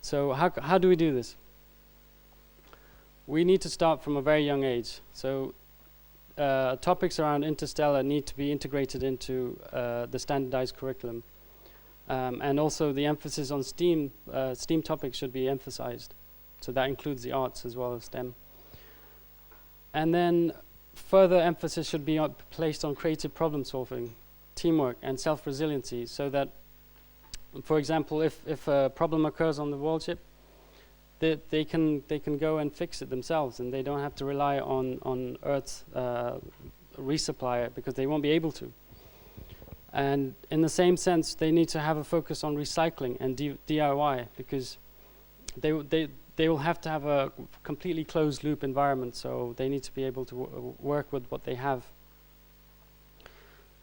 Speaker 9: So how do we do this? We need to start from a very young age. So topics around interstellar need to be integrated into the standardized curriculum. And also the emphasis on STEAM topics should be emphasized. So that includes the arts as well as STEM. And then further emphasis should be placed on creative problem solving, teamwork and self-resiliency, so that, for example, if a problem occurs on the World Cup, they can go and fix it themselves, and they don't have to rely on Earth's resupply, because they won't be able to. And in the same sense, they need to have a focus on recycling and DIY, because they will have to have a completely closed loop environment, so they need to be able to work with what they have.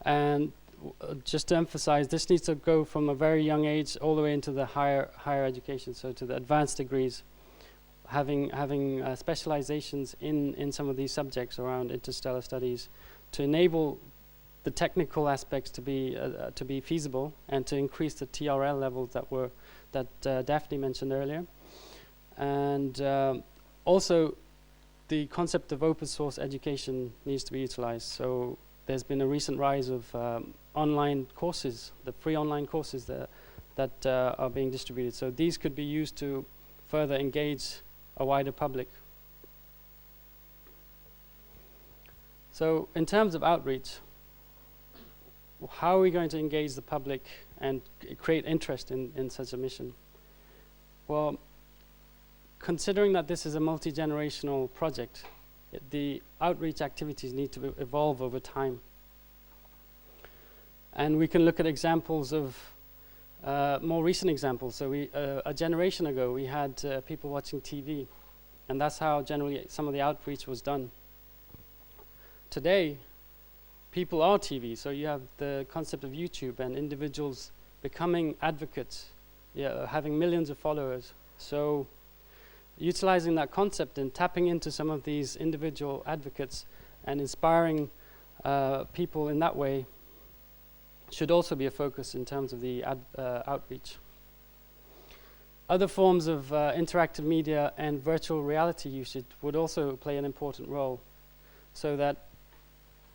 Speaker 9: And just to emphasize, this needs to go from a very young age all the way into the higher education, so to the advanced degrees, having specializations in some of these subjects around interstellar studies to enable the technical aspects to be feasible and to increase the TRL levels that Daphne mentioned earlier. And also the concept of open source education needs to be utilized. So there's been a recent rise of online courses, the free online courses that are being distributed. So these could be used to further engage a wider public. So in terms of outreach, how are we going to engage the public and create interest in such a mission? Well, considering that this is a multi-generational project, the outreach activities need to evolve over time. And we can look at examples of more recent examples. So a generation ago, we had people watching TV, And that's how generally some of the outreach was done. Today, people are TV, so you have the concept of YouTube and individuals becoming advocates, having millions of followers. So utilizing that concept and tapping into some of these individual advocates and inspiring people in that way should also be a focus in terms of the outreach. Other forms of interactive media and virtual reality usage would also play an important role, so that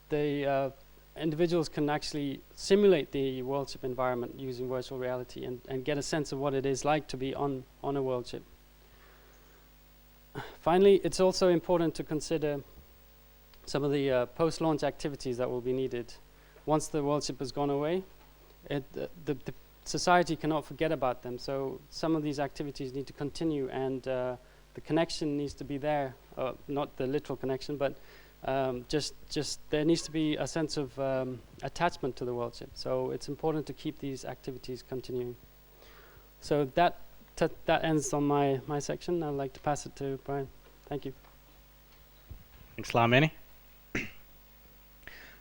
Speaker 9: the individuals can actually simulate the world ship environment using virtual reality and get a sense of what it is like to be on a world ship. Finally, it's also important to consider some of the post-launch activities that will be needed. Once the world ship has gone away, the society cannot forget about them, so some of these activities need to continue, and the connection needs to be there, not the literal connection, but just there needs to be a sense of attachment to the world ship. So it's important to keep these activities continuing. So that ends on my section. I'd like to pass it to Brian. Thank you.
Speaker 21: Thanks a lot, Manny.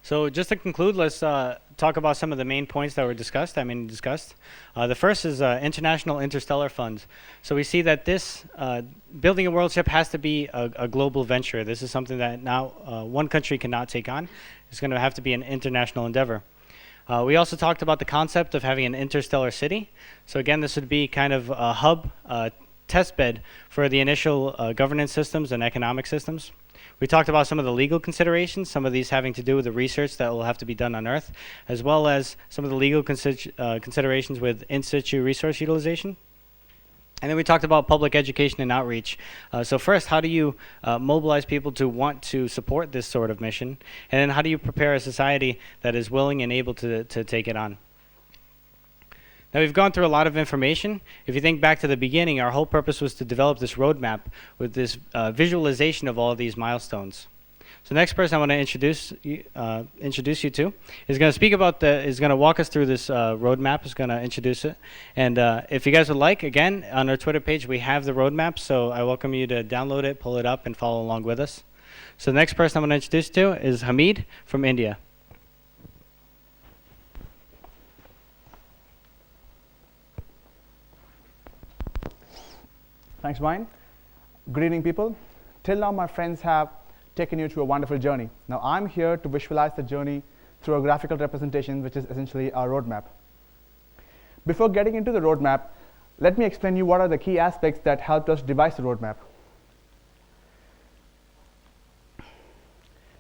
Speaker 21: So just to conclude, let's talk about some of the main points that were discussed. The first is international interstellar funds. So we see that this building a world ship has to be a global venture. This is something that now one country cannot take on. It's going to have to be an international endeavor. We also talked about the concept of having an interstellar city. So again, this would be kind of a hub, test bed for the initial governance systems and economic systems. We talked about some of the legal considerations, some of these having to do with the research that will have to be done on Earth, as well as some of the legal considerations with in situ resource utilization. And then we talked about public education and outreach. So first, how do you mobilize people to want to support this sort of mission? And then how do you prepare a society that is willing and able to take it on? Now, we've gone through a lot of information. If you think back to the beginning, our whole purpose was to develop this roadmap with this visualization of all of these milestones. So the next person I want to introduce you to is going to speak about is going to walk us through this roadmap, is going to introduce it. And if you guys would like, again, on our Twitter page, we have the roadmap, so I welcome you to download it, pull it up, and follow along with us. So the next person I'm going to introduce you to is Hamid from India.
Speaker 10: Thanks, Brian. Good evening, people. Till now, my friends have taken you through a wonderful journey. Now, I'm here to visualize the journey through a graphical representation, which is essentially our roadmap. Before getting into the roadmap, let me explain you what are the key aspects that helped us devise the roadmap.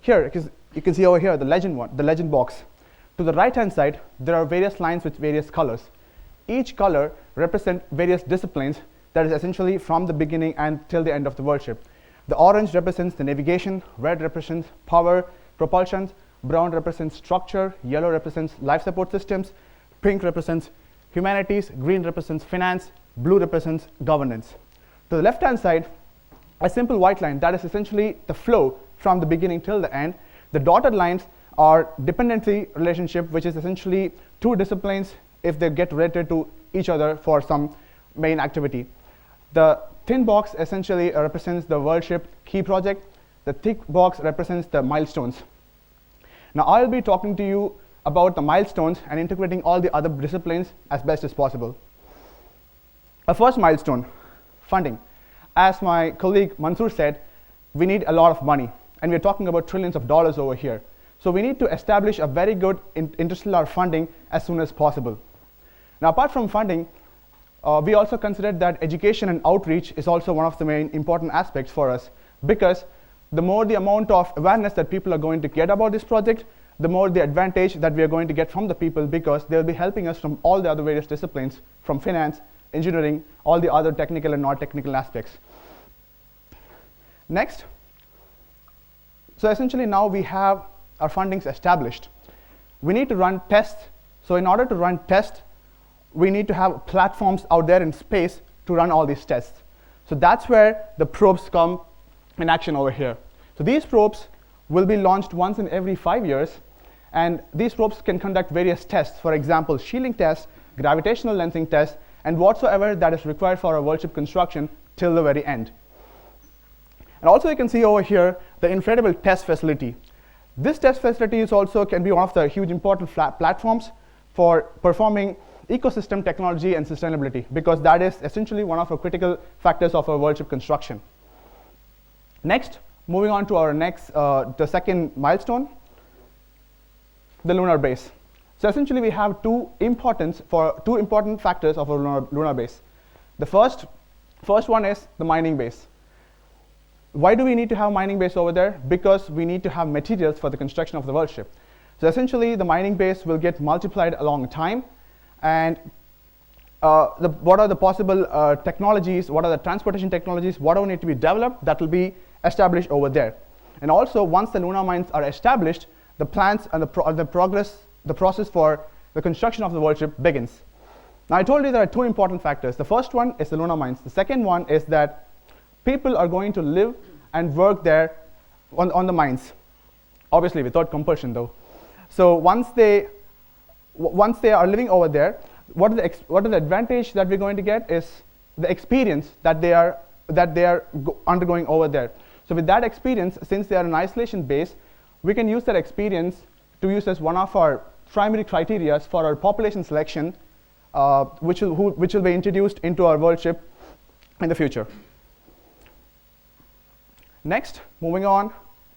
Speaker 10: Here, you can see over here the legend box. To the right-hand side, there are various lines with various colors. Each color represents various disciplines that is essentially from the beginning and till the end of the world ship. The orange represents the navigation, red represents power, propulsion, brown represents structure, yellow represents life support systems, pink represents humanities, green represents finance, blue represents governance. To the left-hand side, a simple white line that is essentially the flow from the beginning till the end. The dotted lines are dependency relationship, which is essentially two disciplines if they get related to each other for some main activity. The thin box essentially represents the world ship key project. The thick box represents the milestones. Now I'll be talking to you about the milestones and integrating all the other disciplines as best as possible. A first milestone, funding. As my colleague Mansoor said, we need a lot of money, and we're talking about trillions of dollars over here. So we need to establish a very good interstellar funding as soon as possible. Now apart from funding, we also considered that education and outreach is also one of the main important aspects for us, because the more the amount of awareness that people are going to get about this project, the more the advantage that we are going to get from the people, because they'll be helping us from all the other various disciplines, from finance, engineering, all the other technical and non-technical aspects. Next, so essentially now we have our fundings established. We need to run tests. So in order to run tests, we need to have platforms out there in space to run all these tests. So that's where the probes come in action over here. So these probes will be launched once in every 5 years, and these probes can conduct various tests. For example, shielding tests, gravitational lensing tests, and whatsoever that is required for a world ship construction till the very end. And also you can see over here the incredible test facility. This test facility is also can be one of the huge important platforms for performing ecosystem technology and sustainability, because that is essentially one of the critical factors of our world ship construction. Next, moving on to our the second milestone, the lunar base. So essentially we have two important factors of our lunar base. The first one is the mining base. Why do we need to have mining base over there? Because we need to have materials for the construction of the world ship. So essentially the mining base will get multiplied along time, and what are the possible technologies, what are the transportation technologies, what will need to be developed, that will be established over there. And also once the lunar mines are established, the plans and the process for the construction of the world ship begins. Now I told you there are two important factors. The first one is the lunar mines. The second one is that people are going to live and work there on the mines, obviously without compulsion though. So once they are living over there, what is the advantage that we're going to get is the experience that they are undergoing over there. So with that experience, since they are an isolation base, we can use that experience to use as one of our primary criteria for our population selection, which will be introduced into our world ship in the future. Next, moving on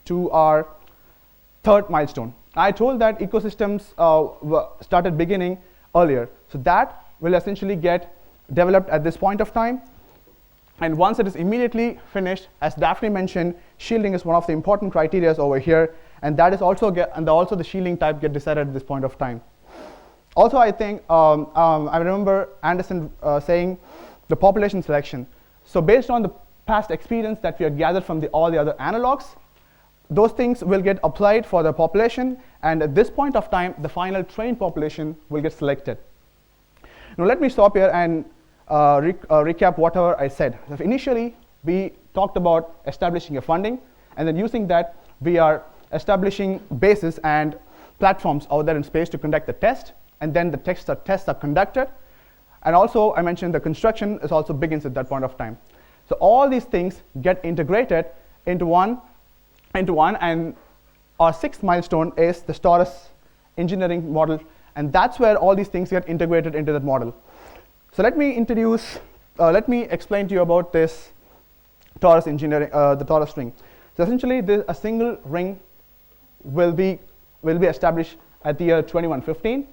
Speaker 10: to our third milestone. I told that ecosystems started beginning earlier. So that will essentially get developed at this point of time. And once it is immediately finished, as Daphne mentioned, shielding is one of the important criteria over here, and that is also also the shielding type get decided at this point of time. Also, I think I remember Anderson saying the population selection. So based on the past experience that we have gathered from all the other analogs, those things will get applied for the population, and at this point of time, the final trained population will get selected. Now let me stop here and recap whatever I said. So initially, we talked about establishing a funding, and then using that, we are establishing bases and platforms out there in space to conduct the test, and then the tests are conducted. And also, I mentioned the construction is also begins at that point of time. So all these things get integrated into one, and our sixth milestone is the Taurus engineering model, and that's where all these things get integrated into that model. So let me explain to you about this Taurus engineering, the Taurus ring. So essentially, a single ring will be established at the year 2115,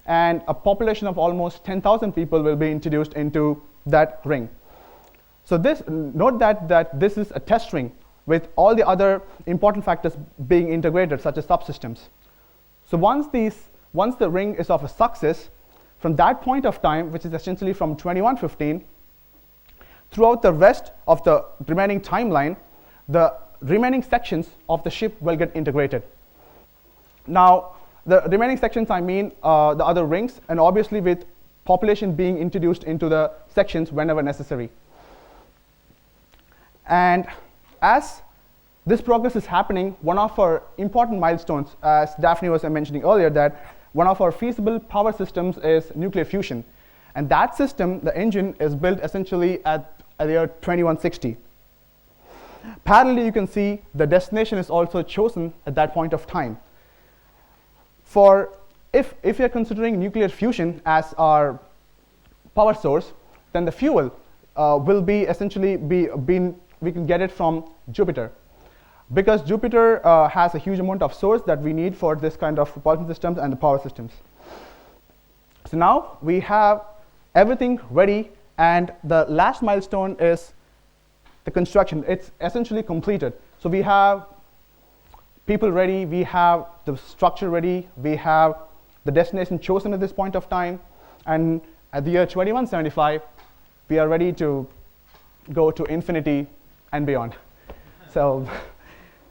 Speaker 10: and a population of almost 10,000 people will be introduced into that ring. So note that this is a test ring with all the other important factors being integrated, such as subsystems. So once the ring is of a success, from that point of time, which is essentially from 2115, throughout the rest of the remaining timeline, the remaining sections of the ship will get integrated. Now, the remaining sections, I mean the other rings, and obviously with population being introduced into the sections whenever necessary. And as this progress is happening, one of our important milestones, as Daphne was mentioning earlier, that one of our feasible power systems is nuclear fusion. And that system, the engine, is built essentially at the year 2160. Parallelly, you can see the destination is also chosen at that point of time. If you're considering nuclear fusion as our power source, then the fuel will be essentially we can get it from Jupiter. Because Jupiter has a huge amount of source that we need for this kind of propulsion systems and the power systems. So now we have everything ready, and the last milestone is the construction. It's essentially completed. So we have people ready, we have the structure ready, we have the destination chosen at this point of time, and at the year 2175, we are ready to go to infinity and beyond. So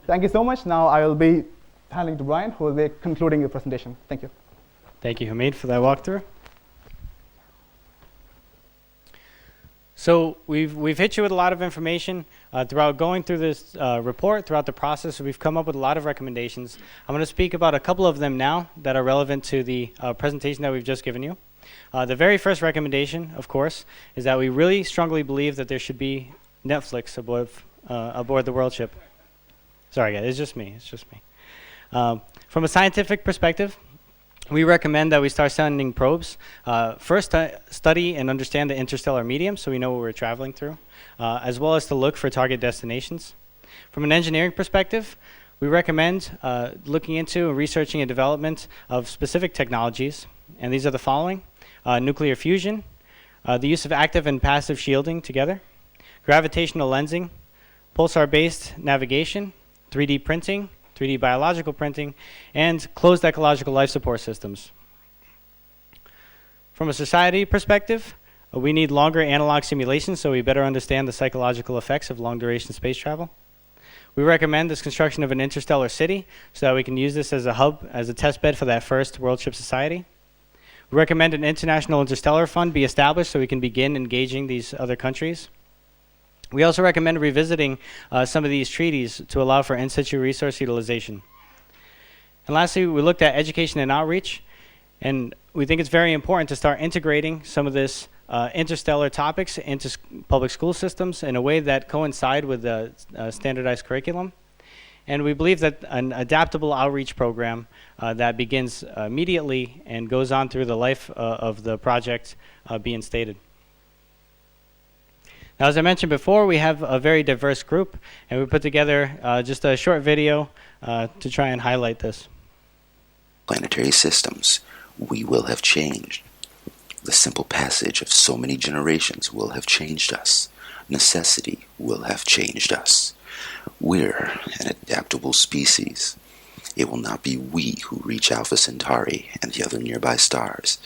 Speaker 10: thank you so much. Now I will be handing to Brian, who will be concluding the presentation. Thank you.
Speaker 21: Thank you, Hamid, for that walkthrough. So we've hit you with a lot of information throughout going through this report, throughout the process. We've come up with a lot of recommendations. I'm going to speak about a couple of them now that are relevant to the presentation that we've just given you. The very first recommendation, of course, is that we really strongly believe that there should be Netflix aboard the world ship. Sorry, guys, it's just me. It's just me. From a scientific perspective, we recommend that we start sending probes. First, to study and understand the interstellar medium so we know what we're traveling through, as well as to look for target destinations. From an engineering perspective, we recommend looking into and researching and development of specific technologies. And these are the following: nuclear fusion, the use of active and passive shielding together, gravitational lensing, pulsar-based navigation, 3D printing, 3D biological printing, and closed ecological life support systems. From a society perspective, we need longer analog simulations so we better understand the psychological effects of long-duration space travel. We recommend this construction of an interstellar city so that we can use this as a hub, as a test bed for that first World Ship Society. We recommend an international interstellar fund be established so we can begin engaging these other countries. We also recommend revisiting some of these treaties to allow for in situ resource utilization. And lastly, we looked at education and outreach, and we think it's very important to start integrating some of this interstellar topics into public school systems in a way that coincide with the standardized curriculum. And we believe that an adaptable outreach program that begins immediately and goes on through the life of the project being stated. Now, as I mentioned before, we have a very diverse group, and we put together just a short video to try and highlight this.
Speaker 8: Planetary systems, we will have changed. The simple passage of so many generations will have changed us. Necessity will have changed us. We're an adaptable species. It will not be we who reach Alpha Centauri and the other nearby stars.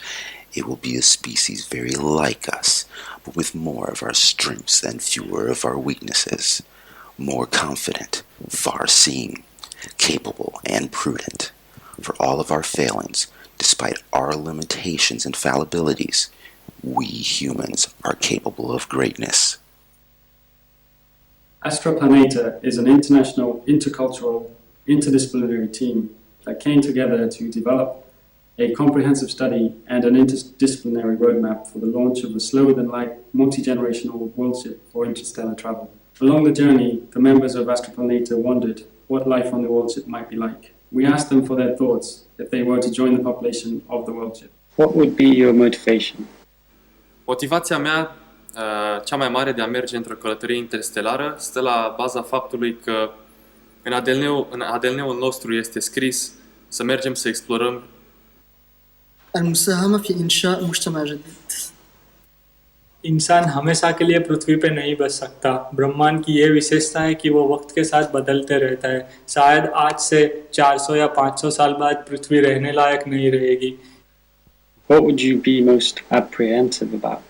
Speaker 8: It will be a species very like us, but with more of our strengths and fewer of our weaknesses. More confident, far-seeing, capable, and prudent. For all of our failings, despite our limitations and fallibilities, we humans are capable of greatness.
Speaker 22: Astroplaneta is an international, intercultural, interdisciplinary team that came together to develop a comprehensive study and an interdisciplinary roadmap for the launch of a slower-than-light, multi-generational world ship for interstellar travel. Along the journey, the members of Astroplaneta wondered what life on the world ship might be like. We asked them for their thoughts if they were to join the population of the world ship.
Speaker 9: What would be your motivation?
Speaker 23: Motivația mea cea mai mare de a merge într-o călătorie interstelară stă la baza faptului că în ADN-ul nostru este scris să mergem să explorăm.
Speaker 24: المساهمة في إنشاء مجتمع جديد.
Speaker 25: इंसान हमेशा के लिए पृथ्वी पे नहीं बच सकता। ब्रह्मांड की ये विशेषता है कि वो वक्त के साथ बदलते रहता है। शायद आज से 400 या 500 साल बाद पृथ्वी रहने लायक नहीं रहेगी।
Speaker 9: What would you be most apprehensive about?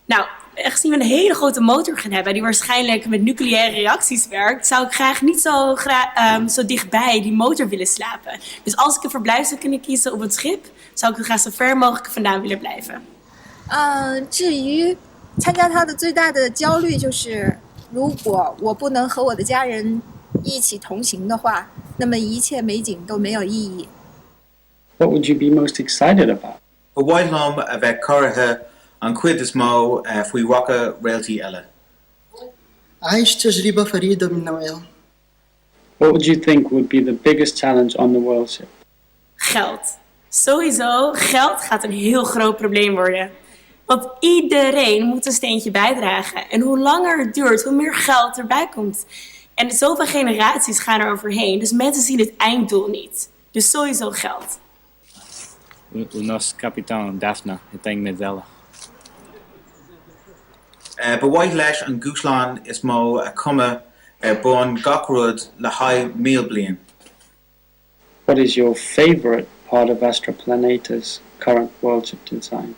Speaker 26: Nou, gezien we een hele grote motor gaan hebben die waarschijnlijk met nucleaire reacties werkt, zou ik graag niet zo dichtbij die motor willen slapen. Dus als ik een verblijf zou kunnen kiezen op het schip, zou ik er graag zo ver mogelijk vandaan willen blijven.
Speaker 27: 至于参加它的最大的焦虑就是，如果我不能和我的家人一起同行的话，那么一切美景都没有意义。
Speaker 9: What would you be most excited about?
Speaker 28: Bhailam avec Coraha an quid is mo في واقع reality ella.
Speaker 24: أعيش تجربة فريدة من نوعها.
Speaker 9: What would you think would be the biggest challenge on the world ship?
Speaker 26: Geld. Sowieso, geld gaat een heel groot probleem worden. Want iedereen moet een steentje bijdragen. En hoe langer het duurt, hoe meer geld erbij komt. En zoveel generaties gaan er overheen. Dus mensen zien het einddoel niet. Dus sowieso geld.
Speaker 29: O nosso capitão Daphne tem medela.
Speaker 28: Bhaid leis an Gúsláin is mó a cuma bon gachrúd le haidh míl bliain.
Speaker 9: What is your favorite part of Astroplaneta's current world ship design?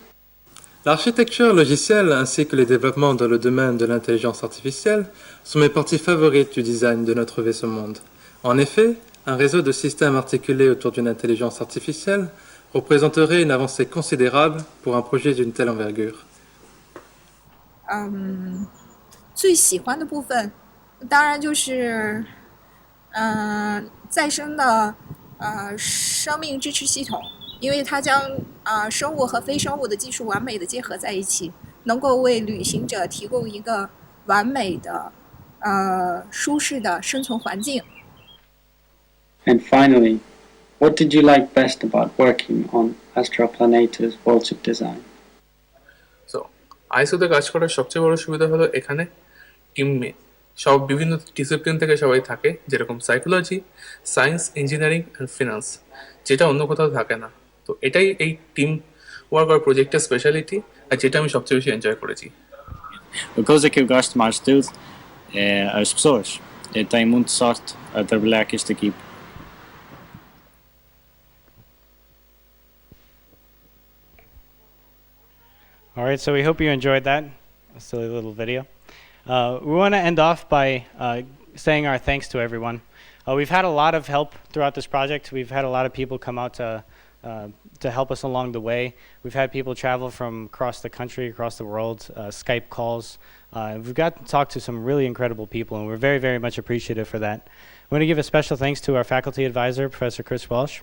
Speaker 30: L'architecture logicielle ainsi que les développements dans le domaine de l'intelligence artificielle sont mes parties favorites du design de notre vaisseau monde. En effet, un réseau de systèmes articulés autour d'une intelligence artificielle représenterait une avancée considérable pour un projet d'une telle envergure.
Speaker 27: 最喜欢的部分，当然就是再生的生命支持系统，因为它将生物和非生物的技术完美的结合在一起，能够为旅行者提供一个完美的舒适的生存环境。
Speaker 19: And finally, what did you like best about working on Astra Planeta's worldship design?
Speaker 30: So আইসোতে কাজ করার সবচেয়ে বড় সুবিধা হলো এখানে টিমে সব বিভিন্ন ডিসিপ্লিন থেকে সবাই থাকে, যেরকম psychology, science, engineering and finance, যেটা অন্য কোথাও থাকে না। তো এটাই এই টিম ওয়ার্ক আর প্রজেক্টের স্পেশালিটি, আর যেটা আমি sobseie বেশি এনজয় করেছি।
Speaker 29: Because ik gosto mais tudo as pessoas. Eu tenho muita sorte a trabalhar com esta equipe.
Speaker 21: All right, so we hope you enjoyed that. A silly little video. We want to end off by saying our thanks to everyone. We've had a lot of help throughout this project. We've had a lot of people come out to help us along the way. We've had people travel from across the country, across the world, Skype calls. We've got to talk to some really incredible people, and we're very, very much appreciative for that. I want to give a special thanks to our faculty advisor, Professor Chris Welsh.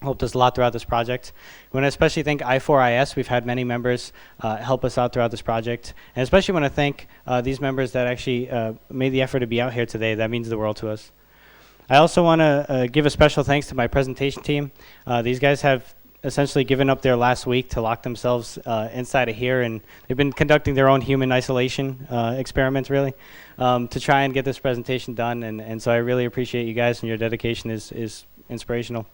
Speaker 21: Helped us a lot throughout this project. We want to especially thank I4IS. We've had many members help us out throughout this project. And especially want to thank these members that actually made the effort to be out here today. That means the world to us. I also want to give a special thanks to my presentation team. These guys have essentially given up their last week to lock themselves inside of here, and they've been conducting their own human isolation experiment, really, to try and get this presentation done. And so I really appreciate you guys, and your dedication is inspirational.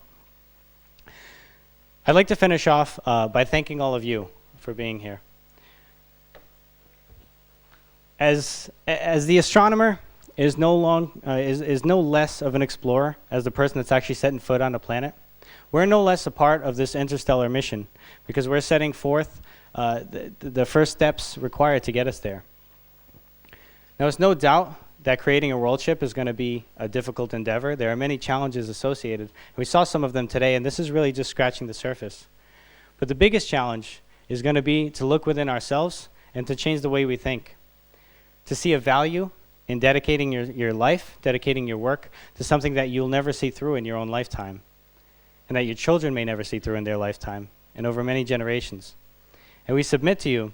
Speaker 21: I'd like to finish off by thanking all of you for being here. As the astronomer is no less of an explorer as the person that's actually setting foot on the planet, we're no less a part of this interstellar mission because we're setting forth the first steps required to get us there. Now, there's no doubt that creating a world ship is going to be a difficult endeavor. There are many challenges associated. We saw some of them today, and this is really just scratching the surface. But the biggest challenge is going to be to look within ourselves and to change the way we think, to see a value in dedicating your life, dedicating your work to something that you'll never see through in your own lifetime, and that your children may never see through in their lifetime, and over many generations. And we submit to you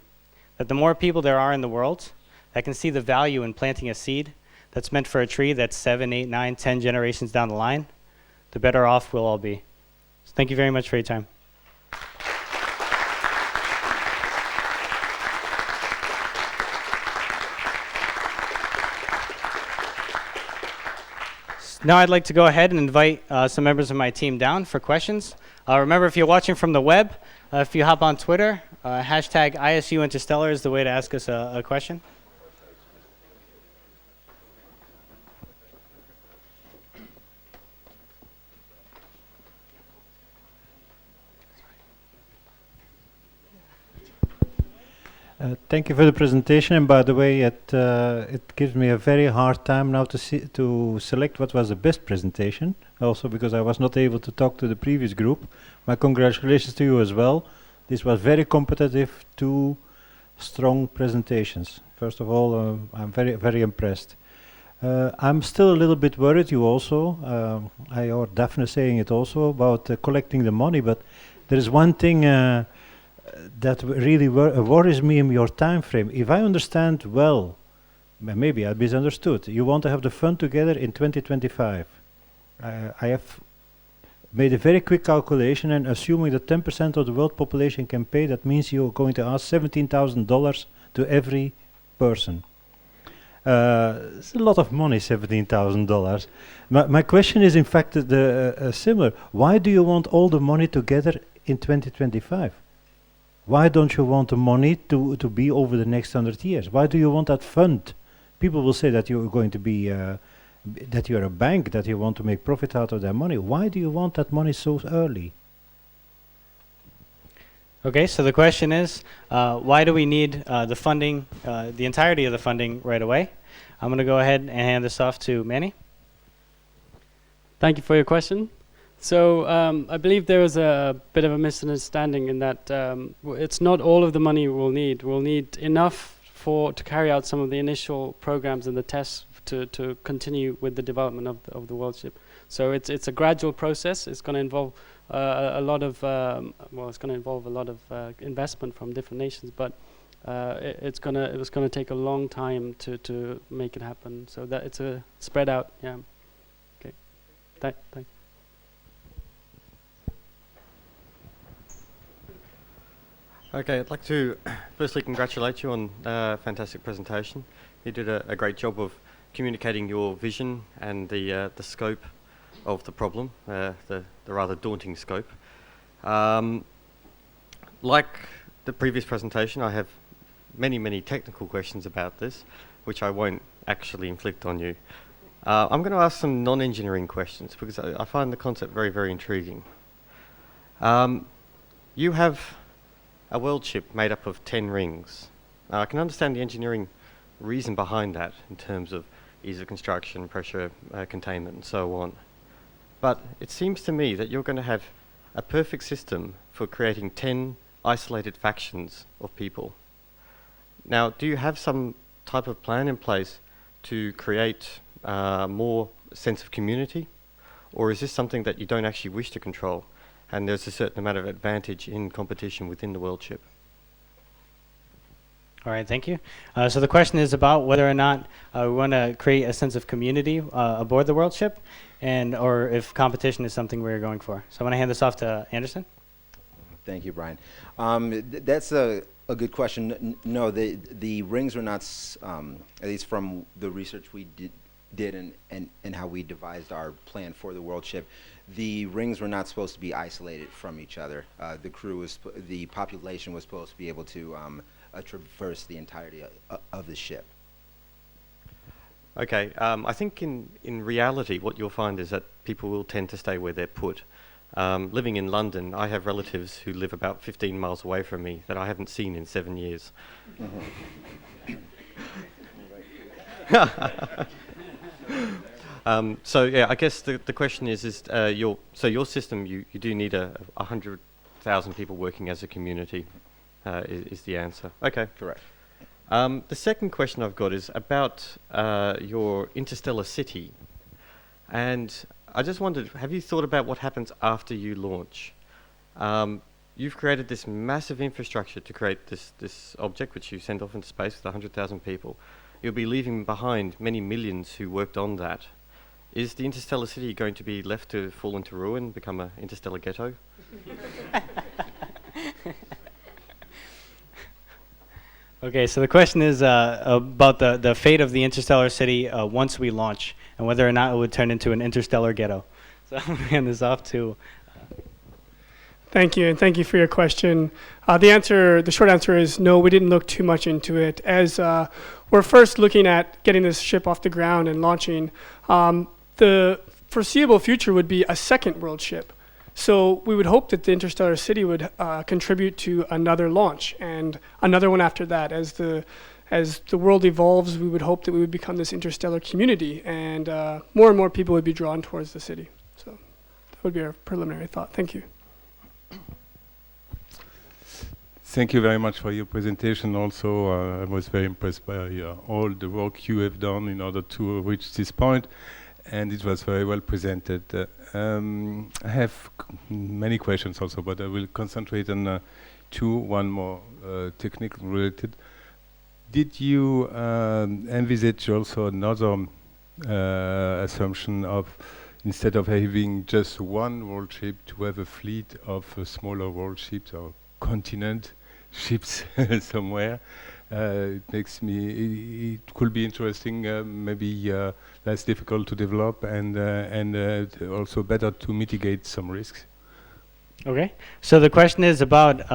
Speaker 21: that the more people there are in the world that can see the value in planting a seed that's meant for a tree that's 7, 8, 9, 10 generations down the line, the better off we'll all be. So thank you very much for your time. Now I'd like to go ahead and invite some members of my team down for questions. Remember, if you're watching from the web, if you hop on Twitter, hashtag ISU Interstellar is the way to ask us a question.
Speaker 2: Thank you for the presentation, and by the way, it gives me a very hard time now to select what was the best presentation, also because I was not able to talk to the previous group. My congratulations to you as well. This was very competitive, two strong presentations. First of all, I'm very, very impressed. I'm still a little bit worried, you also, I or Daphne saying it also, about collecting the money, but there is one thing that really worries me in your time frame. If I understand well, maybe I misunderstood, you want to have the fund together in 2025. I have made a very quick calculation, and assuming that 10% of the world population can pay, that means you're going to ask $17,000 to every person. It's a lot of money, $17,000. My question is, in fact, similar. Why do you want all the money together in 2025? Why don't you want the money to be over the next 100 years? Why do you want that fund? People will say that you're going to be, that you're a bank, that you want to make profit out of their money. Why do you want that money so early?
Speaker 21: Okay, so the question is, why do we need the funding, the entirety of the funding right away? I'm going to go ahead and hand this off to Manny.
Speaker 9: Thank you for your question. So I believe there was a bit of a misunderstanding in that it's not all of the money we'll need. We'll need enough to carry out some of the initial programs and the tests to continue with the development of the world ship. So it's a gradual process. It's going to involve a lot of investment from different nations, but It was gonna take a long time to make it happen. So that it's a spread out. Yeah. Okay. Thank.
Speaker 1: Okay, I'd like to firstly congratulate you on a fantastic presentation. You did a great job of communicating your vision and the scope of the problem, the rather daunting scope. Like the previous presentation, I have many technical questions about this, which I won't actually inflict on you. I'm going to ask some non-engineering questions because I find the concept very intriguing. You have a world ship made up of 10 rings. I can understand the engineering reason behind that in terms of ease of construction, pressure containment and so on. But it seems to me that you're going to have a perfect system for creating 10 isolated factions of people. Now, do you have some type of plan in place to create more sense of community? Or is this something that you don't actually wish to control? And there's a certain amount of advantage in competition within the world ship.
Speaker 21: All right, thank you. So the question is about whether or not we want to create a sense of community aboard the world ship, or if competition is something we're going for. So I want to hand this off to Anderson.
Speaker 7: Thank you, Brian. That's a good question. No, the rings were not, at least from the research we did and how we devised our plan for the world ship, the rings were not supposed to be isolated from each other. The population was supposed to be able to traverse the entirety of the ship.
Speaker 1: Okay, I think in reality what you'll find is that people will tend to stay where they're put. Living in London, I have relatives who live about 15 miles away from me that I haven't seen in 7 years. So yeah, I guess the question is your system, you do need 100,000 people working as a community, is the answer. Okay.
Speaker 7: Correct.
Speaker 1: The second question I've got is about your interstellar city. And I just wondered, have you thought about what happens after you launch? You've created this massive infrastructure to create this object, which you send off into space with 100,000 people. You'll be leaving behind many millions who worked on that. Is the interstellar city going to be left to fall into ruin, become an interstellar ghetto?
Speaker 21: Okay, so the question is about the fate of the interstellar city once we launch, and whether or not it would turn into an interstellar ghetto. So I'm going to hand this off to...
Speaker 5: Thank you, and thank you for your question. The short answer is no, we didn't look too much into it. As we're first looking at getting this ship off the ground and launching, the foreseeable future would be a second world ship. So we would hope that the interstellar city would contribute to another launch and another one after that. As the world evolves, we would hope that we would become this interstellar community, and more people would be drawn towards the city. So that would be our preliminary thought. Thank you.
Speaker 11: Thank you very much for your presentation. Also, I was very impressed by all the work you have done in order to reach this point, and it was very well presented. I have many questions also, but I will concentrate on two, one more technical related. Did you envisage also another assumption of, instead of having just one world ship, to have a fleet of smaller world ships or continent ships somewhere? It could be interesting, maybe less difficult to develop, and also better to mitigate some risks.
Speaker 21: Okay, so the question is about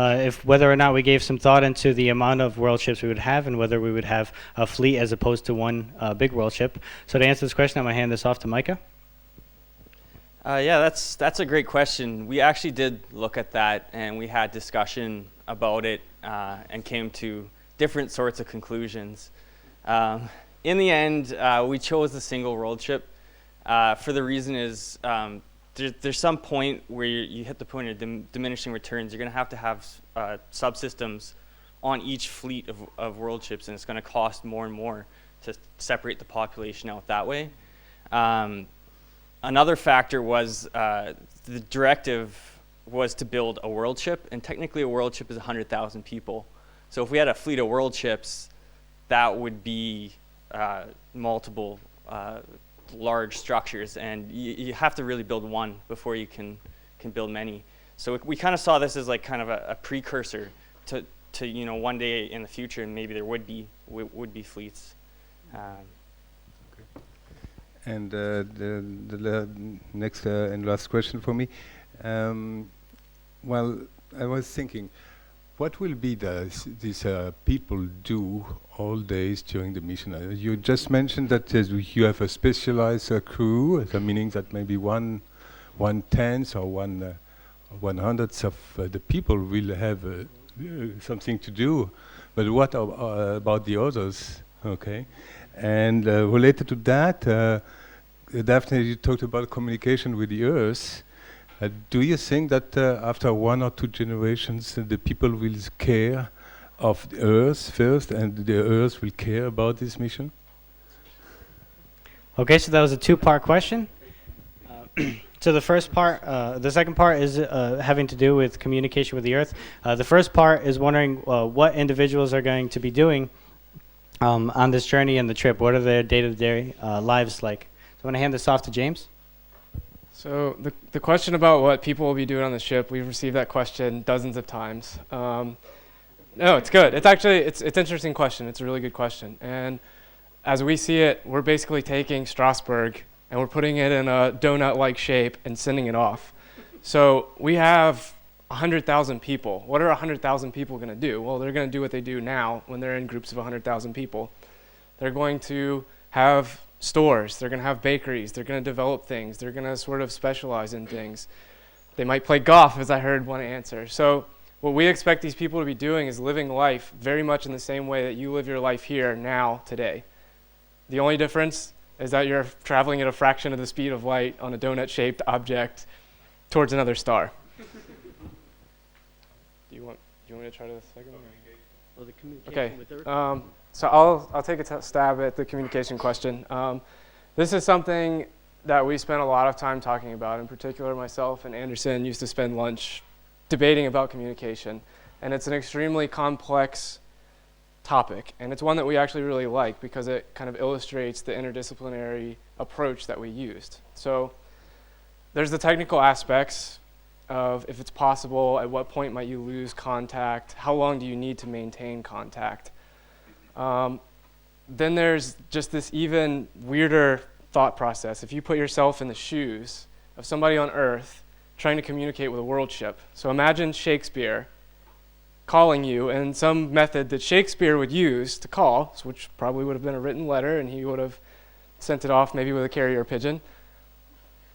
Speaker 21: whether or not we gave some thought into the amount of world ships we would have, and whether we would have a fleet as opposed to one big world ship. So to answer this question, I'm going to hand this off to Micah.
Speaker 12: Yeah, that's a great question. We actually did look at that, and we had discussion about it and came to different sorts of conclusions. In the end, we chose the single world ship for the reason is there's some point where you hit the point of diminishing returns. You're going to have subsystems on each fleet of world ships, and it's going to cost more and more to separate the population out that way. Another factor was the directive was to build a world ship, and technically a world ship is 100,000 people. So if we had a fleet of world ships, that would be multiple large structures, and you have to really build one before you can build many. So we kind of saw this as like kind of a precursor to one day in the future, and maybe there would be fleets.
Speaker 11: And the next and last question for me. Well, I was thinking, what will be these people do all days during the mission? You just mentioned that you have a specialized crew, so meaning that maybe one tenth or 1/100th of the people will have something to do. But what about the others? Okay, and related to that, Daphne, you talked about communication with the Earth. Do you think that after 1 or 2 generations, the people will care of the Earth first, and the Earth will care about this mission?
Speaker 21: Okay, so that was a 2-part question. So the first part, the second part is having to do with communication with the Earth. The first part is wondering what individuals are going to be doing on this journey and the trip. What are their day-to-day lives like? So I'm going to hand this off to James.
Speaker 3: So the question about what people will be doing on the ship, we've received that question dozens of times. No, it's good. It's actually, it's an interesting question. It's a really good question. And as we see it, we're basically taking Strasbourg and we're putting it in a donut-like shape and sending it off. So we have 100,000 people. What are 100,000 people going to do? Well, they're going to do what they do now when they're in groups of 100,000 people. They're going to have stores, they're going to have bakeries, they're going to develop things, they're going to sort of specialize in things. They might play golf, as I heard one answer. So what we expect these people to be doing is living life very much in the same way that you live your life here, now, today. The only difference is that you're traveling at a fraction of the speed of light on a donut-shaped object towards another star. Do you want me to try to the second one?
Speaker 21: Well, the communication with Earth.
Speaker 3: Okay. So I'll take a stab at the communication question. This is something that we spent a lot of time talking about. In particular, myself and Anderson used to spend lunch debating about communication. And it's an extremely complex topic. And it's one that we actually really like because it kind of illustrates the interdisciplinary approach that we used. So there's the technical aspects of if it's possible, at what point might you lose contact, how long do you need to maintain contact. Then there's just this even weirder thought process. If you put yourself in the shoes of somebody on Earth trying to communicate with a world ship. So imagine Shakespeare calling you in some method that Shakespeare would use to call, which probably would have been a written letter, and he would have sent it off maybe with a carrier pigeon.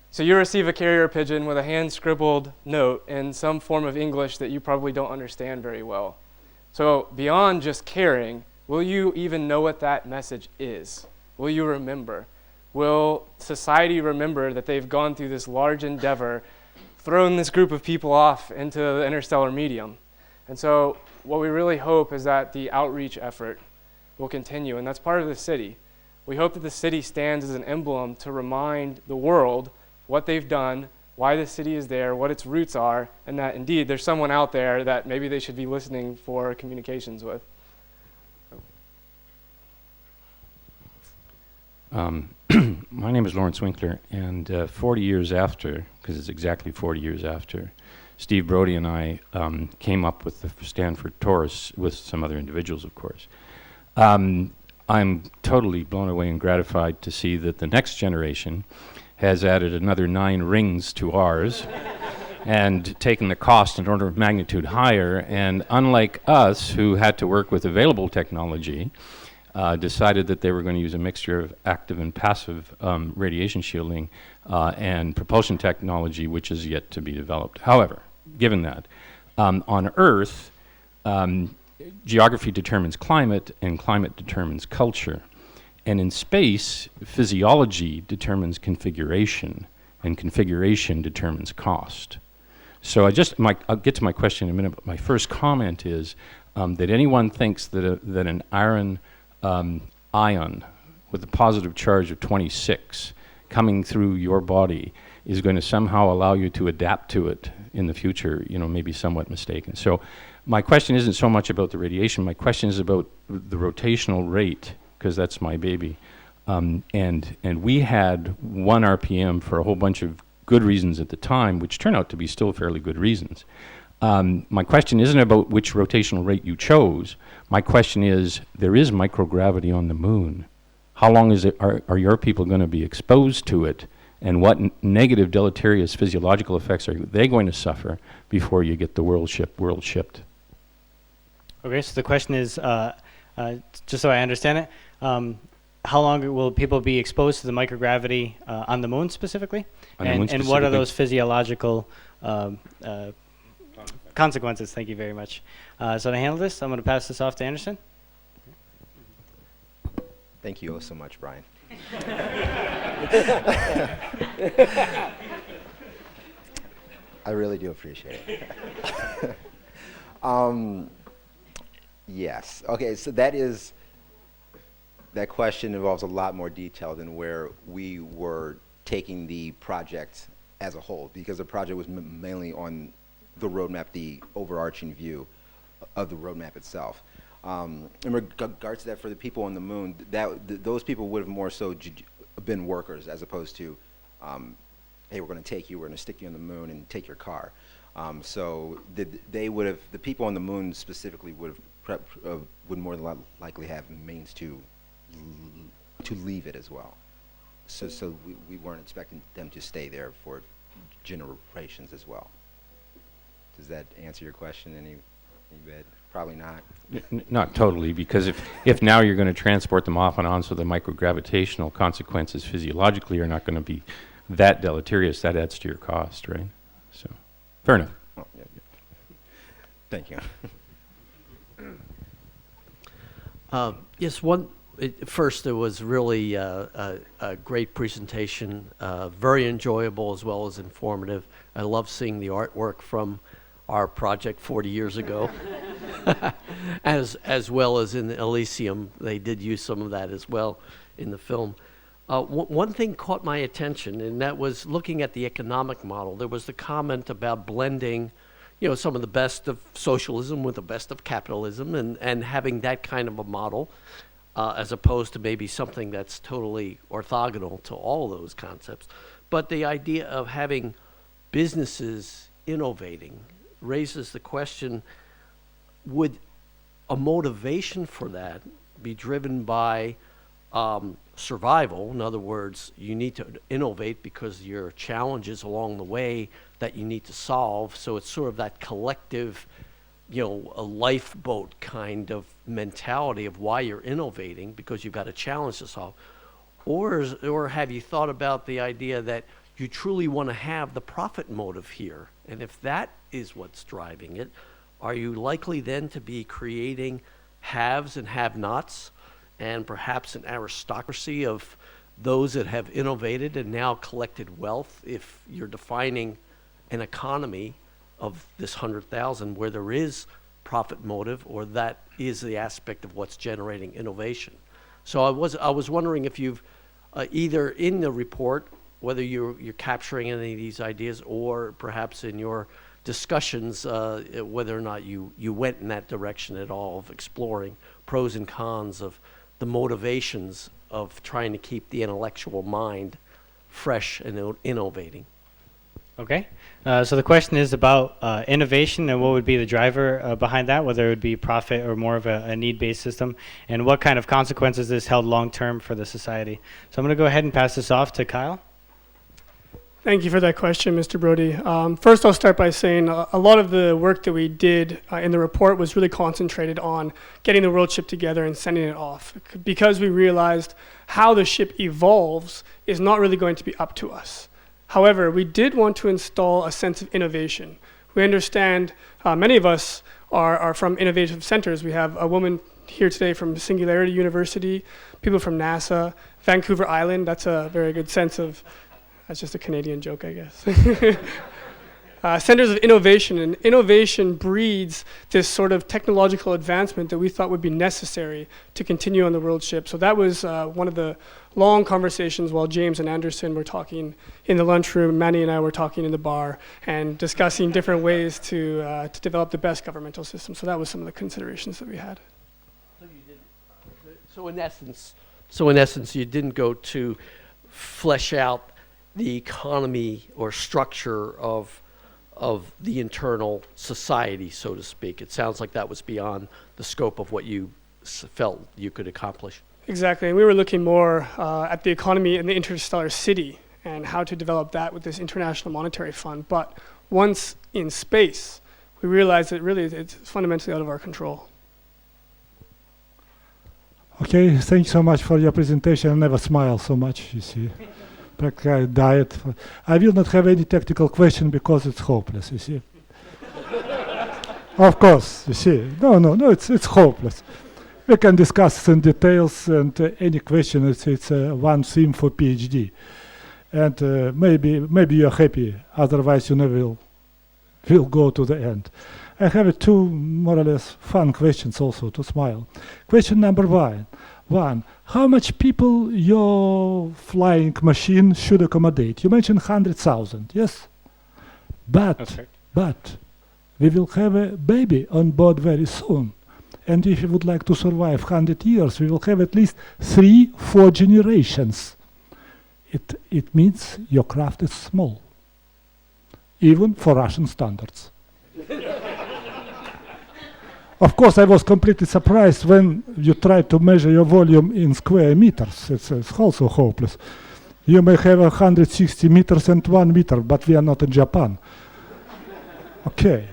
Speaker 3: So you receive a carrier pigeon with a hand-scribbled note in some form of English that you probably don't understand very well. So beyond just caring, will you even know what that message is? Will you remember? Will society remember that they've gone through this large endeavor, thrown this group of people off into the interstellar medium? And so what we really hope is that the outreach effort will continue, and that's part of the city. We hope that the city stands as an emblem to remind the world what they've done, why the city is there, what its roots are, and that indeed there's someone out there that maybe they should be listening for communications with.
Speaker 4: My name is Lawrence Winkler, and 40 years after, because it's exactly 40 years after, Steve Brody and I came up with the Stanford Torus with some other individuals, of course. I'm totally blown away and gratified to see that the next generation has added another 9 rings to ours and taken the cost an order of magnitude higher, and unlike us, who had to work with available technology, decided that they were going to use a mixture of active and passive radiation shielding and propulsion technology, which is yet to be developed. However, given that, on Earth, geography determines climate, and climate determines culture. And in space, physiology determines configuration, and configuration determines cost. So I'll get to my question in a minute, but my first comment is that anyone thinks that an iron ion with a positive charge of 26 coming through your body is going to somehow allow you to adapt to it in the future, maybe somewhat mistaken. So my question isn't so much about the radiation, my question is about the rotational rate, because that's my baby. And we had 1 RPM for a whole bunch of good reasons at the time, which turned out to be still fairly good reasons. My question isn't about which rotational rate you chose. My question is, there is microgravity on the moon. How long are your people going to be exposed to it? And what negative deleterious physiological effects are they going to suffer before you get the world shipped?
Speaker 21: Okay, so the question is, just so I understand it, how long will people be exposed to the microgravity on the moon specifically? And what are those physiological consequences? Thank you very much. So to handle this, I'm going to pass this off to Anderson.
Speaker 7: Thank you so much, Brian. I really do appreciate it. Yes. Okay, so that question involves a lot more detail than where we were taking the project as a whole, because the project was mainly on the roadmap, the overarching view of the roadmap itself. In regards to that, for the people on the moon, those people would have more so been workers as opposed to, hey, we're going to take you, we're going to stick you on the moon and take your car. So they would have, the people on the moon specifically would more than likely have means to leave it as well. So we weren't expecting them to stay there for generations as well. Does that answer your question any bit? Probably not.
Speaker 4: Not totally, because if now you're going to transport them off and on, so the microgravitational consequences physiologically are not going to be that deleterious, that adds to your cost, right? So, fair enough.
Speaker 7: Oh, yeah. Thank you.
Speaker 6: Yes, first, it was really a great presentation, very enjoyable as well as informative. I love seeing the artwork from our project 40 years ago, as well as in Elysium. They did use some of that as well in the film. One thing caught my attention, and that was looking at the economic model. There was the comment about blending, some of the best of socialism with the best of capitalism, and having that kind of a model, as opposed to maybe something that's totally orthogonal to all those concepts. But the idea of having businesses innovating raises the question, would a motivation for that be driven by survival? In other words, you need to innovate because your challenges along the way that you need to solve. So it's sort of that collective, a lifeboat kind of mentality of why you're innovating, because you've got a challenge to solve. Or have you thought about the idea that you truly want to have the profit motive here? And if that is what's driving it, are you likely then to be creating haves and have-nots, and perhaps an aristocracy of those that have innovated and now collected wealth, if you're defining an economy of this 100,000 where there is profit motive, or that is the aspect of what's generating innovation? So I was wondering if you've either in the report, whether you're capturing any of these ideas, or perhaps in your discussions, whether or not you went in that direction at all, of exploring pros and cons of the motivations of trying to keep the intellectual mind fresh and innovating.
Speaker 21: Okay, so the question is about innovation, and what would be the driver behind that, whether it would be profit or more of a need-based system, and what kind of consequences this held long-term for the society. So I'm going to go ahead and pass this off to Kyle.
Speaker 5: Thank you for that question, Mr. Brody. First, I'll start by saying a lot of the work that we did in the report was really concentrated on getting the world ship together and sending it off, because we realized how the ship evolves is not really going to be up to us. However, we did want to install a sense of innovation. We understand many of us are from innovative centers. We have a woman here today from Singularity University, people from NASA, Vancouver Island. That's a very good sense of, that's just a Canadian joke, I guess. Centers of innovation, and innovation breeds this sort of technological advancement that we thought would be necessary to continue on the world ship. So that was one of the long conversations while James and Anderson were talking in the lunchroom. Manny and I were talking in the bar and discussing different ways to develop the best governmental system. So that was some of the considerations that we had.
Speaker 6: So in essence, you didn't go to flesh out the economy or structure of the internal society, so to speak. It sounds like that was beyond the scope of what you felt you could accomplish.
Speaker 5: Exactly, and we were looking more at the economy in the interstellar city and how to develop that with this International Monetary Fund. But once in space, we realized that really it's fundamentally out of our control.
Speaker 8: Okay, thank you so much for your presentation. I never smile so much, you see. Like I diet. I will not have any technical question because it's hopeless, you see. Of course, you see. No, it's hopeless. We can discuss in details, and any question, it's one theme for PhD. And maybe you're happy, otherwise you never will go to the end. I have two more or less fun questions also to smile. Question number one, how much people your flying machine should accommodate? You mentioned 100,000, yes? But we will have a baby on board very soon. And if you would like to survive 100 years, we will have at least 3-4 generations. It means your craft is small, even for Russian standards. Of course, I was completely surprised when you tried to measure your volume in square meters. It's also hopeless. You may have 160 meters and 1 meter, but we are not in Japan. Okay.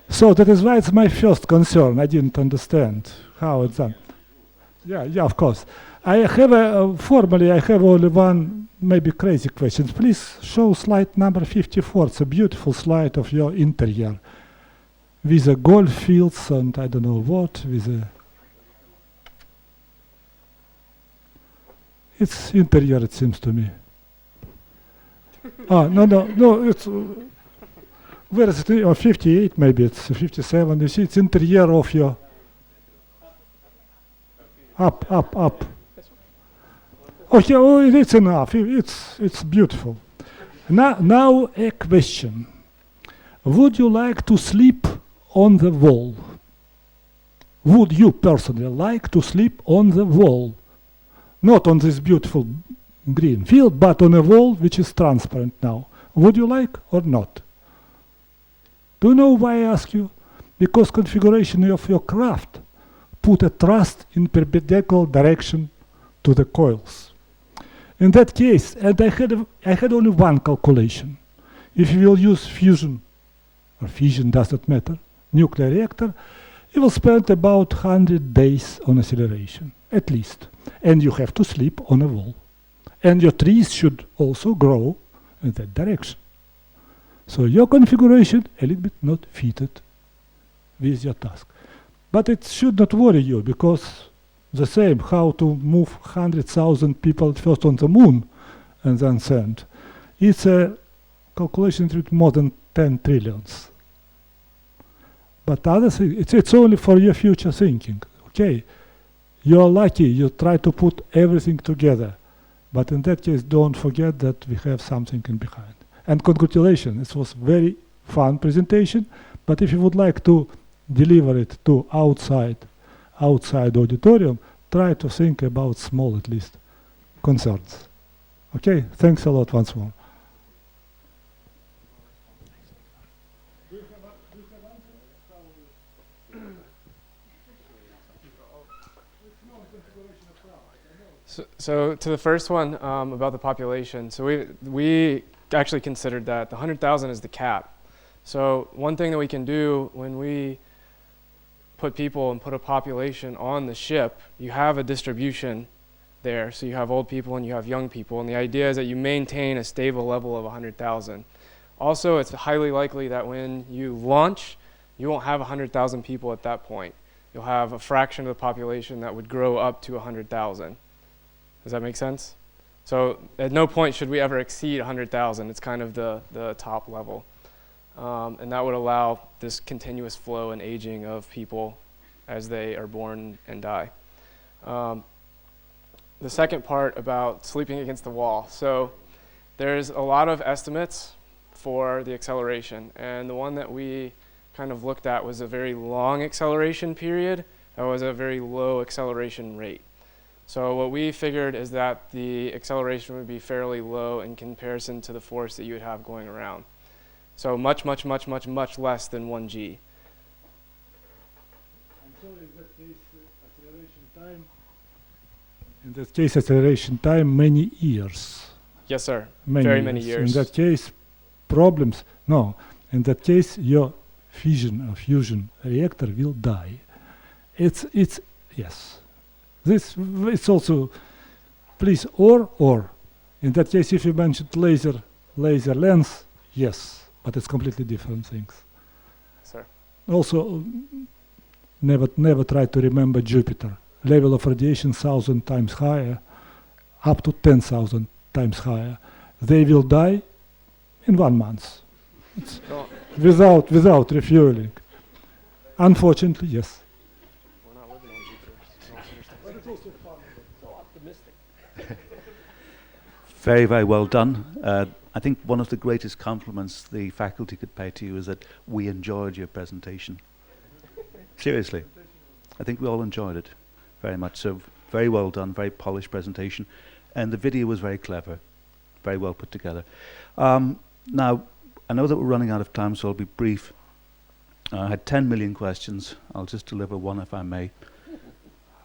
Speaker 8: So that is why it's my first concern. I didn't understand how it's done. Yeah, of course. I have formally, I have only one maybe crazy question. Please show slide number 54. It's a beautiful slide of your interior. With the golf fields and I don't know what, with the... It's interior, it seems to me. No, it's... where is it? Oh, 58, maybe it's 57. You see, it's interior of your... Up. Okay, it's enough. It's beautiful. Now a question. Would you like to sleep on the wall? Would you personally like to sleep on the wall? Not on this beautiful green field, but on a wall which is transparent now. Would you like or not? Do you know why I ask you? Because configuration of your craft put a thrust in perpendicular direction to the coils. In that case, and I had only one calculation. If you will use fusion, or fission doesn't matter, nuclear reactor, you will spend about 100 days on acceleration, at least. And you have to sleep on a wall. And your trees should also grow in that direction. So your configuration a little bit not fitted with your task. But it should not worry you, because the same, how to move 100,000 people first on the moon and then send, it's a calculation with more than 10 trillions. But other thing, it's only for your future thinking. Okay, you're lucky, you try to put everything together. But in that case, don't forget that we have something in behind. And congratulations, it was very fun presentation. But if you would like to deliver it to outside auditorium, try to think about small, at least, concerns. Okay, thanks a lot once more.
Speaker 3: So to the first one about the population, so we actually considered that the 100,000 is the cap. So one thing that we can do when we put people and put a population on the ship, you have a distribution there. So you have old people and you have young people, and the idea is that you maintain a stable level of 100,000. Also, it's highly likely that when you launch, you won't have 100,000 people at that point. You'll have a fraction of the population that would grow up to 100,000. Does that make sense? So at no point should we ever exceed 100,000. It's kind of the top level. And that would allow this continuous flow and aging of people as they are born and die. the second part about sleeping against the wall. So there's a lot of estimates for the acceleration, and the one that we kind of looked at was a very long acceleration period. That was a very low acceleration rate. So what we figured is that the acceleration would be fairly low in comparison to the force that you would have going around. So much, much, much, much, much less than 1g.
Speaker 8: In that case, acceleration time, many years.
Speaker 3: Yes, sir. Very many years.
Speaker 8: In that case, problems, no. In that case, your fission or fusion reactor will die. It's yes. This, it's also, please, or. In that case, if you mentioned laser lens, yes, but it's completely different things.
Speaker 3: Sir.
Speaker 8: Also, never try to remember Jupiter. Level of radiation 1,000 times higher, up to 10,000 times higher. They will die in 1 month. It's without refueling. Unfortunately, yes.
Speaker 3: We're not living on Jupiter.
Speaker 8: But it's also fun.
Speaker 3: So optimistic.
Speaker 10: Very, very well done. I think one of the greatest compliments the faculty could pay to you is that we enjoyed your presentation. Seriously. I think we all enjoyed it very much. So very well done, very polished presentation. And the video was very clever, very well put together. Now, I know that we're running out of time, so I'll be brief. I had 10 million questions. I'll just deliver one if I may.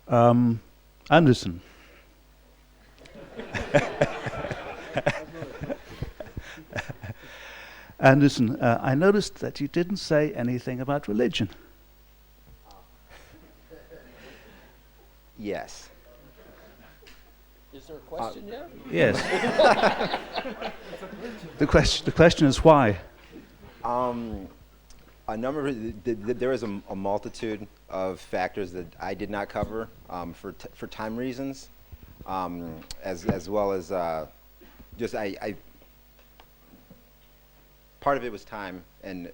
Speaker 10: Anderson. Anderson, I noticed that you didn't say anything about religion.
Speaker 7: Yes.
Speaker 6: Is there a question yet?
Speaker 10: Yes. The question is why?
Speaker 7: A number of there is a multitude of factors that I did not cover for time reasons, as well as just I part of it was time, and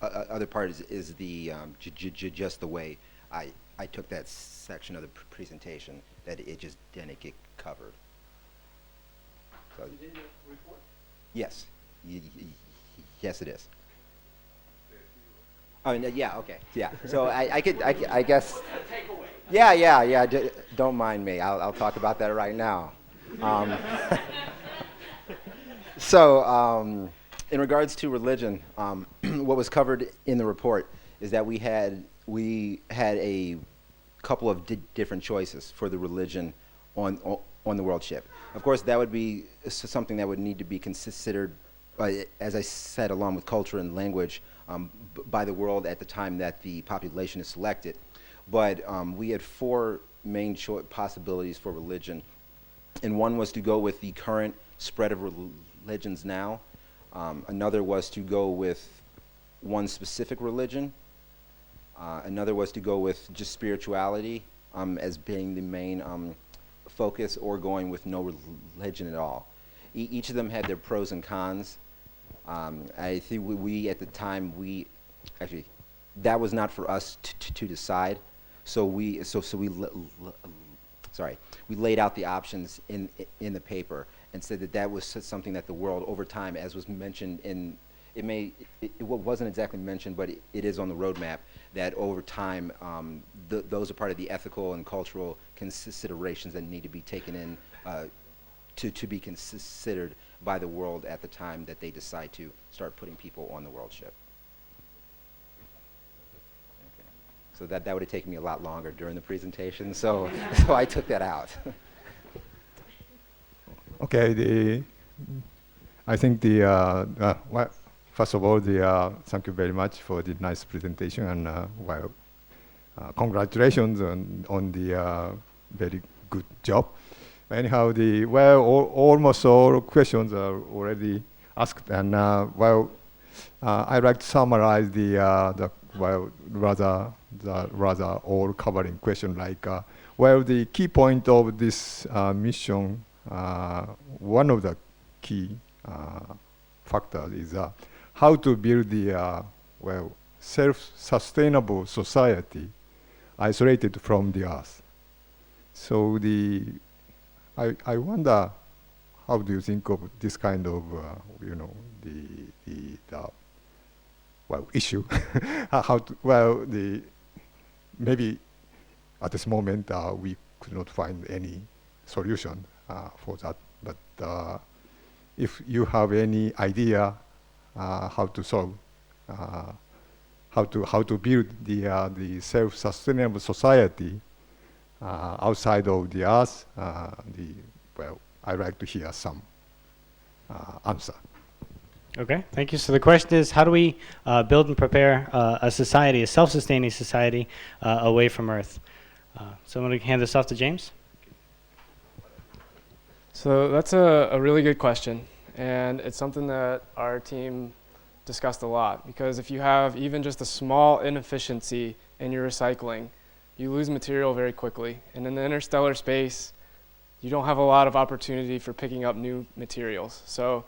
Speaker 7: other part is the just the way I took that section of the presentation, that it just didn't get covered. So
Speaker 6: Is it in the report?
Speaker 7: yes, yes it is. Oh, yeah, okay, yeah. So I guess. Yeah. Don't mind me. I'll talk about that right now. In regards to religion, what was covered in the report is that we had a couple of different choices for the religion on the world ship. Of course, that would be something that would need to be considered, as I said, along with culture and language, by the world at the time that the population is selected. But we had 4 main possibilities for religion, and one was to go with the current spread of religions now. Another was to go with one specific religion. Another was to go with just spirituality as being the main focus, or going with no religion at all. Each of them had their pros and cons. I think we at the time, actually, that was not for us to decide. So we laid out the options in the paper and said that was something that the world over time, as was mentioned in, it wasn't exactly mentioned, but it is on the roadmap, that over time, those are part of the ethical and cultural considerations that need to be taken in to be considered by the world at the time that they decide to start putting people on the world ship. Okay. So that would have taken me a lot longer during the presentation, so I took that out.
Speaker 13: Okay, I think well, first of all, thank you very much for the nice presentation, and congratulations on the very good job. Anyhow, almost all questions are already asked, and I'd like to summarize the rather all covering question, like the key point of this mission. One of the key factors is how to build the self-sustainable society isolated from the Earth. So I wonder, how do you think of this kind of, the issue? Maybe at this moment we could not find any solution for that. But if you have any idea how to solve, how to build the self-sustainable society outside of the Earth, I'd like to hear some answer.
Speaker 21: Okay, thank you. So the question is, how do we build and prepare a society, a self-sustaining society, away from Earth? So I'm going to hand this off to James.
Speaker 3: So that's a really good question, and it's something that our team discussed a lot, because if you have even just a small inefficiency in your recycling, you lose material very quickly. And in the interstellar space, you don't have a lot of opportunity for picking up new materials. So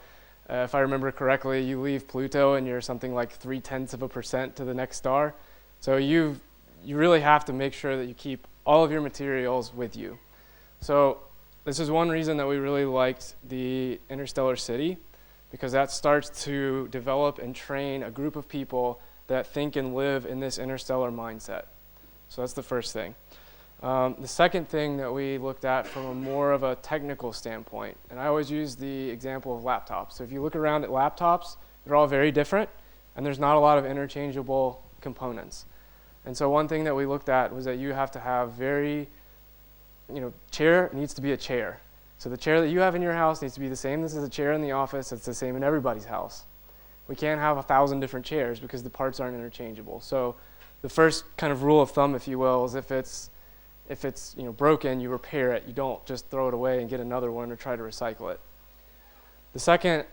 Speaker 3: if I remember correctly, you leave Pluto and you're something like 0.3% to the next star. So you really have to make sure that you keep all of your materials with you. So this is one reason that we really liked the interstellar city, because that starts to develop and train a group of people that think and live in this interstellar mindset. So that's the first thing. The second thing that we looked at from a more of a technical standpoint, and I always use the example of laptops. So if you look around at laptops, they're all very different, and there's not a lot of interchangeable components. And so one thing that we looked at was that you have to have chair needs to be a chair. So the chair that you have in your house needs to be the same as the chair in the office. It's the same in everybody's house. We can't have 1,000 different chairs because the parts aren't interchangeable. So the first kind of rule of thumb, if you will, is if it's broken, you repair it. You don't just throw it away and get another one or try to recycle it. The second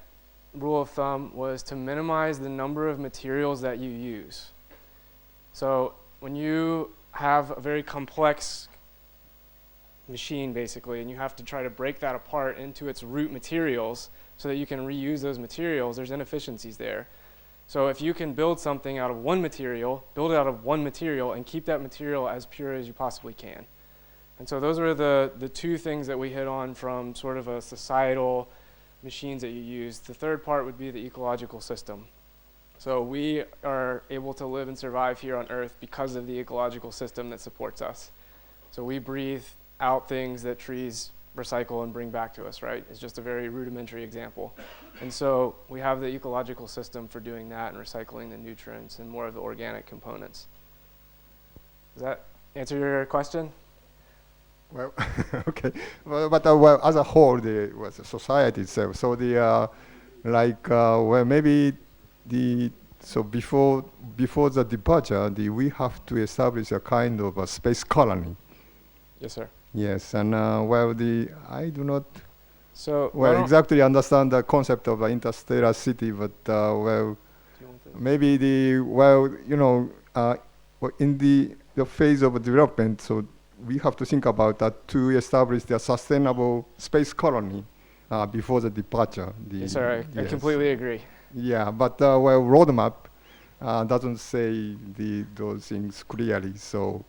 Speaker 3: rule of thumb was to minimize the number of materials that you use. So when you have a very complex machine, basically, and you have to try to break that apart into its root materials so that you can reuse those materials, there's inefficiencies there. So if you can build something out of one material, build it out of one material and keep that material as pure as you possibly can. And so those are the two things that we hit on from sort of a societal machines that you use. The third part would be the ecological system. So we are able to live and survive here on Earth because of the ecological system that supports us. So we breathe out things that trees recycle and bring back to us, right? It's just a very rudimentary example. And so we have the ecological system for doing that and recycling the nutrients and more of the organic components. Does that answer your question?
Speaker 13: Well, okay. But as a whole, the society itself. So before the departure, we have to establish a kind of a space colony.
Speaker 3: Yes, sir.
Speaker 13: Yes, and I do not exactly understand the concept of an interstellar city, but maybe in the phase of development, so we have to think about that to establish the sustainable space colony before the departure.
Speaker 3: Yes, sir, I completely agree.
Speaker 13: Yeah, but roadmap doesn't say those things clearly, so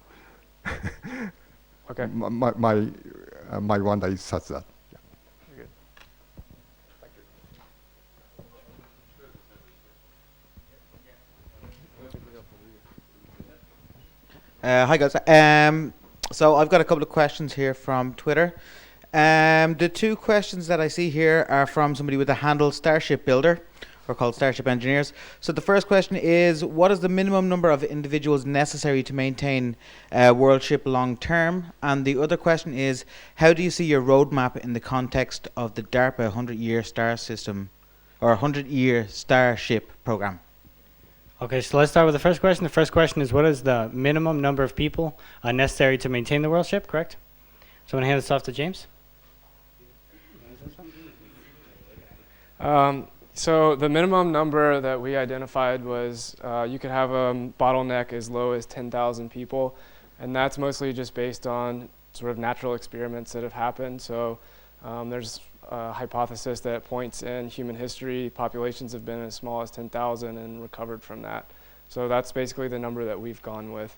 Speaker 3: okay.
Speaker 13: My wonder is such that. Yeah.
Speaker 3: Very good.
Speaker 14: Hi guys. So I've got a couple of questions here from Twitter. The two questions that I see here are from somebody with a handle Starship Builder, or called Starship Engineers. So the first question is, what is the minimum number of individuals necessary to maintain World Ship long term? And the other question is, how do you see your roadmap in the context of the DARPA 100-year star system, or 100-year Starship program?
Speaker 21: Okay, so let's start with the first question. The first question is, what is the minimum number of people necessary to maintain the World Ship, correct? So I'm going to hand this off to James.
Speaker 3: So the minimum number that we identified was you could have a bottleneck as low as 10,000 people, and that's mostly just based on sort of natural experiments that have happened. So there's a hypothesis that points in human history, populations have been as small as 10,000 and recovered from that. So that's basically the number that we've gone with.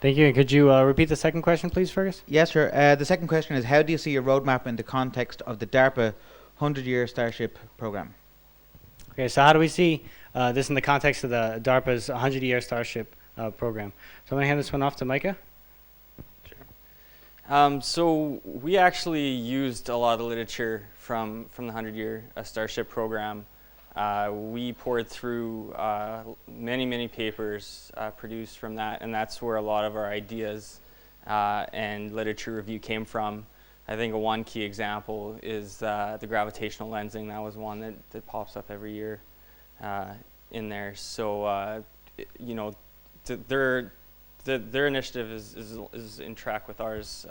Speaker 21: Thank you. And could you repeat the second question, please, Fergus?
Speaker 14: Yes, sir. The second question is, how do you see your roadmap in the context of the DARPA 100-year Starship program?
Speaker 21: Okay, so how do we see this in the context of the DARPA's 100-year Starship program? So I'm going to hand this one off to Micah.
Speaker 12: So we actually used a lot of the literature from the 100-year Starship program. We poured through many papers produced from that, and that's where a lot of our ideas and literature review came from. I think one key example is the gravitational lensing. That was one that pops up every year in there. So, you know, their initiative is in track with ours.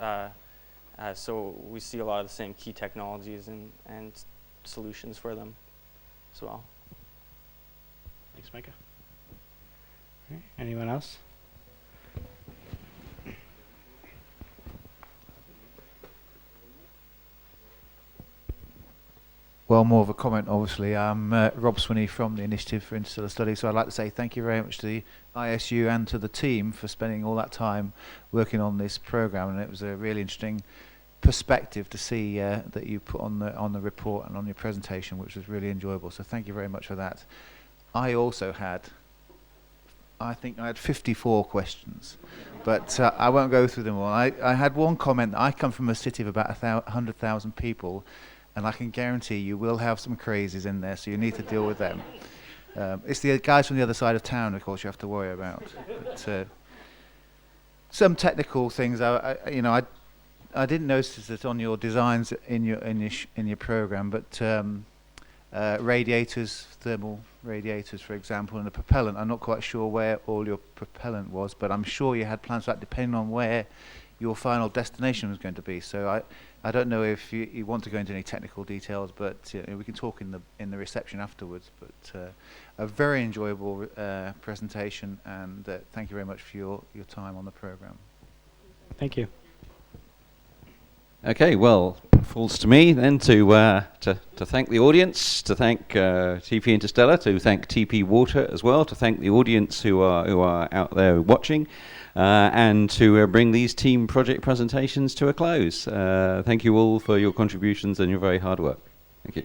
Speaker 12: So we see a lot of the same key technologies and solutions for them as well.
Speaker 21: Thanks, Micah. Okay, anyone else?
Speaker 15: Well, more of a comment, obviously. I'm Rob Swinney from the Initiative for Interstellar Studies, so I'd like to say thank you very much to the ISU and to the team for spending all that time working on this program, and it was a really interesting perspective to see that you put on the report and on your presentation, which was really enjoyable. So thank you very much for that. I also had, I think I had 54 questions, but I won't go through them all. I had one comment. I come from a city of about 100,000 people, and I can guarantee you will have some crazies in there, so you need to deal with them. It's the guys from the other side of town, of course, you have to worry about. But, some technical things, I didn't notice it on your designs in your program, but radiators, thermal radiators, for example, and the propellant. I'm not quite sure where all your propellant was, but I'm sure you had plans for that depending on where your final destination was going to be. So I don't know if you want to go into any technical details, but we can talk in the reception afterwards. But a very enjoyable presentation, and thank you very much for your time on the program.
Speaker 21: Thank you.
Speaker 16: Okay, well, falls to me then to thank the audience, to thank TP Interstellar, to thank TP Water as well, to thank the audience who are out there watching, and to bring these team project presentations to a close. Thank you all for your contributions and your very hard work. Thank you.